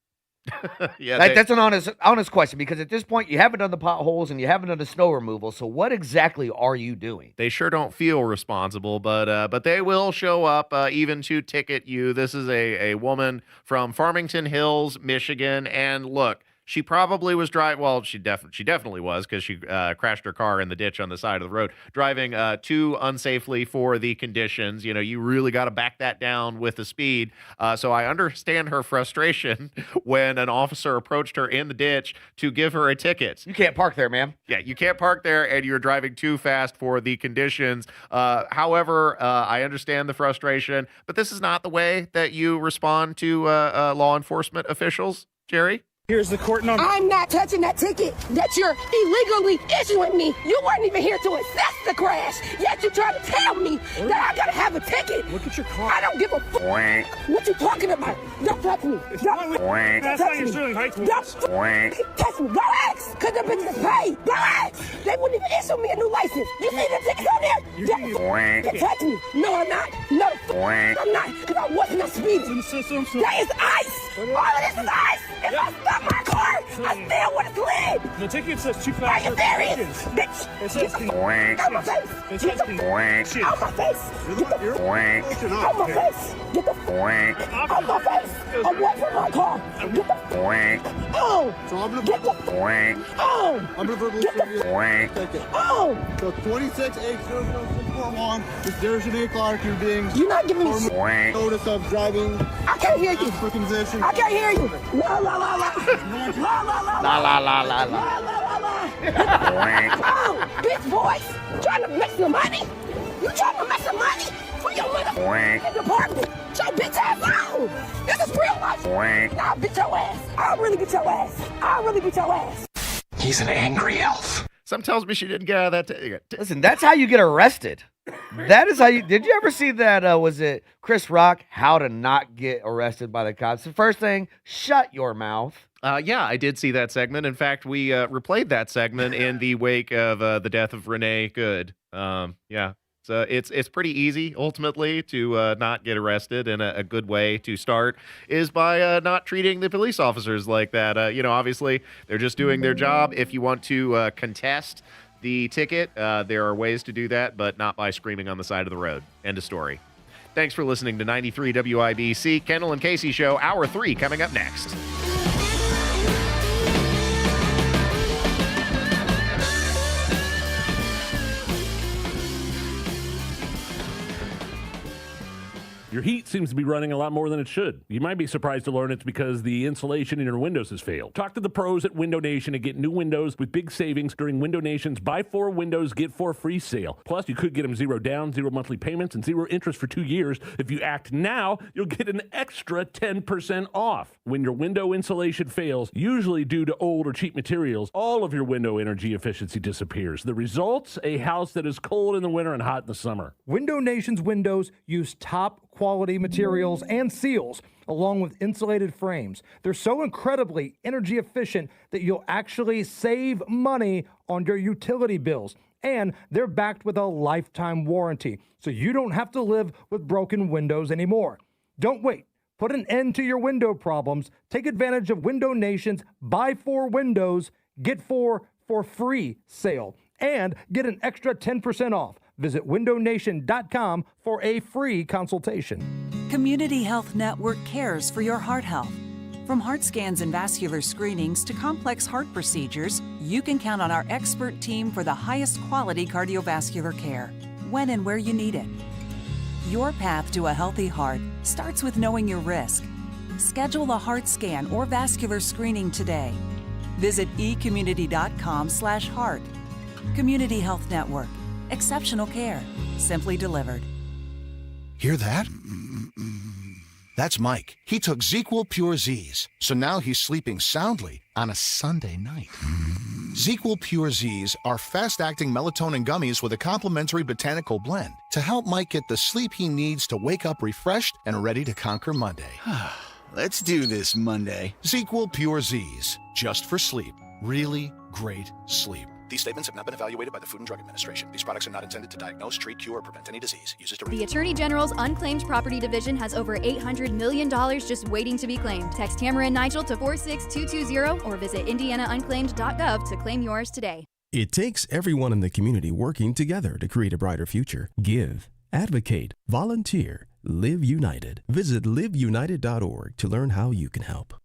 Yeah, that's an honest question, because at this point you haven't done the potholes and you haven't done the snow removal. So what exactly are you doing? They sure don't feel responsible, but they will show up even to ticket you. This is a woman from Farmington Hills, Michigan, and look, she probably was driving. Well, she definitely was, because she crashed her car in the ditch on the side of the road, driving too unsafely for the conditions. You really got to back that down with the speed. So I understand her frustration when an officer approached her in the ditch to give her a ticket. You can't park there, ma'am. Yeah, you can't park there, and you're driving too fast for the conditions. However, I understand the frustration, but this is not the way that you respond to law enforcement officials, Jerry. Here's the court number. I'm not touching that ticket that you're illegally issuing me. You weren't even here to assess the crash, yet you try to tell me that I gotta have a ticket. Look at your car. I don't give a what you talking about. Don't touch me. That's not your Sterling Heights. Don't touch me. Go ask, because the bitches paid. Go ask. They wouldn't even issue me a new license. You see the tickets on there? Don't touch me. No, I'm not. No, I'm not, because I wasn't a speeding. That is ice. All of this is ice. If I stop my car, I still would have slid. The ticket says too Are fast. you serious? Bitch, It says get the out my face. It Get says the out my face. Get the out my face. Get the out my face. Away from my car. Get the oh. So I'm gonna Get the oh. I'm gonna verbally Get the oh. So 26-8-0-0-641. It's Darren A. Clark. You're being You're not giving me notice of driving. I can't hear you. For condition. I can't hear you. La la la la. La la la La la la la la. la la la. Oh, bitch boys, trying to make some money? You trying to make some money for your motherfucking department? Your bitch ass on. This is real life. I'll beat your ass. I'll really beat your ass. I'll really beat your ass. He's an angry elf. Some tells me she didn't get out of that. Listen, that's how you get arrested. That is how you. Did you ever see that? Was it Chris Rock? How to not get arrested by the cops? The first thing, shut your mouth. Yeah, I did see that segment. In fact, we replayed that segment in the wake of the death of Renee Good. Yeah. So it's pretty easy, ultimately, to not get arrested, and a good way to start is by not treating the police officers like that. Obviously, they're just doing their job. If you want to contest the ticket, there are ways to do that, but not by screaming on the side of the road. End of story. Thanks for listening to 93 WIBC. Kendall and Casey Show, Hour 3, coming up next. Your heat seems to be running a lot more than it should. You might be surprised to learn it's because the insulation in your windows has failed. Talk to the pros at Window Nation and get new windows with big savings during Window Nation's Buy 4 Windows, Get 4 free sale. Plus, you could get them 0 down, 0 monthly payments, and 0 interest for 2 years. If you act now, you'll get an extra 10% off. When your window insulation fails, usually due to old or cheap materials, all of your window energy efficiency disappears. The results? A house that is cold in the winter and hot in the summer. Window Nation's windows use top quality materials and seals, along with insulated frames. They're so incredibly energy efficient that you'll actually save money on your utility bills. And they're backed with a lifetime warranty, so you don't have to live with broken windows anymore. Don't wait. Put an end to your window problems. Take advantage of Window Nation's Buy 4 Windows, Get 4 for free sale, and get an extra 10% off. Visit windownation.com for a free consultation. Community Health Network cares for your heart health. From heart scans and vascular screenings to complex heart procedures, you can count on our expert team for the highest quality cardiovascular care, when and where you need it. Your path to a healthy heart starts with knowing your risk. Schedule a heart scan or vascular screening today. Visit ecommunity.com/heart. Community Health Network. Exceptional care, simply delivered. Hear that? That's Mike. He took ZQL Pure Z's, so now he's sleeping soundly on a Sunday night. ZQL Pure Z's are fast-acting melatonin gummies with a complementary botanical blend to help Mike get the sleep he needs to wake up refreshed and ready to conquer Monday. Let's do this Monday. ZQL Pure Z's, just for sleep. Really great sleep. These statements have not been evaluated by the Food and Drug Administration. These products are not intended to diagnose, treat, cure, or prevent any disease. Use as directed. The Attorney General's Unclaimed Property Division has over $800 million just waiting to be claimed. Text Tamara and Nigel to 46220 or visit indianaunclaimed.gov to claim yours today. It takes everyone in the community working together to create a brighter future. Give, advocate, volunteer, live united. Visit liveunited.org to learn how you can help.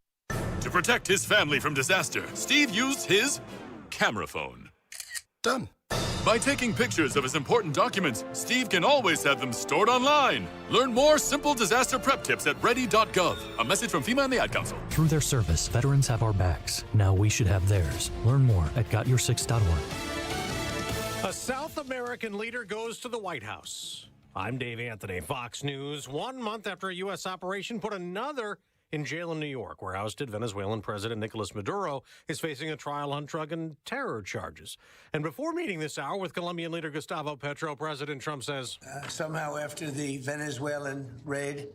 To protect his family from disaster, Steve used his camera phone. Done. By taking pictures of his important documents, Steve can always have them stored online. Learn more simple disaster prep tips at ready.gov. A message from FEMA and the Ad Council. Through their service, veterans have our backs. Now we should have theirs. Learn more at gotyour6.org. A South American leader goes to the White House. I'm Dave Anthony, Fox News. 1 month after a U.S. operation put another in jail in New York, where ousted Venezuelan President Nicolas Maduro is facing a trial on drug and terror charges. And before meeting this hour with Colombian leader Gustavo Petro, President Trump says, somehow after the Venezuelan raid,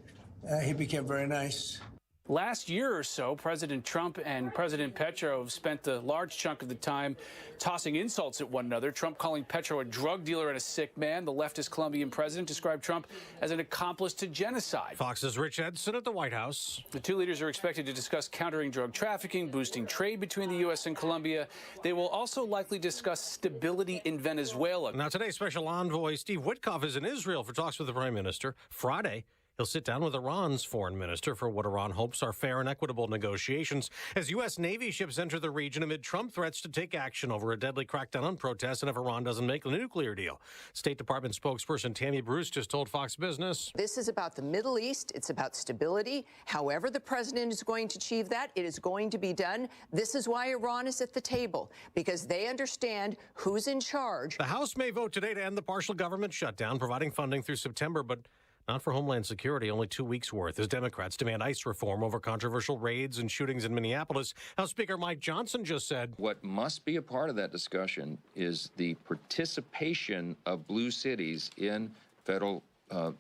he became very nice. Last year or so, President Trump and President Petro have spent a large chunk of the time tossing insults at one another. Trump calling Petro a drug dealer and a sick man. The leftist Colombian president described Trump as an accomplice to genocide. Fox's Rich Edson at the White House. The two leaders are expected to discuss countering drug trafficking, boosting trade between the U.S. and Colombia. They will also likely discuss stability in Venezuela. Now, today's special envoy Steve Witkoff is in Israel for talks with the Prime Minister. Friday, he'll sit down with Iran's foreign minister for what Iran hopes are fair and equitable negotiations as U.S. Navy ships enter the region amid Trump threats to take action over a deadly crackdown on protests and if Iran doesn't make the nuclear deal. State Department spokesperson Tammy Bruce just told Fox Business. This is about the Middle East. It's about stability. However the president is going to achieve that, it is going to be done. This is why Iran is at the table, because they understand who's in charge. The House may vote today to end the partial government shutdown, providing funding through September, but not for Homeland Security, only 2 weeks' worth, as Democrats demand ICE reform over controversial raids and shootings in Minneapolis. House Speaker Mike Johnson just said, what must be a part of that discussion is the participation of blue cities in federal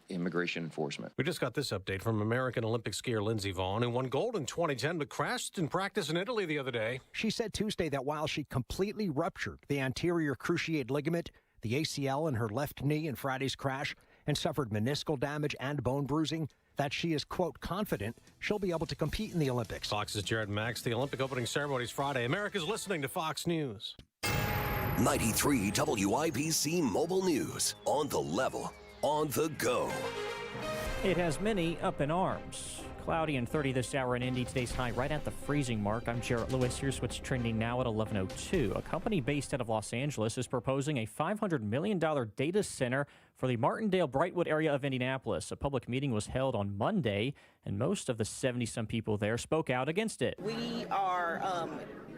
immigration enforcement. We just got this update from American Olympic skier Lindsey Vonn, who won gold in 2010 but crashed in practice in Italy the other day. She said Tuesday that while she completely ruptured the anterior cruciate ligament, the ACL in her left knee in Friday's crash and suffered meniscal damage and bone bruising, that she is, quote, confident she'll be able to compete in the Olympics. Fox's Jared Max. The Olympic opening ceremony is Friday. America's listening to Fox News. 93 WIBC Mobile News. On the level, on the go. It has many up in arms. Cloudy and 30 this hour in Indy. Today's high right at the freezing mark. I'm Jarrett Lewis. Here's what's trending now at 11:02. A company based out of Los Angeles is proposing a $500 million data center for the Martindale-Brightwood area of Indianapolis. A public meeting was held on Monday, and most of the 70-some people there spoke out against it. We are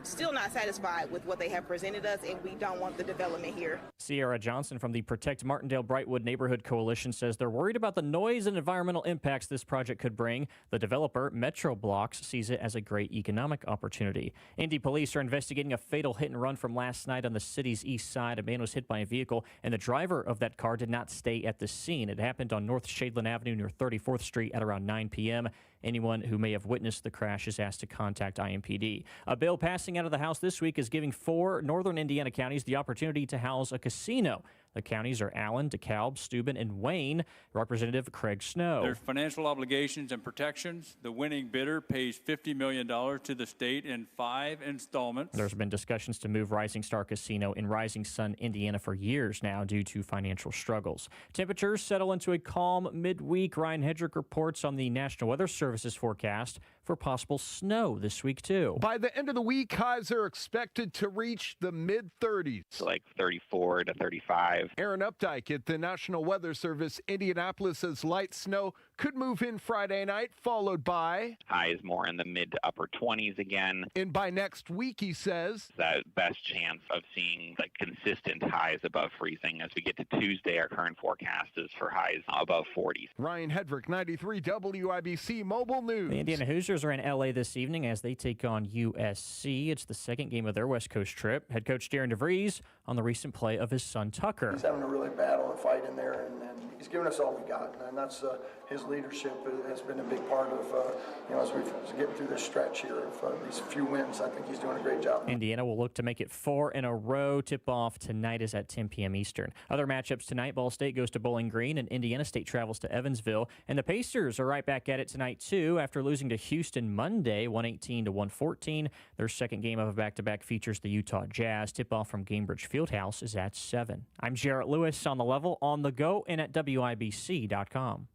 still not satisfied with what they have presented us, and we don't want the development here. Sierra Johnson from the Protect Martindale-Brightwood Neighborhood Coalition says they're worried about the noise and environmental impacts this project could bring. The developer, Metro Blocks, sees it as a great economic opportunity. Indy police are investigating a fatal hit and run from last night on the city's east side. A man was hit by a vehicle, and the driver of that car did not stay at the scene. It happened on North Shadeland Avenue near 34th Street at around 9 p.m. Anyone who may have witnessed the crash is asked to contact IMPD. A bill passing out of the House this week is giving 4 northern Indiana counties the opportunity to house a casino. The counties are Allen, DeKalb, Steuben, and Wayne. Representative Craig Snow. There's financial obligations and protections. The winning bidder pays $50 million to the state in 5 installments. There's been discussions to move Rising Star Casino in Rising Sun, Indiana for years now due to financial struggles. Temperatures settle into a calm midweek. Ryan Hedrick reports on the National Weather Service's forecast for possible snow this week, too. By the end of the week, highs are expected to reach the mid-30s. Like 34 to 35. Aaron Updike at the National Weather Service. Indianapolis says light snow could move in Friday night, followed by highs more in the mid to upper 20s again. And by next week, he says, the best chance of seeing like consistent highs above freezing. As we get to Tuesday, our current forecast is for highs above 40s. Ryan Hedrick, 93 WIBC Mobile News. The Indiana Hoosiers are in L.A. this evening as they take on USC. It's the second game of their West Coast trip. Head coach Darren DeVries on the recent play of his son Tucker. He's having a really battle and fight in there, and he's given us all we got, and that's his leadership has been a big part of, as we're getting through this stretch here of these few wins. I think he's doing a great job. Indiana will look to make it 4 in a row. Tip-off tonight is at 10 p.m. Eastern. Other matchups tonight, Ball State goes to Bowling Green, and Indiana State travels to Evansville. And the Pacers are right back at it tonight, too, after losing to Houston Monday, 118 to 114. Their second game of a back-to-back features the Utah Jazz. Tip-off from Gainbridge Fieldhouse is at 7. I'm Jarrett Lewis on the level, on the go, and at WIBC.com.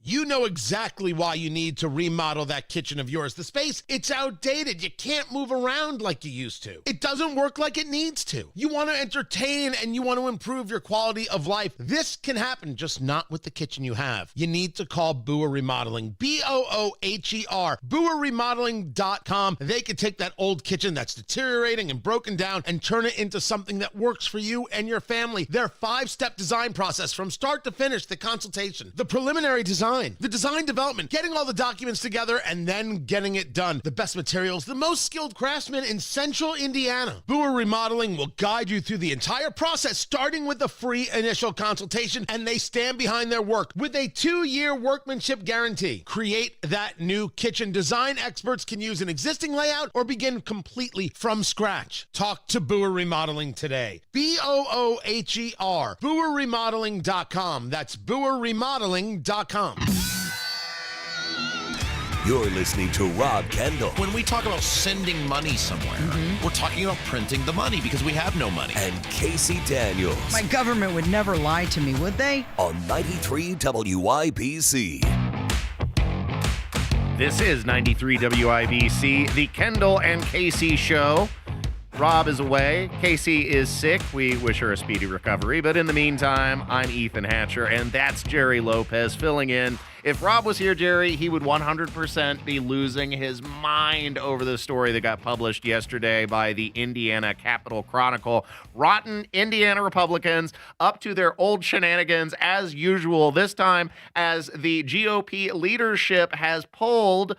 You know exactly why you need to remodel that kitchen of yours. The space, it's outdated. You can't move around like you used to. It doesn't work like it needs to. You want to entertain and you want to improve your quality of life. This can happen, just not with the kitchen you have. You need to call Booher Remodeling. BOOHER. BooherRemodeling.com. They can take that old kitchen that's deteriorating and broken down and turn it into something that works for you and your family. Their 5-step design process from start to finish, the consultation, the preliminary design, the design development, getting all the documents together, and then getting it done. The best materials, the most skilled craftsmen in Central Indiana. Booher Remodeling will guide you through the entire process, starting with the free initial consultation, and they stand behind their work with a 2-year workmanship guarantee. Create that new kitchen. Design experts can use an existing layout or begin completely from scratch. Talk to Booher Remodeling today. BOOHER. BooherRemodeling.com. That's BooherRemodeling.com. You're listening to Rob Kendall. When we talk about sending money somewhere, we're talking about printing the money because we have no money. And Casey Daniels. My government would never lie to me, would they? On 93 WIBC. This is 93 WIBC, the Kendall and Casey Show. Rob is away. Casey is sick. We wish her a speedy recovery. But in the meantime, I'm Ethan Hatcher, and that's Jerry Lopez filling in. If Rob was here, Jerry, he would 100% be losing his mind over the story that got published yesterday by the Indiana Capital Chronicle. Rotten Indiana Republicans up to their old shenanigans as usual, this time as the GOP leadership has pulled,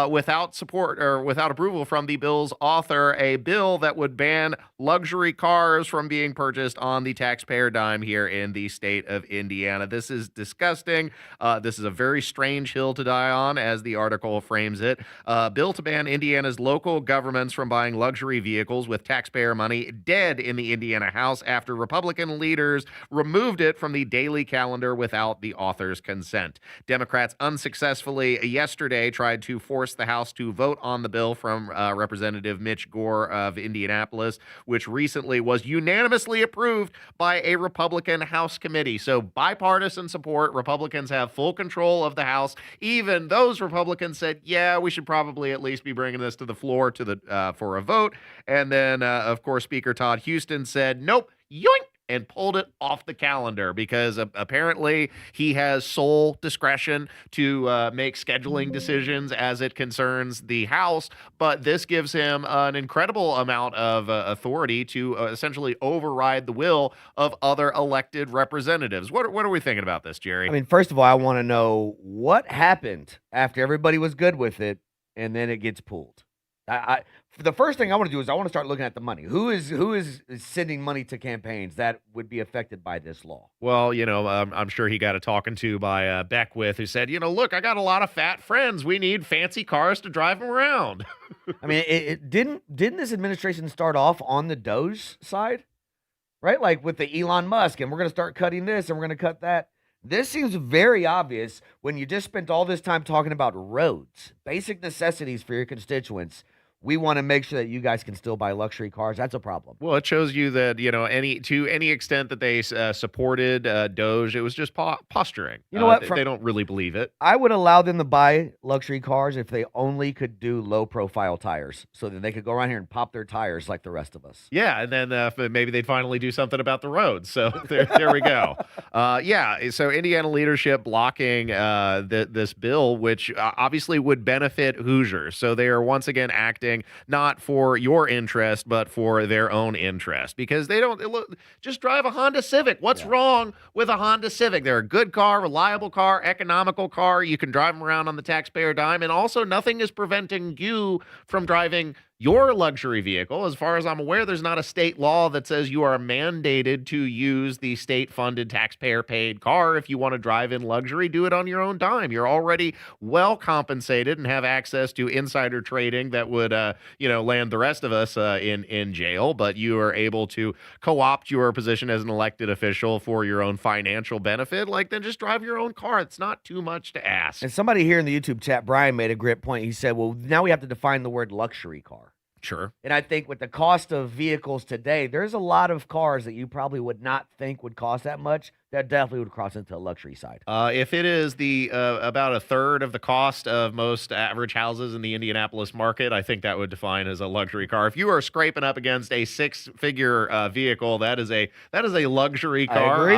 without support or without approval from the bill's author, a bill that would ban luxury cars from being purchased on the taxpayer dime here in the state of Indiana. This is disgusting. This is a very very strange hill to die on, as the article frames it. Bill to ban Indiana's local governments from buying luxury vehicles with taxpayer money dead in the Indiana House after Republican leaders removed it from the daily calendar without the author's consent. Democrats unsuccessfully yesterday tried to force the House to vote on the bill from Representative Mitch Gore of Indianapolis, which recently was unanimously approved by a Republican House committee. So bipartisan support. Republicans have full control of the House. Even those Republicans said, yeah, we should probably at least be bringing this to the floor for a vote. And then, of course, Speaker Todd Houston said, nope, yoink, and pulled it off the calendar because apparently he has sole discretion to make scheduling decisions as it concerns the House. But this gives him an incredible amount of authority to essentially override the will of other elected representatives. What are we thinking about this, Jerry? I mean, first of all, I want to know what happened after everybody was good with it and then it gets pulled. The first thing I want to do is I want to start looking at the money. Who is sending money to campaigns that would be affected by this law? Well, I'm sure he got a talking to by Beckwith, who said, look, I got a lot of fat friends. We need fancy cars to drive them around. I mean, it didn't this administration start off on the Doge side, right? Like with the Elon Musk, and we're going to start cutting this and we're going to cut that. This seems very obvious when you just spent all this time talking about roads, basic necessities for your constituents. We want to make sure that you guys can still buy luxury cars. That's a problem. Well, it shows you that, to any extent that they supported Doge, it was just posturing. You know what? They don't really believe it. I would allow them to buy luxury cars if they only could do low-profile tires so that they could go around here and pop their tires like the rest of us. Yeah, and then maybe they'd finally do something about the roads. So there we go. So Indiana leadership blocking this bill, which obviously would benefit Hoosiers. So they are once again acting not for your interest, but for their own interest, because they don't just drive a Honda Civic. What's wrong with a Honda Civic? They're a good car, reliable car, economical car. You can drive them around on the taxpayer dime. And also nothing is preventing you from driving your luxury vehicle. As far as I'm aware, there's not a state law that says you are mandated to use the state-funded, taxpayer-paid car. If you want to drive in luxury, do it on your own dime. You're already well compensated and have access to insider trading that would, land the rest of us in jail. But you are able to co-opt your position as an elected official for your own financial benefit. Then just drive your own car. It's not too much to ask. And somebody here in the YouTube chat, Brian, made a great point. He said, well, now we have to define the word luxury car. Sure. And I think with the cost of vehicles today, there's a lot of cars that you probably would not think would cost that much. That definitely would cross into a luxury side. If it is the about a third of the cost of most average houses in the Indianapolis market, I think that would define as a luxury car. If you are scraping up against a six-figure vehicle, that is a luxury car.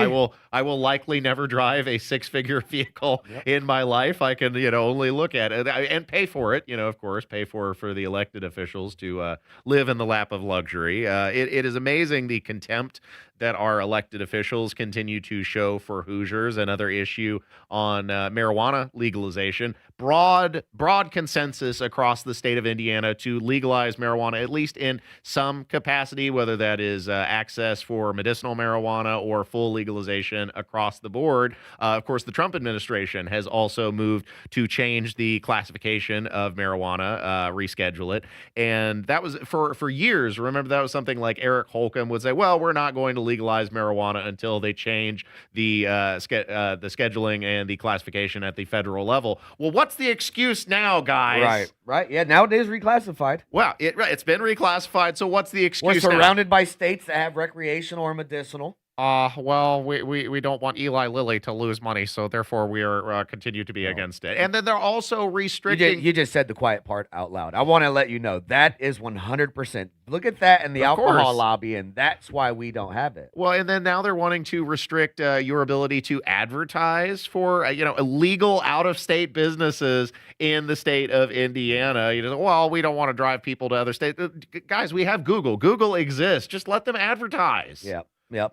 I will likely never drive a six-figure vehicle in my life. I can only look at it and pay for it. Of course, pay for the elected officials to live in the lap of luxury. It is amazing the contempt that our elected officials continue to show for Hoosiers. Another issue on marijuana legalization. Broad consensus across the state of Indiana to legalize marijuana, at least in some capacity, whether that is access for medicinal marijuana or full legalization across the board. Of course, the Trump administration has also moved to change the classification of marijuana, reschedule it. And that was for years. Remember, that was something like Eric Holcomb would say, well, we're not going to legalize marijuana until they change the scheduling and the classification at the federal level. Well, what's the excuse now, guys? Right. Yeah, now it is reclassified. Well, it's been reclassified, so what's the excuse We're surrounded by states that have recreational or medicinal. Well, we don't want Eli Lilly to lose money, so therefore we are continue to be against it. And then they're also restricting. You just said the quiet part out loud. I want to let you know that is 100%. Look at that in the alcohol lobby, and that's why we don't have it. Well, and then now they're wanting to restrict your ability to advertise for illegal out-of-state businesses in the state of Indiana. Well, we don't want to drive people to other states. Guys, we have Google. Google exists. Just let them advertise. Yep.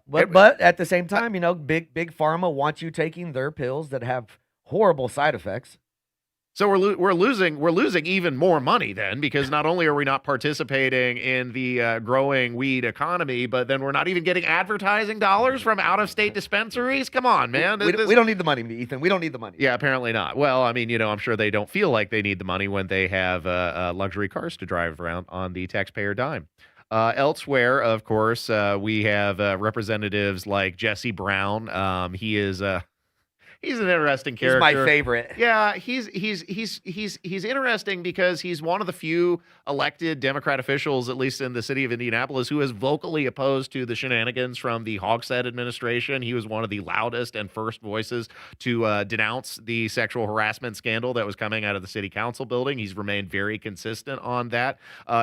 But at the same time, big pharma wants you taking their pills that have horrible side effects. So we're losing even more money then, because not only are we not participating in the growing weed economy, but then we're not even getting advertising dollars from out-of-state dispensaries. Come on, man. We don't need the money, Ethan. We don't need the money. Yeah, apparently not. Well, I mean, I'm sure they don't feel like they need the money when they have luxury cars to drive around on the taxpayer dime. Elsewhere, of course, we have representatives like Jesse Brown. He is he's an interesting character. He's my favorite. Yeah, he's interesting because he's one of the few elected Democrat officials, at least in the city of Indianapolis, who is vocally opposed to the shenanigans from the Hogshead administration. He was one of the loudest and first voices to denounce the sexual harassment scandal that was coming out of the city council building. He's remained very consistent on that.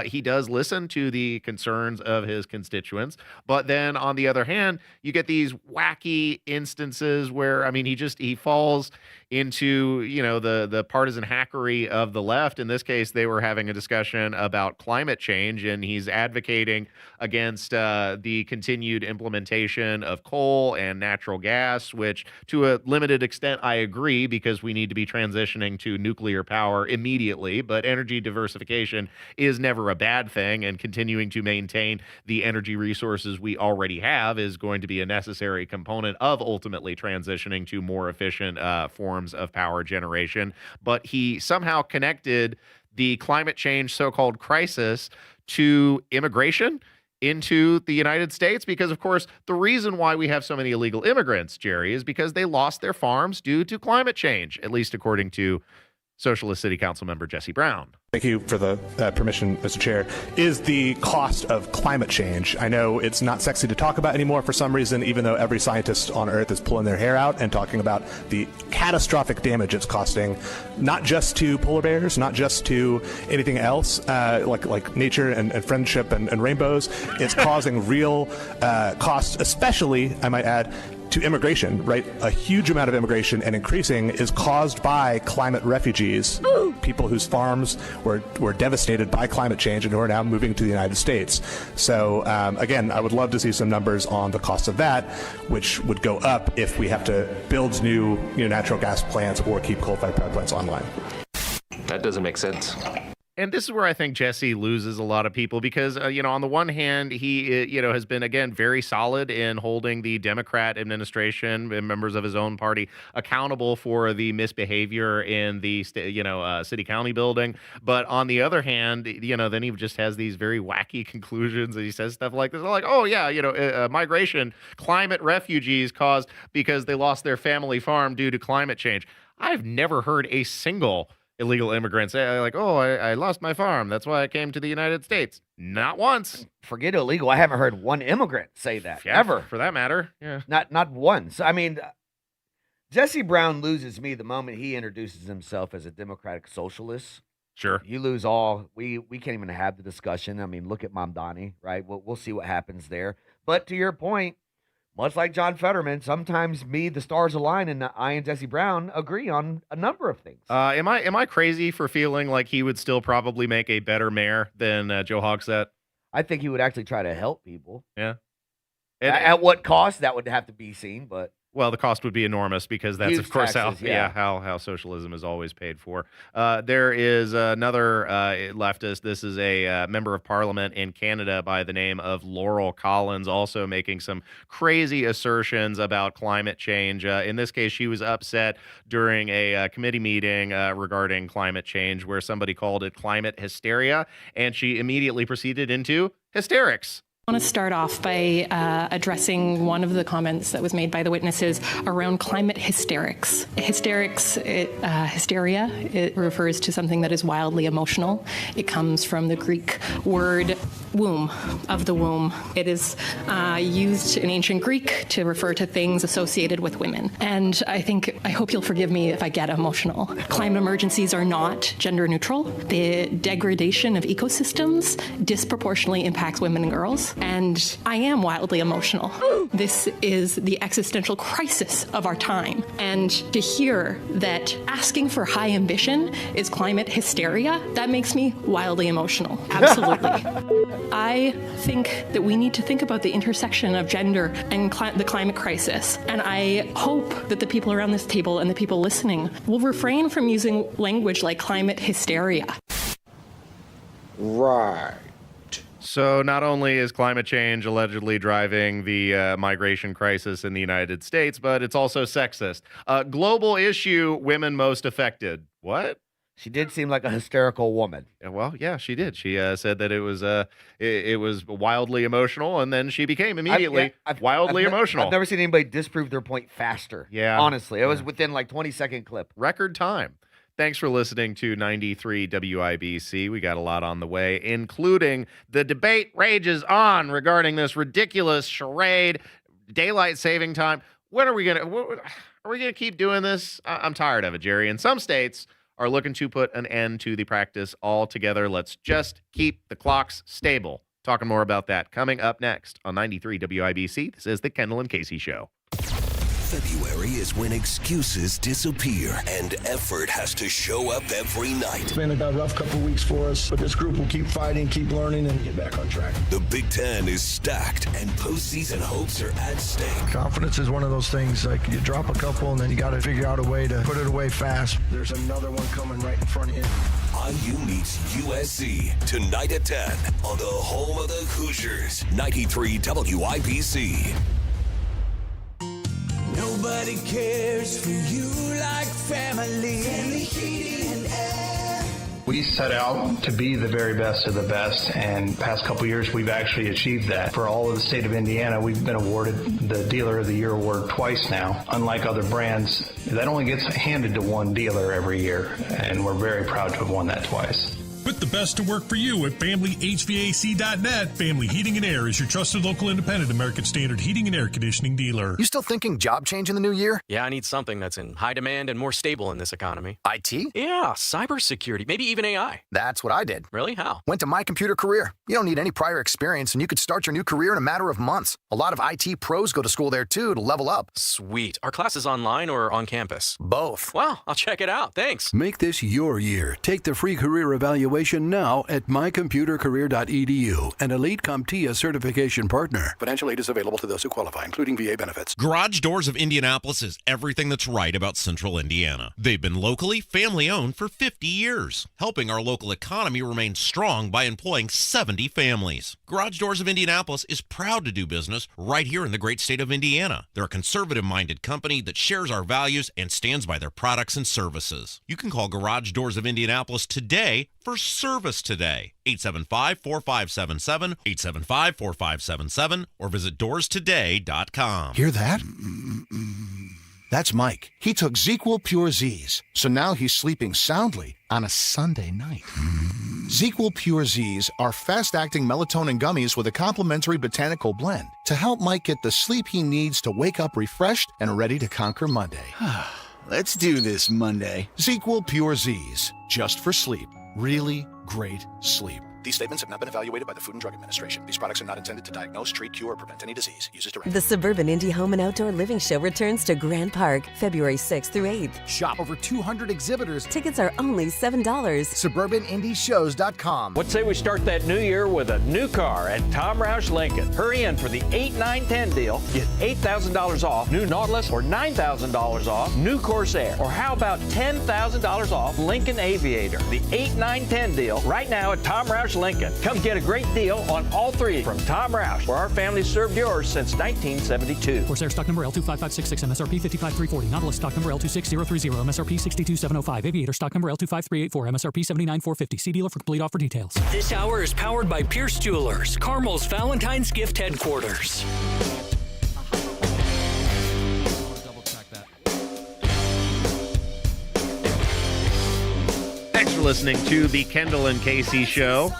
He does listen to the concerns of his constituents, but then on the other hand, you get these wacky instances where, I mean, he falls into, the partisan hackery of the left. In this case, they were having a discussion about climate change, and he's advocating against the continued implementation of coal and natural gas, which to a limited extent, I agree, because we need to be transitioning to nuclear power immediately. But energy diversification is never a bad thing, and continuing to maintain the energy resources we already have is going to be a necessary component of ultimately transitioning to more efficient forms of power generation. But he somehow connected the climate change so-called crisis to immigration into the United States, because, of course, the reason why we have so many illegal immigrants, Jerry, is because they lost their farms due to climate change, at least according to Socialist City Council member Jesse Brown. Thank you for the permission, Mr. Chair. Is the cost of climate change. I know it's not sexy to talk about anymore for some reason, even though every scientist on Earth is pulling their hair out and talking about the catastrophic damage it's costing, not just to polar bears, not just to anything else, like nature and friendship and rainbows. It's causing real costs, especially, I might add, to immigration, right? A huge amount of immigration, and increasing, is caused by climate refugees, people whose farms were devastated by climate change and who are now moving to the United States. So again, I would love to see some numbers on the cost of that, which would go up if we have to build new natural gas plants or keep coal-fired power plants online. That doesn't make sense. And this is where I think Jesse loses a lot of people because, on the one hand, he, has been, again, very solid in holding the Democrat administration and members of his own party accountable for the misbehavior in the, city-county building. But on the other hand, then he just has these very wacky conclusions and he says stuff like this, like, oh, yeah, migration, climate refugees caused because they lost their family farm due to climate change. I've never heard a single illegal immigrants say, like, oh, I lost my farm. That's why I came to the United States. Not once. Forget illegal. I haven't heard one immigrant say that, ever. For that matter, yeah. Not once. I mean, Jesse Brown loses me the moment he introduces himself as a democratic socialist. Sure. You lose all. We can't even have the discussion. I mean, look at Mamdani, right? We'll see what happens there. But to your point, much like John Fetterman, sometimes the stars align, and I and Jesse Brown agree on a number of things. Am I crazy for feeling like he would still probably make a better mayor than Joe Hogsett? I think he would actually try to help people. Yeah. At what cost, that would have to be seen, but... Well, the cost would be enormous because that's, huge of course, taxes, how socialism is always paid for. There is another leftist. This is a member of parliament in Canada by the name of Laurel Collins, also making some crazy assertions about climate change. In this case, she was upset during a committee meeting regarding climate change where somebody called it climate hysteria, and she immediately proceeded into hysterics. I want to start off by addressing one of the comments that was made by the witnesses around climate hysterics. Hysteria, it refers to something that is wildly emotional. It comes from the Greek word womb, of the womb. It is used in ancient Greek to refer to things associated with women. And I hope you'll forgive me if I get emotional. Climate emergencies are not gender neutral. The degradation of ecosystems disproportionately impacts women and girls. And I am wildly emotional. This is the existential crisis of our time. And to hear that asking for high ambition is climate hysteria, that makes me wildly emotional. Absolutely. I think that we need to think about the intersection of gender and the climate crisis. And I hope that the people around this table and the people listening will refrain from using language like climate hysteria. Right. So not only is climate change allegedly driving the migration crisis in the United States, but it's also sexist. Global issue, women most affected. What? She did seem like a hysterical woman. Well, yeah, she did. She said that it was wildly emotional, and then she became immediately wildly emotional. I've never seen anybody disprove their point faster. Yeah. Honestly, it was within like 20-second clip. Record time. Thanks for listening to 93 WIBC. We got a lot on the way, including the debate rages on regarding this ridiculous charade, daylight saving time. When are we gonna keep doing this? I'm tired of it, Jerry. And some states are looking to put an end to the practice altogether. Let's just keep the clocks stable. Talking more about that coming up next on 93 WIBC. This is the Kendall and Casey Show. February is when excuses disappear and effort has to show up every night. It's been a rough couple weeks for us, but this group will keep fighting, keep learning, and get back on track. The Big Ten is stacked, and postseason hopes are at stake. Confidence is one of those things, like you drop a couple, and then you got to figure out a way to put it away fast. There's another one coming right in front of you. IU meets USC tonight at 10 on the home of the Hoosiers, 93 WIBC. Nobody cares for you like family. Family heating and air. We set out to be the very best of the best, and past couple years we've actually achieved that. For all of the state of Indiana, we've been awarded the Dealer of the Year award twice now. Unlike other brands, that only gets handed to one dealer every year, and we're very proud to have won that twice. Put the best to work for you at FamilyHVAC.net. Family Heating and Air is your trusted local independent American Standard heating and air conditioning dealer. You still thinking job change in the new year? Yeah, I need something that's in high demand and more stable in this economy. IT? Yeah, cybersecurity, maybe even AI. That's what I did. Really? How? Went to My Computer Career. You don't need any prior experience, and you could start your new career in a matter of months. A lot of IT pros go to school there, too, to level up. Sweet. Are classes online or on campus? Both. Wow, I'll check it out. Thanks. Make this your year. Take the free career evaluation now at mycomputercareer.edu, an Elite CompTIA certification partner. Financial aid is available to those who qualify, including VA benefits. Garage Doors of Indianapolis is everything that's right about Central Indiana. They've been locally family-owned for 50 years, helping our local economy remain strong by employing 70 families. Garage Doors of Indianapolis is proud to do business right here in the great state of Indiana. They're a conservative-minded company that shares our values and stands by their products and services. You can call Garage Doors of Indianapolis today for service today. 875-4577, 875-4577, or visit doorstoday.com. Hear that? That's Mike. He took ZQL Pure Z's, so now he's sleeping soundly on a Sunday night. ZQL Pure Z's are fast-acting melatonin gummies with a complementary botanical blend to help Mike get the sleep he needs to wake up refreshed and ready to conquer Monday. Let's do this Monday. ZQL Pure Z's, just for sleep. Really great sleep. These statements have not been evaluated by the Food and Drug Administration. These products are not intended to diagnose, treat, cure, or prevent any disease. Use as directed. The Suburban Indy Home and Outdoor Living Show returns to Grand Park, February 6th through 8th. Shop over 200 exhibitors. Tickets are only $7. SuburbanIndyShows.com. What say we start that new year with a new car at Tom Roush Lincoln? Hurry in for the 8, 9, 10 deal. Get $8,000 off new Nautilus or $9,000 off new Corsair. Or how about $10,000 off Lincoln Aviator? The 8, 9, 10 deal right now at Tom Roush Lincoln. Come get a great deal on all three from Tom Roush, where our family served yours since 1972. Corsair stock number L25566, MSRP 55340. Nautilus stock number L26030, MSRP 62705. Aviator stock number L25384, MSRP 79450. See dealer for complete offer details. This hour is powered by Pierce Jewelers, Carmel's Valentine's Gift Headquarters. Thanks for listening to the Kendall and Casey Show.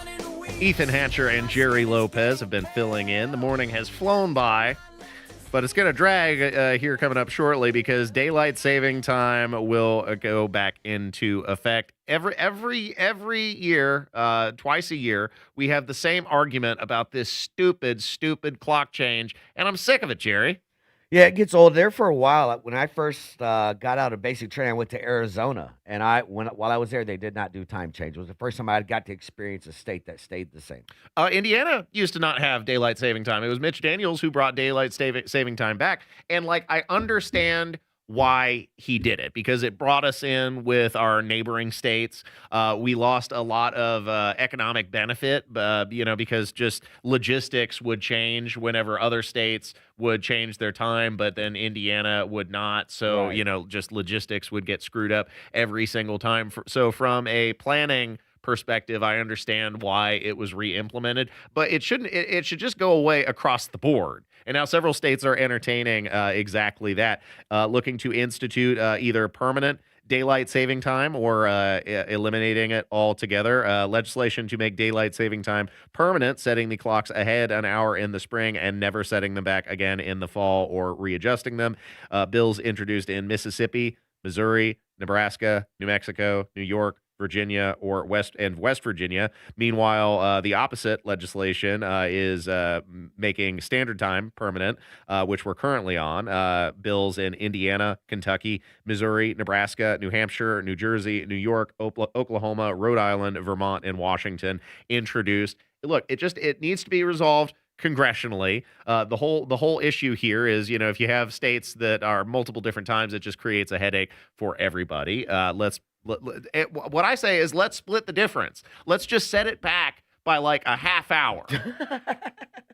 Ethan Hatcher and Jerry Lopez have been filling in. The morning has flown by, but it's going to drag here coming up shortly because daylight saving time will go back into effect. Every year, twice a year, we have the same argument about this stupid clock change, and I'm sick of it, Jerry. Yeah, it gets old. There for a while. When I first got out of basic training, I went to Arizona, and while I was there, they did not do time change. It was the first time I got to experience a state that stayed the same. Indiana used to not have daylight saving time. It was Mitch Daniels who brought daylight saving time back. And like, I understand why he did it, because it brought us in with our neighboring states. We lost a lot of economic benefit, because just logistics would change whenever other states would change their time, but then Indiana would not. So, Right. just logistics would get screwed up every single time. So from a planning perspective, I understand why it was re-implemented, but it shouldn't. It should just go away across the board. And now several states are entertaining exactly that, looking to institute either permanent daylight saving time or eliminating it altogether. Legislation to make daylight saving time permanent, setting the clocks ahead an hour in the spring and never setting them back again in the fall or readjusting them. Bills introduced in Mississippi, Missouri, Nebraska, New Mexico, New York, Virginia, or West Virginia. Meanwhile, the opposite legislation is making standard time permanent, which we're currently on. Bills in Indiana, Kentucky, Missouri, Nebraska, New Hampshire, New Jersey, New York, Oklahoma, Rhode Island, Vermont, and Washington introduced. Look, it needs to be resolved congressionally. The whole issue here is, if you have states that are multiple different times, it just creates a headache for everybody. What I say is, let's split the difference. Let's just set it back by like a half hour.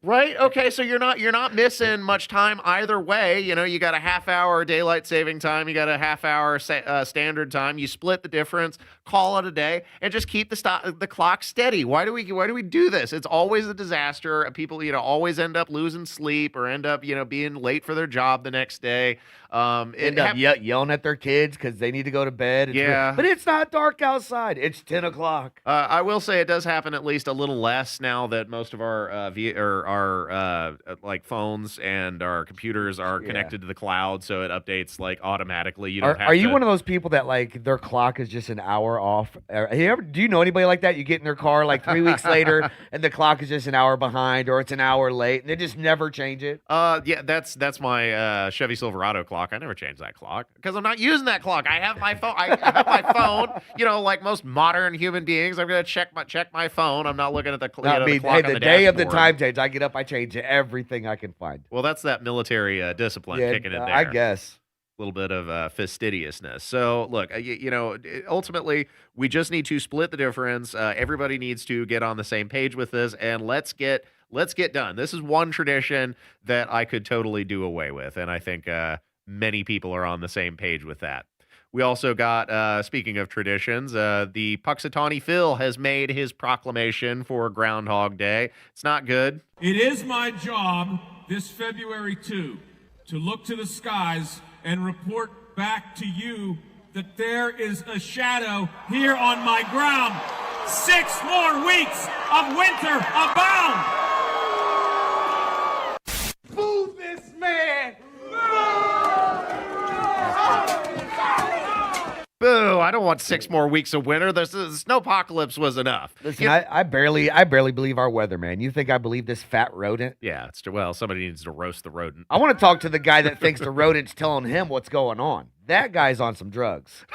Right? Okay, so you're not missing much time either way. You got a half hour daylight saving time, you got a half hour standard time. You split the difference, call it a day, and just keep the clock steady. Why do we do this? It's always a disaster. People always end up losing sleep or end up being late for their job the next day. End up yelling at their kids because they need to go to bed. But it's not dark outside. It's 10 o'clock. I will say it does happen at least a little less now that most of our like phones and our computers are connected to the cloud, so it updates like automatically. You don't have Are you to- one of those people that like their clock is just an hour off? Do you know anybody like that? You get in their car like 3 weeks later and the clock is just an hour behind or it's an hour late and they just never change it? Yeah, that's my Chevy Silverado clock. I never change that clock because I'm not using that clock. I have my phone. I have my phone. Like most modern human beings, I'm gonna check my phone. I'm not looking at the, Not me. the clock Hey, on the the day of the dashboard. time change, I get up, I change everything I can find. Well, that's that military discipline kicking in there. I guess. A little bit of fastidiousness. So, look, ultimately, we just need to split the difference. Everybody needs to get on the same page with this, and let's get done. This is one tradition that I could totally do away with, and I think many people are on the same page with that. We also got, speaking of traditions, the Puxatawney Phil has made his proclamation for Groundhog Day. It's not good. It is my job this February 2 to look to the skies and report back to you that there is a shadow here on my ground. 6 more weeks of winter abound. Boo this man! Boo, I don't want 6 more weeks of winter. The snowpocalypse was enough. Listen, I barely believe our weather, man. You think I believe this fat rodent? Yeah, somebody needs to roast the rodent. I want to talk to the guy that thinks the rodent's telling him what's going on. That guy's on some drugs.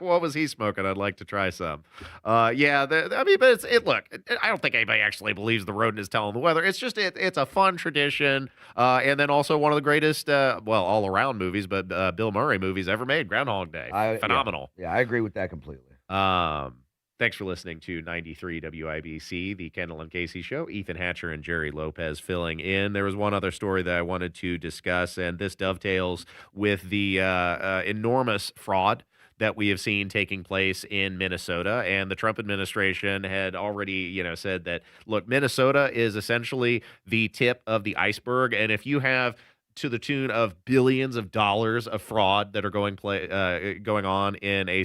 What was he smoking? I'd like to try some. But look, I don't think anybody actually believes the rodent is telling the weather. It's just, it's a fun tradition. And then also one of the greatest, all around movies, but Bill Murray movies ever made, Groundhog Day. Phenomenal. Yeah, I agree with that completely. Thanks for listening to 93 WIBC, the Kendall and Casey Show. Ethan Hatcher and Jerry Lopez filling in. There was one other story that I wanted to discuss, and this dovetails with the enormous fraud that we have seen taking place in Minnesota. And the Trump administration had already, said that, look, Minnesota is essentially the tip of the iceberg. And if you have to the tune of billions of dollars of fraud that are going on in a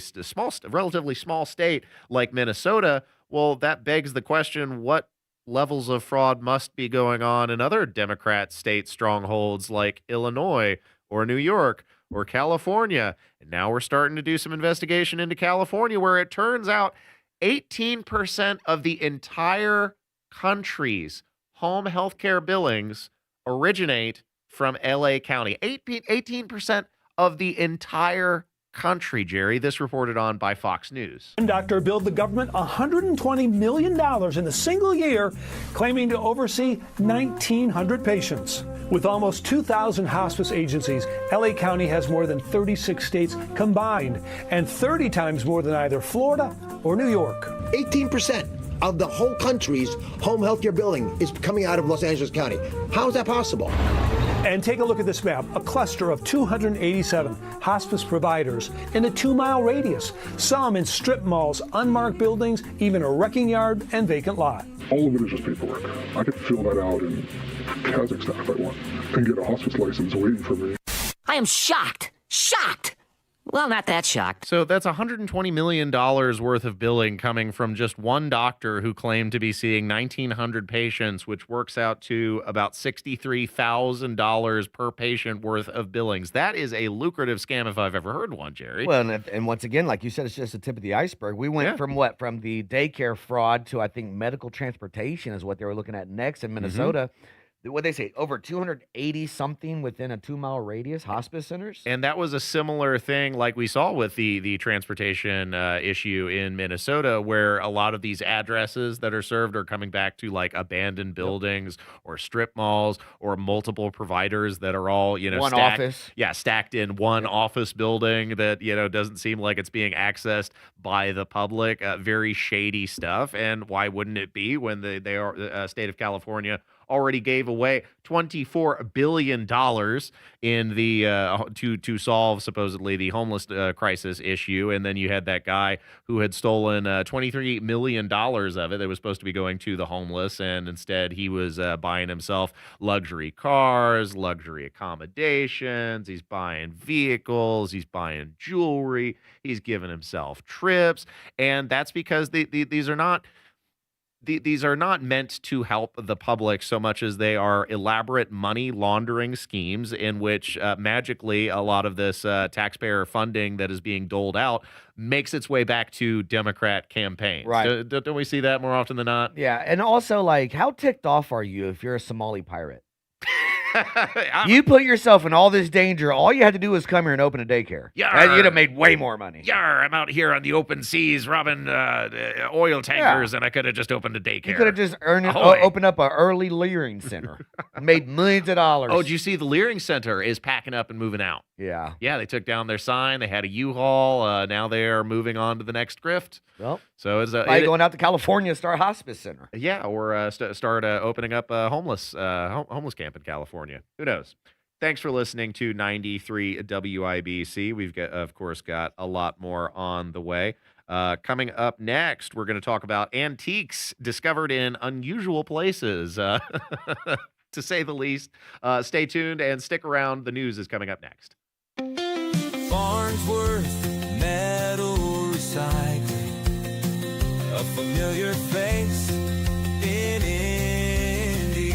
relatively small state like Minnesota, well, that begs the question, what levels of fraud must be going on in other Democrat state strongholds like Illinois or New York or California? And now we're starting to do some investigation into California, where it turns out 18% of the entire country's home health care billings originate from LA County. 18% of the entire country, Jerry. This reported on by Fox News. One doctor billed the government $120 million in a single year, claiming to oversee 1,900 patients. With almost 2,000 hospice agencies, LA County has more than 36 states combined, and 30 times more than either Florida or New York. 18% of the whole country's home health care billing is coming out of Los Angeles County. How is that possible? And take a look at this map, a cluster of 287 hospice providers in a 2-mile radius, some in strip malls, unmarked buildings, even a wrecking yard and vacant lot. All of it is just paperwork. I could fill that out in Kazakhstan if I want and get a hospice license waiting for me. I am shocked. Shocked. Well, not that shocked. So that's $120 million worth of billing coming from just one doctor who claimed to be seeing 1,900 patients, which works out to about $63,000 per patient worth of billings. That is a lucrative scam if I've ever heard one, Jerry. Well, and once again, like you said, it's just the tip of the iceberg. We went from from the daycare fraud to, I think, medical transportation is what they were looking at next in Minnesota. What they say, over 280 something within a 2-mile radius hospice centers. And that was a similar thing like we saw with the transportation issue in Minnesota, where a lot of these addresses that are served are coming back to like abandoned buildings or strip malls or multiple providers that are all, one office. Yeah, stacked in one office building that, doesn't seem like it's being accessed by the public. Very shady stuff. And why wouldn't it be when the state of California already gave away $24 billion in the to solve supposedly the homeless crisis issue, and then you had that guy who had stolen $23 million of it that was supposed to be going to the homeless, and instead he was buying himself luxury cars, luxury accommodations, he's buying vehicles, he's buying jewelry, he's giving himself trips, and that's because these are not. These are not meant to help the public so much as they are elaborate money laundering schemes in which magically a lot of this taxpayer funding that is being doled out makes its way back to Democrat campaigns. Right. Don't we see that more often than not? Yeah, and also, like, how ticked off are you if you're a Somali pirate? You put yourself in all this danger. All you had to do was come here and open a daycare. And you'd have made way more money. Yar, I'm out here on the open seas robbing oil tankers, and I could have just opened a daycare. You could have just opened up an early Leering Center. Made millions of dollars. Oh, did you see the Leering Center is packing up and moving out? Yeah. Yeah, they took down their sign. They had a U-Haul. Now they are moving on to the next grift. Well, so it's going out to California to start a hospice center. Yeah, or start opening up a homeless camp in California. Who knows? Thanks for listening to 93 WIBC. We've got, of course, got a lot more on the way. Coming up next, we're going to talk about antiques discovered in unusual places, to say the least. Stay tuned and stick around. The news is coming up next. Farnsworth Metal Recycling, a familiar face in Indy.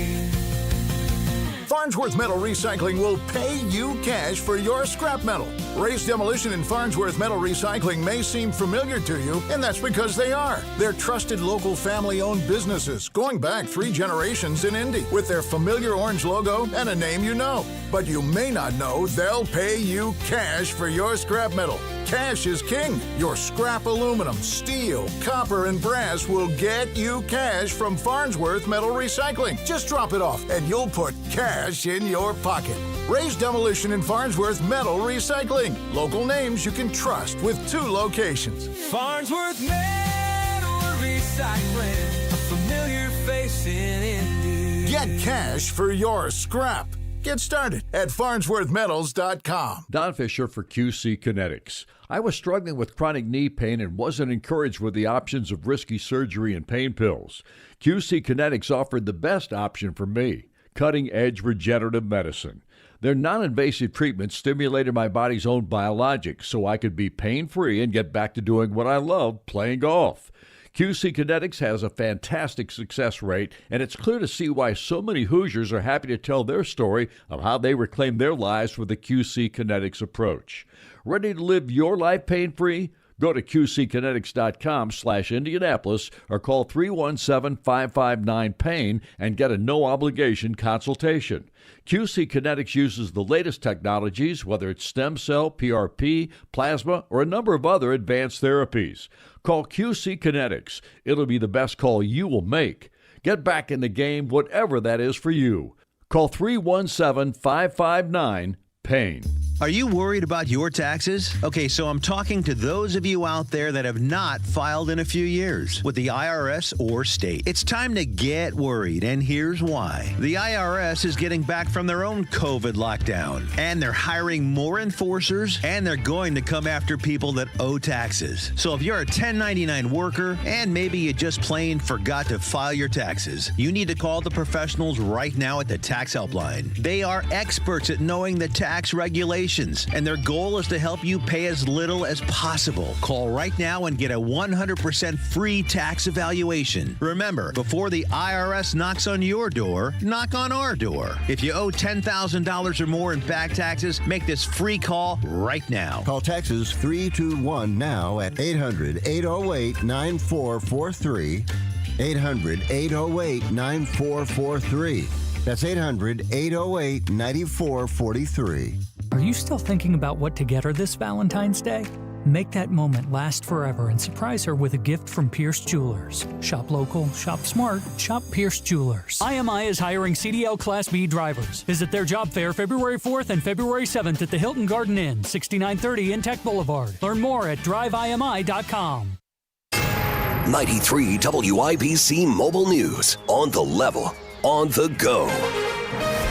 Farnsworth Metal Recycling will pay you cash for your scrap metal. Race Demolition and Farnsworth Metal Recycling may seem familiar to you, and that's because they are. They're trusted local family-owned businesses going back 3 generations in Indy with their familiar orange logo and a name you know. But you may not know they'll pay you cash for your scrap metal. Cash is king. Your scrap aluminum, steel, copper, and brass will get you cash from Farnsworth Metal Recycling. Just drop it off and you'll put cash in your pocket. Ray's Demolition and Farnsworth Metal Recycling. Local names you can trust with 2 locations. Farnsworth Metal Recycling, a familiar face in Indy. Get cash for your scrap. Get started at farnsworthmetals.com. Don Fisher for QC Kinetics. I was struggling with chronic knee pain and wasn't encouraged with the options of risky surgery and pain pills. QC Kinetics offered the best option for me, cutting-edge regenerative medicine. Their non-invasive treatment stimulated my body's own biologics so I could be pain-free and get back to doing what I love, playing golf. QC Kinetics has a fantastic success rate, and it's clear to see why so many Hoosiers are happy to tell their story of how they reclaim their lives with the QC Kinetics approach. Ready to live your life pain-free? Go to qckinetics.com/Indianapolis or call 317-559-PAIN and get a no-obligation consultation. QC Kinetics uses the latest technologies, whether it's stem cell, PRP, plasma, or a number of other advanced therapies. Call QC Kinetics. It'll be the best call you will make. Get back in the game, whatever that is for you. Call 317-559-PAIN. Are you worried about your taxes? Okay, so I'm talking to those of you out there that have not filed in a few years with the IRS or state. It's time to get worried, and here's why. The IRS is getting back from their own COVID lockdown, and they're hiring more enforcers, and they're going to come after people that owe taxes. So if you're a 1099 worker, and maybe you just plain forgot to file your taxes, you need to call the professionals right now at the Tax Helpline. They are experts at knowing the tax regulations, and their goal is to help you pay as little as possible. Call right now and get a 100% free tax evaluation. Remember, before the IRS knocks on your door, knock on our door. If you owe $10,000 or more in back taxes, make this free call right now. Call Texas 321 now at 800-808-9443. 800-808-9443. That's 800-808-9443. Are you still thinking about what to get her this Valentine's Day? Make that moment last forever and surprise her with a gift from Pierce Jewelers. Shop local, shop smart, shop Pierce Jewelers. IMI is hiring CDL Class B drivers. Visit their job fair February 4th and February 7th at the Hilton Garden Inn, 6930 Intech Boulevard. Learn more at driveimi.com. 93 WIBC Mobile News. On the level, on the go.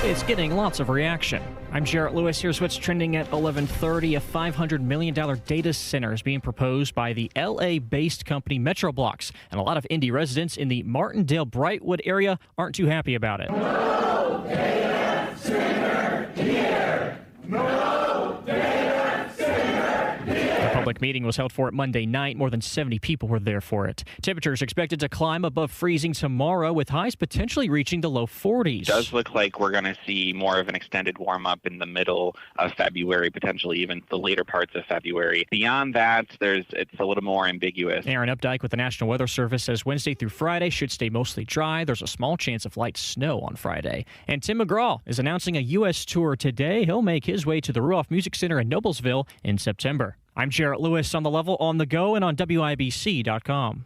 It's getting lots of reaction. I'm Jarrett Lewis. Here's what's trending at 11:30. A $500 million data center is being proposed by the LA-based company MetroBlocks, and a lot of Indy residents in the Martindale-Brightwood area aren't too happy about it. No data center here. No data center here. The public meeting was held for it Monday night. More than 70 people were there for it. Temperatures expected to climb above freezing tomorrow, with highs potentially reaching the low 40s. It does look like we're going to see more of an extended warm-up in the middle of February, potentially even the later parts of February. Beyond that, it's a little more ambiguous. Aaron Updike with the National Weather Service says Wednesday through Friday should stay mostly dry. There's a small chance of light snow on Friday. And Tim McGraw is announcing a U.S. tour today. He'll make his way to the Ruoff Music Center in Noblesville in September. I'm Jarrett Lewis on the level, on the go, and on WIBC.com.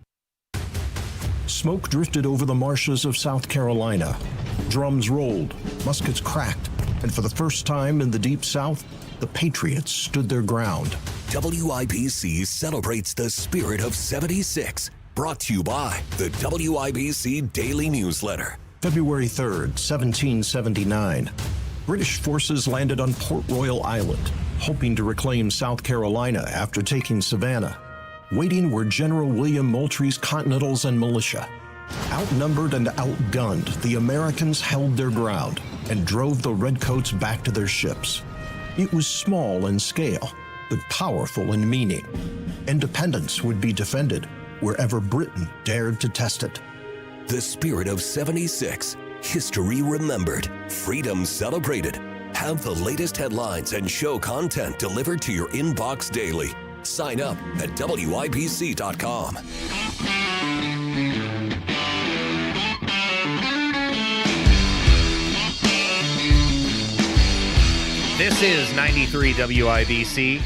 Smoke drifted over the marshes of South Carolina. Drums rolled, muskets cracked, and for the first time in the Deep South, the Patriots stood their ground. WIBC celebrates the spirit of 76. Brought to you by the WIBC Daily Newsletter. February 3rd, 1779. British forces landed on Port Royal Island, hoping to reclaim South Carolina after taking Savannah. Waiting were General William Moultrie's Continentals and militia. Outnumbered and outgunned, the Americans held their ground and drove the Redcoats back to their ships. It was small in scale, but powerful in meaning. Independence would be defended wherever Britain dared to test it. The spirit of 76. History remembered. Freedom celebrated. Have the latest headlines and show content delivered to your inbox daily. Sign up at WIBC.com. This is 93 WIBC,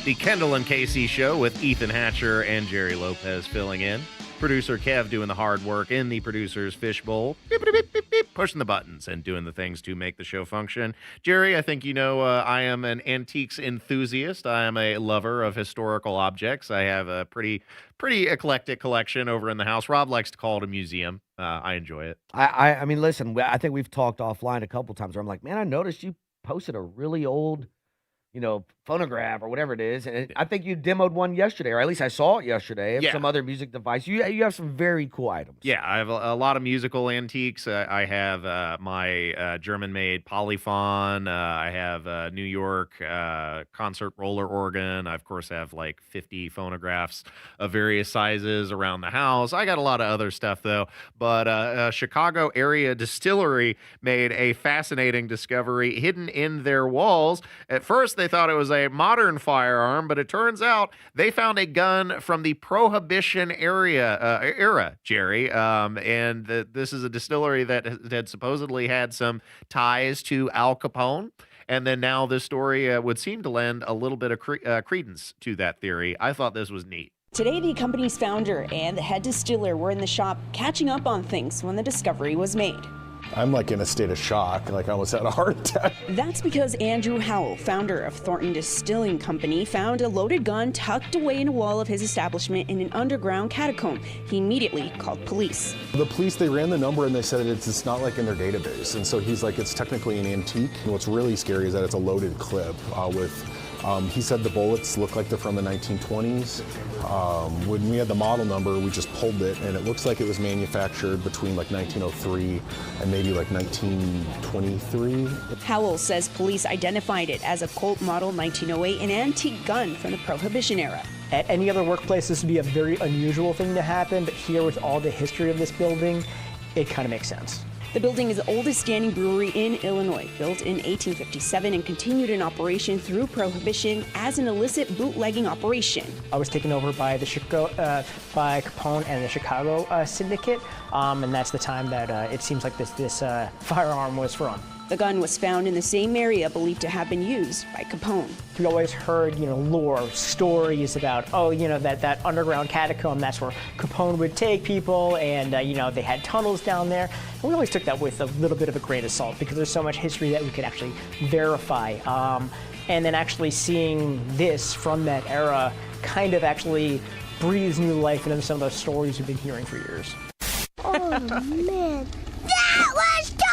the Kendall and Casey show with Ethan Hatcher and Jerry Lopez filling in. Producer Kev doing the hard work in the producer's fishbowl, beep, beep, beep, beep, beep, pushing the buttons and doing the things to make the show function. Jerry, I think you know I am an antiques enthusiast. I am a lover of historical objects. I have a pretty eclectic collection over in the house. Rob likes to call it a museum. I enjoy it. I mean, listen, I think we've talked offline a couple times where I'm like, man, I noticed you posted a really old, phonograph or whatever it is. And I think you demoed one yesterday, or at least I saw it yesterday, of some other music device. You have some very cool items. Yeah, I have a lot of musical antiques. I have my German-made polyphon. I have a New York concert roller organ. I, of course, have like 50 phonographs of various sizes around the house. I got a lot of other stuff, though. But a Chicago area distillery made a fascinating discovery hidden in their walls. At first, they they thought it was a modern firearm, but it turns out they found a gun from the Prohibition era, Jerry. This is a distillery that had supposedly had some ties to Al Capone. And then now this story would seem to lend a little bit of credence to that theory. I thought this was neat. Today, the company's founder and the head distiller were in the shop catching up on things when the discovery was made. I'm like in a state of shock, like I almost had a heart attack. That's because Andrew Howell, founder of Thornton Distilling Company, found a loaded gun tucked away in a wall of his establishment in an underground catacomb. He immediately called police. The police, they ran the number and they said it's not like in their database. And so he's like, it's technically an antique. And what's really scary is that it's a loaded clip he said the bullets look like they're from the 1920s. When we had the model number, we just pulled it, and it looks like it was manufactured between like 1903 and maybe like 1923. Howell says police identified it as a Colt Model 1908, an antique gun from the Prohibition era. At any other workplace, this would be a very unusual thing to happen, but here with all the history of this building, it kind of makes sense. The building is the oldest standing brewery in Illinois, built in 1857 and continued in operation through Prohibition as an illicit bootlegging operation. I was taken over by by Capone and the Chicago syndicate, and that's the time that it seems like this firearm was from. The gun was found in the same area believed to have been used by Capone. We always heard, lore, stories about, that underground catacomb, that's where Capone would take people, and, they had tunnels down there. And we always took that with a little bit of a grain of salt because there's so much history that we could actually verify. And then actually seeing this from that era kind of actually breathes new life into some of those stories we've been hearing for years. Oh, man. That was totally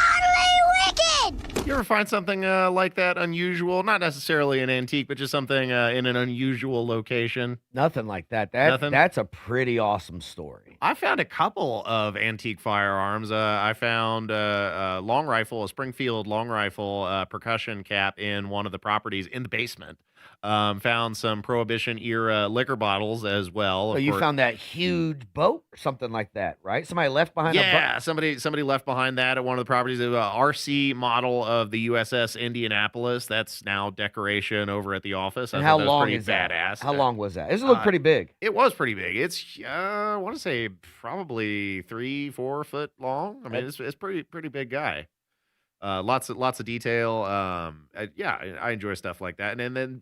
wicked! You ever find something like that unusual? Not necessarily an antique, but just something in an unusual location? Nothing like that. Nothing? That's a pretty awesome story. I found a couple of antique firearms. I found a long rifle, a Springfield long rifle percussion cap in one of the properties in the basement. Found some Prohibition era liquor bottles as well. So you found that huge boat or something like that, right? Somebody left behind a boat? Yeah, somebody left behind that at one of the properties. It was a RC model of the USS Indianapolis. That's now decoration over at the office. And I how thought that was long pretty is that? badass. How long was that? It looked pretty big. It was pretty big. It's I want to say probably 3-4 foot long. I mean, it's pretty big guy. Lots of detail. I enjoy stuff like that. And then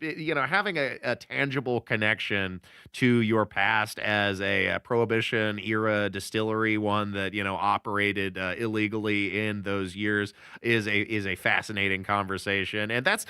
having a tangible connection to your past as a Prohibition era distillery, one that operated illegally in those years, is a fascinating conversation. And that's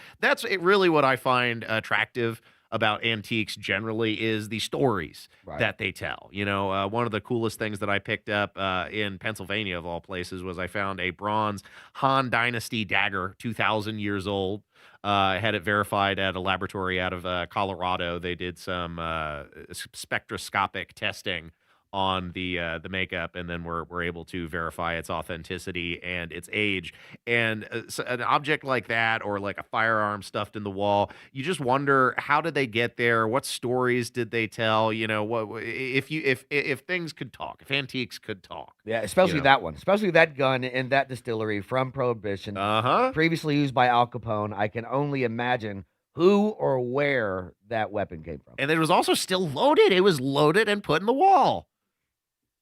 really what I find attractive about antiques generally is the stories that they tell. One of the coolest things that I picked up in Pennsylvania, of all places, was I found a bronze Han Dynasty dagger, 2,000 years old. Had it verified at a laboratory out of Colorado. They did some spectroscopic testing on the makeup, and then we're able to verify its authenticity and its age. And so an object like that, or like a firearm stuffed in the wall, you just wonder, how did they get there? What stories did they tell? What if things could talk, if antiques could talk? Yeah, especially that one, especially that gun in that distillery from Prohibition, previously used by Al Capone. I can only imagine who or where that weapon came from. And it was also still loaded. It was loaded and put in the wall.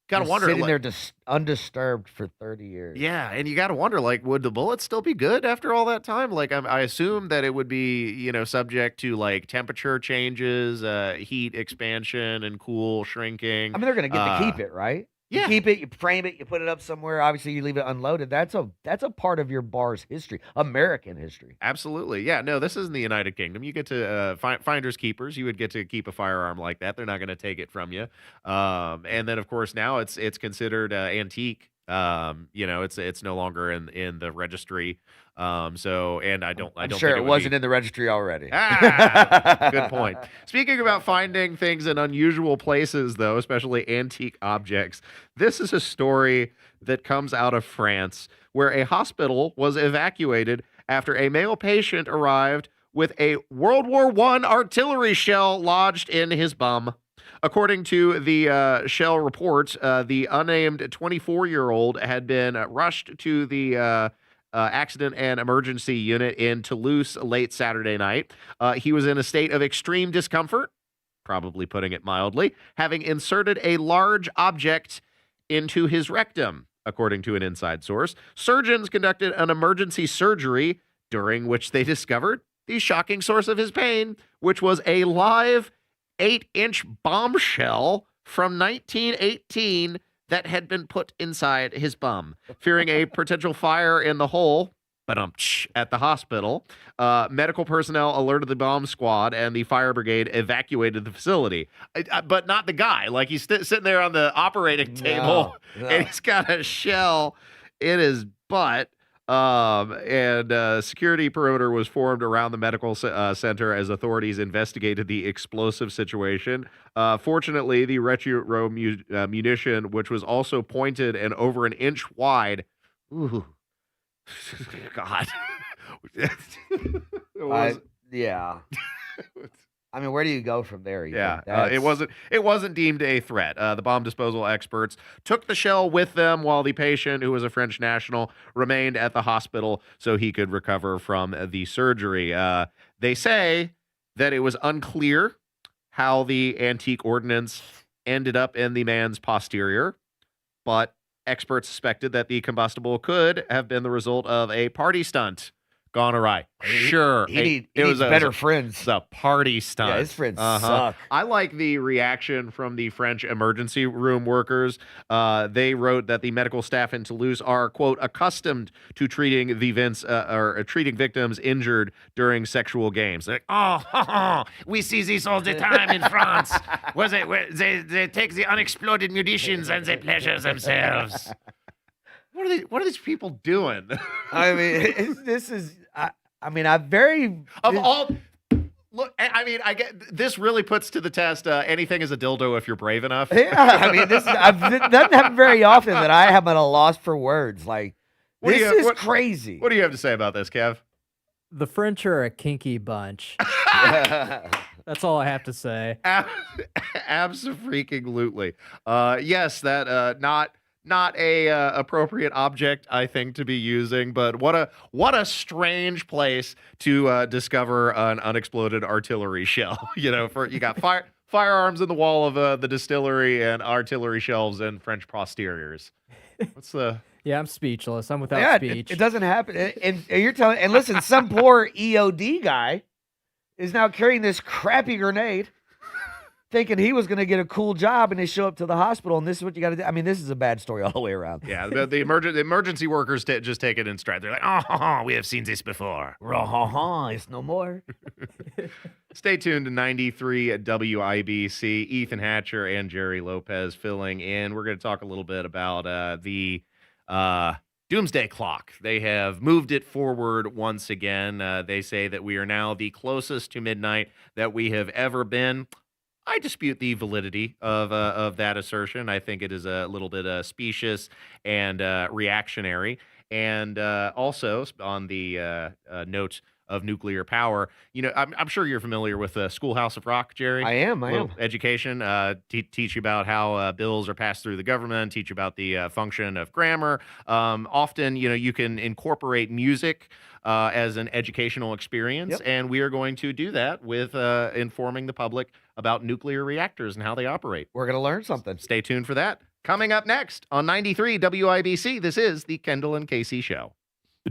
Gotta wonder, sitting there just undisturbed for 30 years. Yeah, and you gotta wonder, would the bullets still be good after all that time? I assume that it would be, subject to temperature changes, heat expansion, and cool shrinking. I mean, they're gonna get to keep it, right? Yeah. You keep it, you frame it, you put it up somewhere. Obviously, you leave it unloaded. That's a part of your bar's history, American history. Absolutely. Yeah, no, this isn't the United Kingdom. You get to finders keepers. You would get to keep a firearm like that. They're not going to take it from you. And then, of course, now it's considered antique. It's no longer in the registry. I'm sure it wasn't in the registry already. Good point. Speaking about finding things in unusual places, though, especially antique objects, this is a story that comes out of France, where a hospital was evacuated after a male patient arrived with a World War I artillery shell lodged in his bum. According to the Shell report, the unnamed 24-year-old had been rushed to the accident and emergency unit in Toulouse late Saturday night. He was in a state of extreme discomfort, probably putting it mildly, having inserted a large object into his rectum, according to an inside source. Surgeons conducted an emergency surgery during which they discovered the shocking source of his pain, which was a live 8-inch bombshell from 1918 that had been put inside his bum. Fearing a potential fire in the hole, at the hospital, medical personnel alerted the bomb squad and the fire brigade evacuated the facility. But not the guy. Like, he's sitting there on the operating table and he's got a shell in his butt. And security perimeter was formed around the medical center as authorities investigated the explosive situation. Fortunately, the retro munition, which was also pointed and over an inch wide, God. Yeah. I mean, where do you go from there? Yeah, it wasn't deemed a threat. The bomb disposal experts took the shell with them while the patient, who was a French national, remained at the hospital so he could recover from the surgery. They say that it was unclear how the antique ordnance ended up in the man's posterior, but experts suspected that the combustible could have been the result of a party stunt gone awry. Sure. He needs better friends. It's a party stunt. Yeah, his friends suck. I like the reaction from the French emergency room workers. They wrote that the medical staff in Toulouse are, quote, accustomed to treating treating victims injured during sexual games. Like, we see this all the time in France. They take the unexploded munitions and they pleasure themselves. What are these people doing? I mean, Look, I mean, I get this really puts to the test. Anything is a dildo if you're brave enough. Yeah, I mean, this doesn't happen very often that I am at a loss for words. Like, this is crazy. What do you have to say about this, Kev? The French are a kinky bunch. That's all I have to say. Abso-freaking-lutely. Yes, that not a appropriate object, I think, to be using, but what a strange place to discover an unexploded artillery shell. You got firearms in the wall of the distillery and artillery shells and French posteriors. What's the? Yeah, I'm speechless. I'm without speech. It doesn't happen. And you're telling. And listen, some poor EOD guy is now carrying this crappy grenade, thinking he was going to get a cool job, and they show up to the hospital, and this is what you got to do. I mean, this is a bad story all the way around. Yeah, the emergency workers just take it in stride. They're like, we have seen this before. It's no more. Stay tuned to 93 at WIBC. Ethan Hatcher and Jerry Lopez filling in. We're going to talk a little bit about the doomsday clock. They have moved it forward once again. They say that we are now the closest to midnight that we have ever been. I dispute the validity of that assertion. I think it is a little bit specious and reactionary. And also, on the note of nuclear power, I'm sure you're familiar with Schoolhouse of Rock, Jerry. I am. Education, teach you about how bills are passed through the government, teach you about the function of grammar. Often, you can incorporate music as an educational experience, and we are going to do that with informing the public about nuclear reactors and how they operate. We're going to learn something. Stay tuned for that. Coming up next on 93 WIBC, this is the Kendall and Casey Show.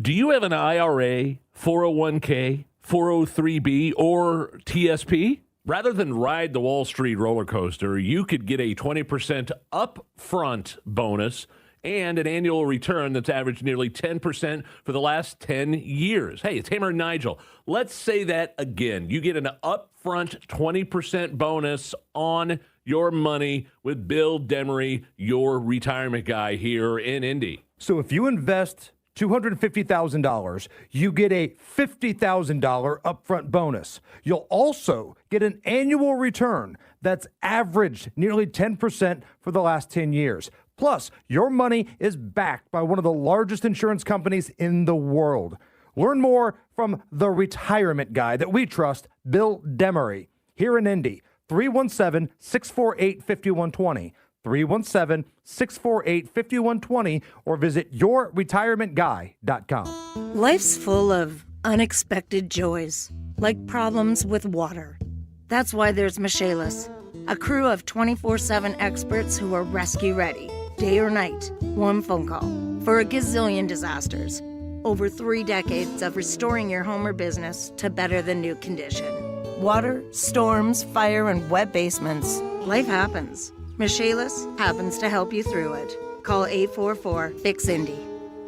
Do you have an IRA, 401k, 403b, or TSP? Rather than ride the Wall Street roller coaster, you could get a 20% upfront bonus and an annual return that's averaged nearly 10% for the last 10 years. Hey, it's Hammer and Nigel. Let's say that again. You get an upfront 20% bonus on your money with Bill Demery, your retirement guy here in Indy. So if you invest $250,000, you get a $50,000 upfront bonus. You'll also get an annual return that's averaged nearly 10% for the last 10 years. Plus, your money is backed by one of the largest insurance companies in the world. Learn more from the retirement guy that we trust, Bill Demery, here in Indy, 317-648-5120. 317-648-5120 or visit yourretirementguy.com. Life's full of unexpected joys, like problems with water. That's why there's Michaelis, a crew of 24/7 experts who are rescue ready, day or night, one phone call, for a gazillion disasters. Over 3 decades of restoring your home or business to better than new condition. Water, storms, fire, and wet basements. Life happens. Michaelis happens to help you through it. Call 844-FIX-INDY.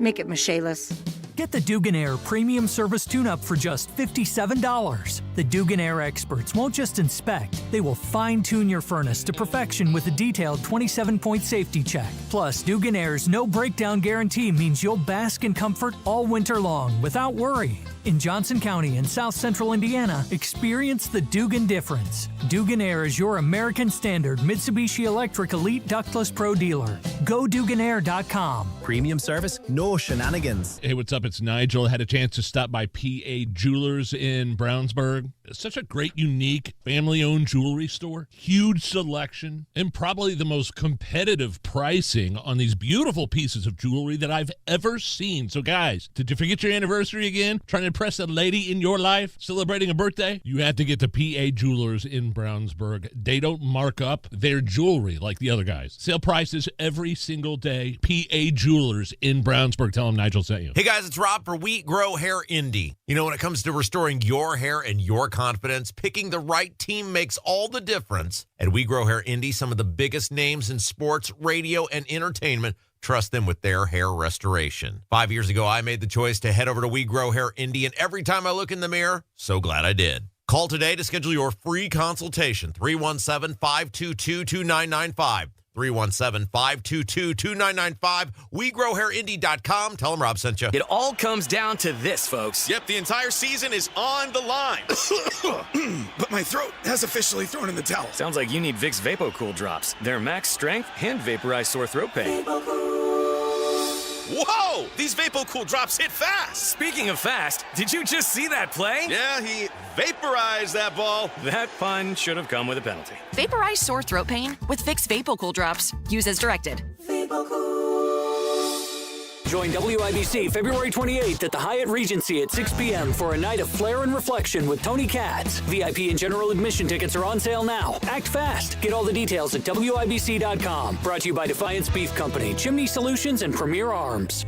Make it Michaelis. Get the Dugan Air Premium Service Tune-Up for just $57. The Dugan Air experts won't just inspect, they will fine-tune your furnace to perfection with a detailed 27-point safety check. Plus, Dugan Air's no breakdown guarantee means you'll bask in comfort all winter long without worry. In Johnson County and South Central Indiana, experience the Dugan difference. Dugan Air is your American Standard Mitsubishi Electric Elite Ductless Pro dealer. Go DuganAir.com. Premium service, no shenanigans. Hey, what's up? It's Nigel. Had a chance to stop by PA Jewelers in Brownsburg. It's such a great, unique, family-owned jewelry store. Huge selection and probably the most competitive pricing on these beautiful pieces of jewelry that I've ever seen. So, guys, did you forget your anniversary again? Trying to impress a lady in your life? Celebrating a birthday? You have to get to PA Jewelers in Brownsburg. They don't mark up their jewelry like the other guys. Sale prices every single day. PA Jewelers in Brownsburg. Tell them Nigel sent you. Hey guys, it's Rob for We Grow Hair Indy. You know, when it comes to restoring your hair and your confidence, picking the right team makes all the difference. At We Grow Hair Indy, some of the biggest names in sports, radio, and entertainment trust them with their hair restoration. 5 years ago, I made the choice to head over to We Grow Hair Indy, and every time I look in the mirror, so glad I did. Call today to schedule your free consultation, 317-522-2995. 317-522-2995. WeGrowHairIndy.com. Tell them Rob sent you. It all comes down to this, folks. Yep, the entire season is on the line. But my throat has officially thrown in the towel. Sounds like you need Vicks VapoCool drops. They're max strength and vaporize sore throat pain. Whoa! These VapoCool drops hit fast. Speaking of fast, did you just see that play? Yeah, he vaporized that ball. That pun should have come with a penalty. Vaporize sore throat pain with Vicks VapoCool drops. Use as directed. Join WIBC February 28th at the Hyatt Regency at 6 p.m. for a night of flair and reflection with Tony Katz. VIP and general admission tickets are on sale now. Act fast. Get all the details at WIBC.com. Brought to you by Defiance Beef Company, Chimney Solutions, and Premier Arms.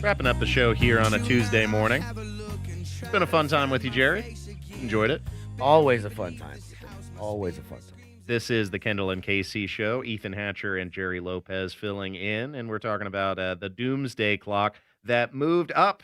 Wrapping up the show here on a Tuesday morning. It's been a fun time with you, Jerry. Enjoyed it. Always a fun time. Always a fun time. This is the Kendall and Casey Show. Ethan Hatcher and Jerry Lopez filling in, and we're talking about the Doomsday Clock that moved up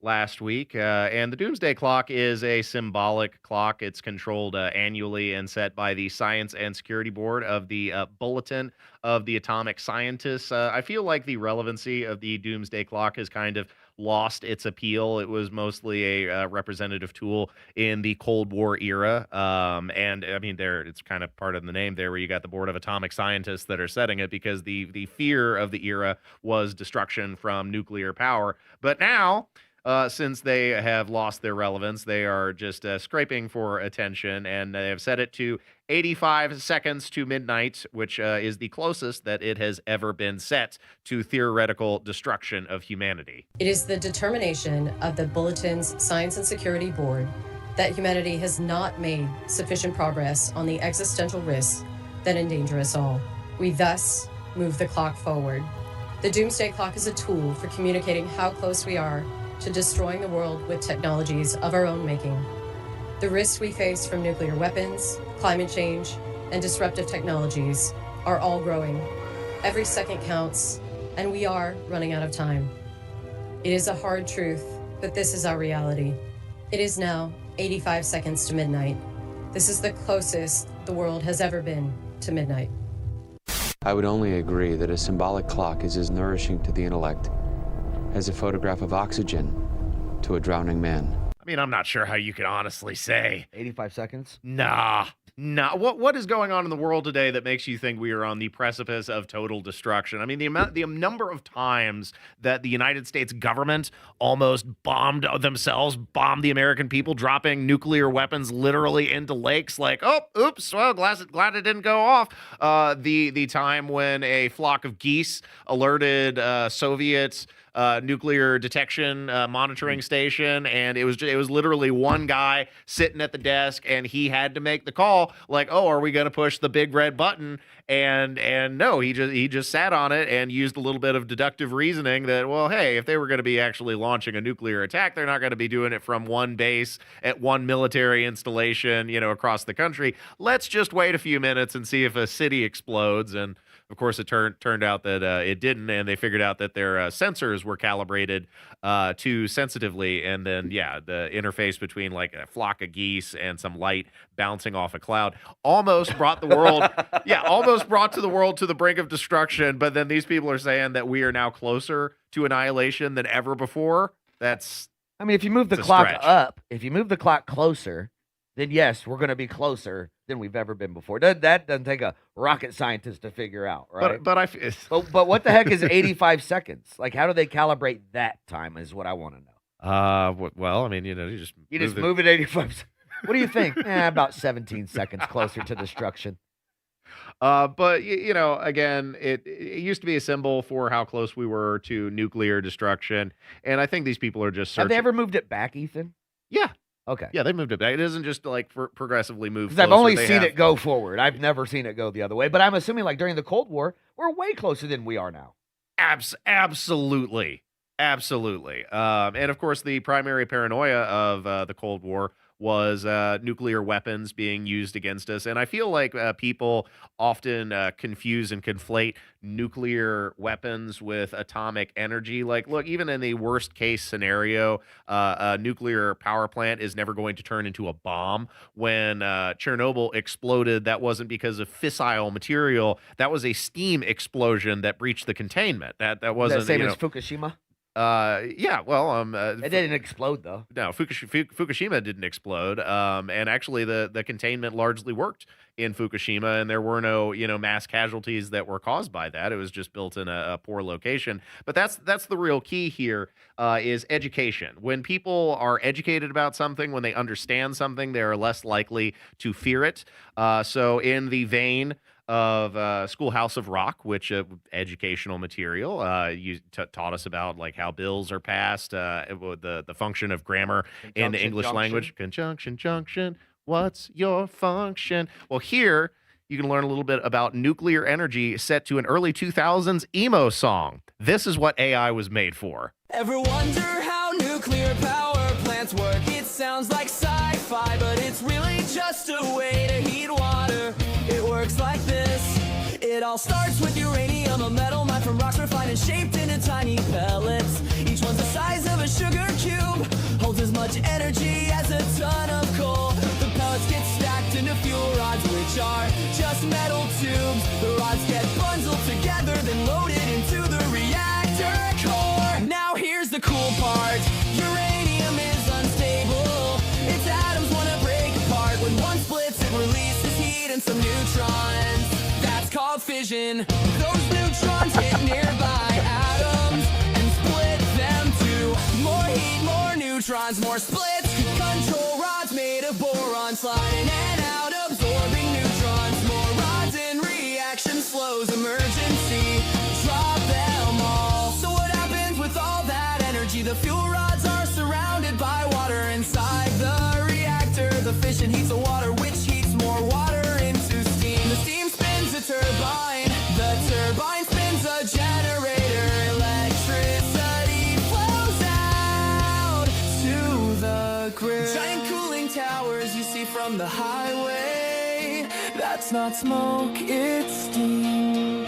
last week. And the Doomsday Clock is a symbolic clock. It's controlled annually and set by the Science and Security Board of the Bulletin of the Atomic Scientists. I feel like the relevancy of the Doomsday Clock has kind of lost its appeal. It was mostly a representative tool in the Cold War era. And I mean, it's kind of part of the name there where you got the Board of Atomic Scientists that are setting it because the fear of the era was destruction from nuclear power. But now, since they have lost their relevance, they are just scraping for attention, and they have set it to 85 seconds to midnight, which is the closest that it has ever been set to theoretical destruction of humanity. It is the determination of the Bulletin's Science and Security Board that humanity has not made sufficient progress on the existential risks that endanger us all. We thus move the clock forward. The Doomsday Clock is a tool for communicating how close we are to destroying the world with technologies of our own making. The risks we face from nuclear weapons, climate change, and disruptive technologies are all growing. Every second counts, and we are running out of time. It is a hard truth, but this is our reality. It is now 85 seconds to midnight. This is the closest the world has ever been to midnight. I would only agree that a symbolic clock is as nourishing to the intellect as a photograph of oxygen to a drowning man. I mean, I'm not sure how you can honestly say. 85 seconds? Nah. What is going on in the world today that makes you think we are on the precipice of total destruction? I mean, the number of times that the United States government almost bombed themselves, bombed the American people, dropping nuclear weapons literally into lakes. Like, oh, oops, well, glad it didn't go off. The time when a flock of geese alerted Soviet nuclear detection monitoring station, and it was literally one guy sitting at the desk, and he had to make the call, like, oh, are we going to push the big red button? And no, he just sat on it and used a little bit of deductive reasoning that, well, hey, if they were going to be actually launching a nuclear attack, they're not going to be doing it from one base at one military installation, across the country. Let's just wait a few minutes and see if a city explodes. And of course, it turned out that it didn't, and they figured out that their sensors were calibrated too sensitively, and then, the interface between like a flock of geese and some light bouncing off a cloud almost brought the world, the world to the brink of destruction. But then these people are saying that we are now closer to annihilation than ever before. If you move the clock up, if you move the clock closer, then yes, we're going to be closer than we've ever been before. That doesn't take a rocket scientist to figure out, right? But what the heck is 85 seconds? Like, how do they calibrate that time is what I want to know. Well, I mean, you just move it 85. What do you think? About 17 seconds closer to destruction. But again, it used to be a symbol for how close we were to nuclear destruction, and I think these people are just searching. Have they ever moved it back, Ethan? Yeah. Okay. Yeah, they moved it back. It doesn't just like progressively move. Because I've only seen it go forward. I've never seen it go the other way. But I'm assuming, like during the Cold War, we're way closer than we are now. Absolutely. And of course, the primary paranoia of the Cold War was nuclear weapons being used against us. And I feel like people often confuse and conflate nuclear weapons with atomic energy. Like, look, even in the worst case scenario, a nuclear power plant is never going to turn into a bomb. When Chernobyl exploded, that wasn't because of fissile material. That was a steam explosion that breached the containment. That wasn't the same as Fukushima? It didn't explode though. No, Fukushima didn't explode. And actually the containment largely worked in Fukushima, and there were no, mass casualties that were caused by that. It was just built in a poor location. But that's the real key here, is education. When people are educated about something, when they understand something, they are less likely to fear it. So in the vein of Schoolhouse of Rock, which educational material, you taught us about like how bills are passed, the function of grammar in the English language. Conjunction, junction. What's your function? Well, here you can learn a little bit about nuclear energy set to an early 2000s emo song. This is what AI was made for. Ever wonder how nuclear power plants work? It sounds like sci-fi, but it's really just a way to heat water. It works like this. It all starts with uranium, a metal mined from rocks refined and shaped into tiny pellets. Each one's the size of a sugar cube, holds as much energy as a ton of coal. The pellets get stacked into fuel rods, which are just metal tubes. The rods get bundled together, then loaded into the reactor core. Now here's the cool part. Uranium is unstable. Its atoms want to break apart. When one splits, it releases heat and some neutrons. That's called fission. Those neutrons hit nearby atoms and split them to more heat, more neutrons, more splits. Control rods made of boron sliding in and out, absorbing neutrons. More rods in reaction slows. Emergency, drop them all. So what happens with all that energy? The fuel rods are surrounded by water inside the reactor. The fission heats the water, which heats more water into steam. The steam spins a turbine. The turbine spins a generator. Electricity flows out to the grid. Giant cooling towers you see from the highway. That's not smoke, it's steam.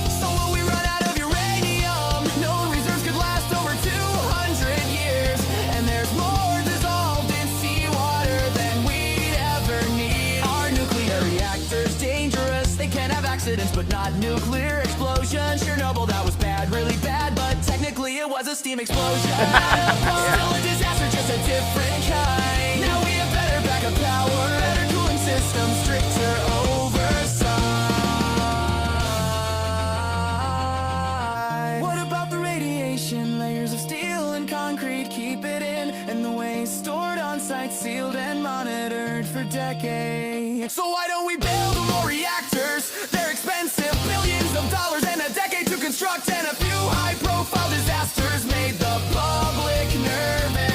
So will we run out of uranium? Known reserves could last over 200 years. And there's more dissolved in seawater than we'd ever need. Are nuclear reactors dangerous? They can have accidents, but not nuclear explosions. Chernobyl, that was bad, really bad, but technically it was a steam explosion. Still a disaster, just just a different kind. Now we have better backup power, better cooling systems, stricter oversight. What about the radiation? Layers of steel and concrete keep it in, and the waste stored on site, sealed and monitored for decades. So why don't we build more reactors? They're expensive, billions of dollars and a decade to construct, and a few high-profile disasters made the public nervous.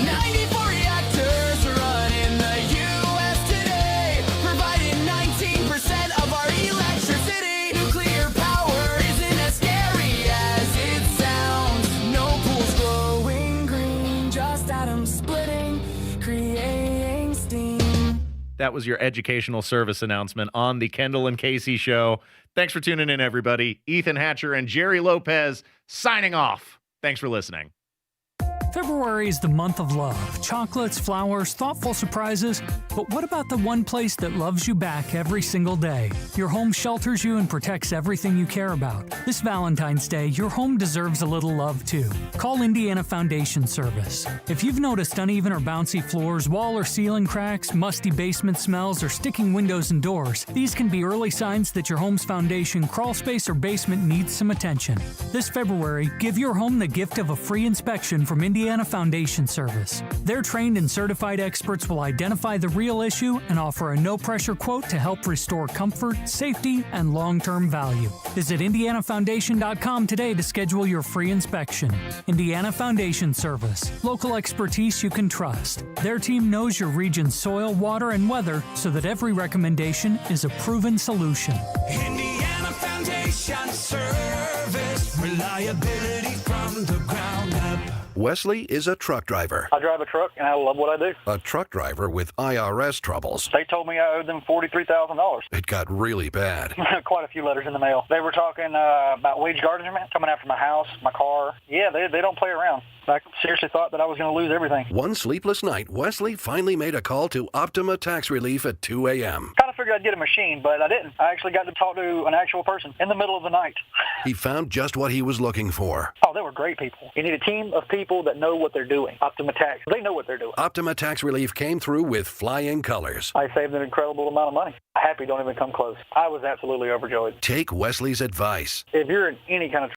94 reactors run in the U.S. today, providing 19% of our electricity. Nuclear power isn't as scary as it sounds. No pools glowing green, just atoms splitting, creating steam. That was your educational service announcement on the Kendall and Casey show. Thanks for tuning in, everybody. Ethan Hatcher and Jerry Lopez signing off. Thanks for listening. February is the month of love. Chocolates, flowers, thoughtful surprises. But what about the one place that loves you back every single day? Your home shelters you and protects everything you care about. This Valentine's Day, your home deserves a little love too. Call Indiana Foundation Service. If you've noticed uneven or bouncy floors, wall or ceiling cracks, musty basement smells, or sticking windows and doors, these can be early signs that your home's foundation, crawl space, or basement needs some attention. This February, give your home the gift of a free inspection from Indiana Foundation Service. Their trained and certified experts will identify the real issue and offer a no-pressure quote to help restore comfort, safety, and long-term value. Visit IndianaFoundation.com today to schedule your free inspection. Indiana Foundation Service. Local expertise you can trust. Their team knows your region's soil, water, and weather so that every recommendation is a proven solution. Indiana Foundation Service, reliability from the ground up. Wesley is a truck driver. I drive a truck, and I love what I do. A truck driver with IRS troubles. They told me I owed them $43,000. It got really bad. Quite a few letters in the mail. They were talking about wage garnishment, coming after my house, my car. Yeah, they don't play around. I seriously thought that I was going to lose everything. One sleepless night, Wesley finally made a call to Optima Tax Relief at 2 a.m. Kind of figured I'd get a machine, but I didn't. I actually got to talk to an actual person in the middle of the night. He found just what he was looking for. Oh, they were great people. You need a team of people that know what they're doing. Optima Tax, they know what they're doing. Optima Tax Relief came through with flying colors. I saved an incredible amount of money. Happy don't even come close. I was absolutely overjoyed. Take Wesley's advice. If you're in any kind of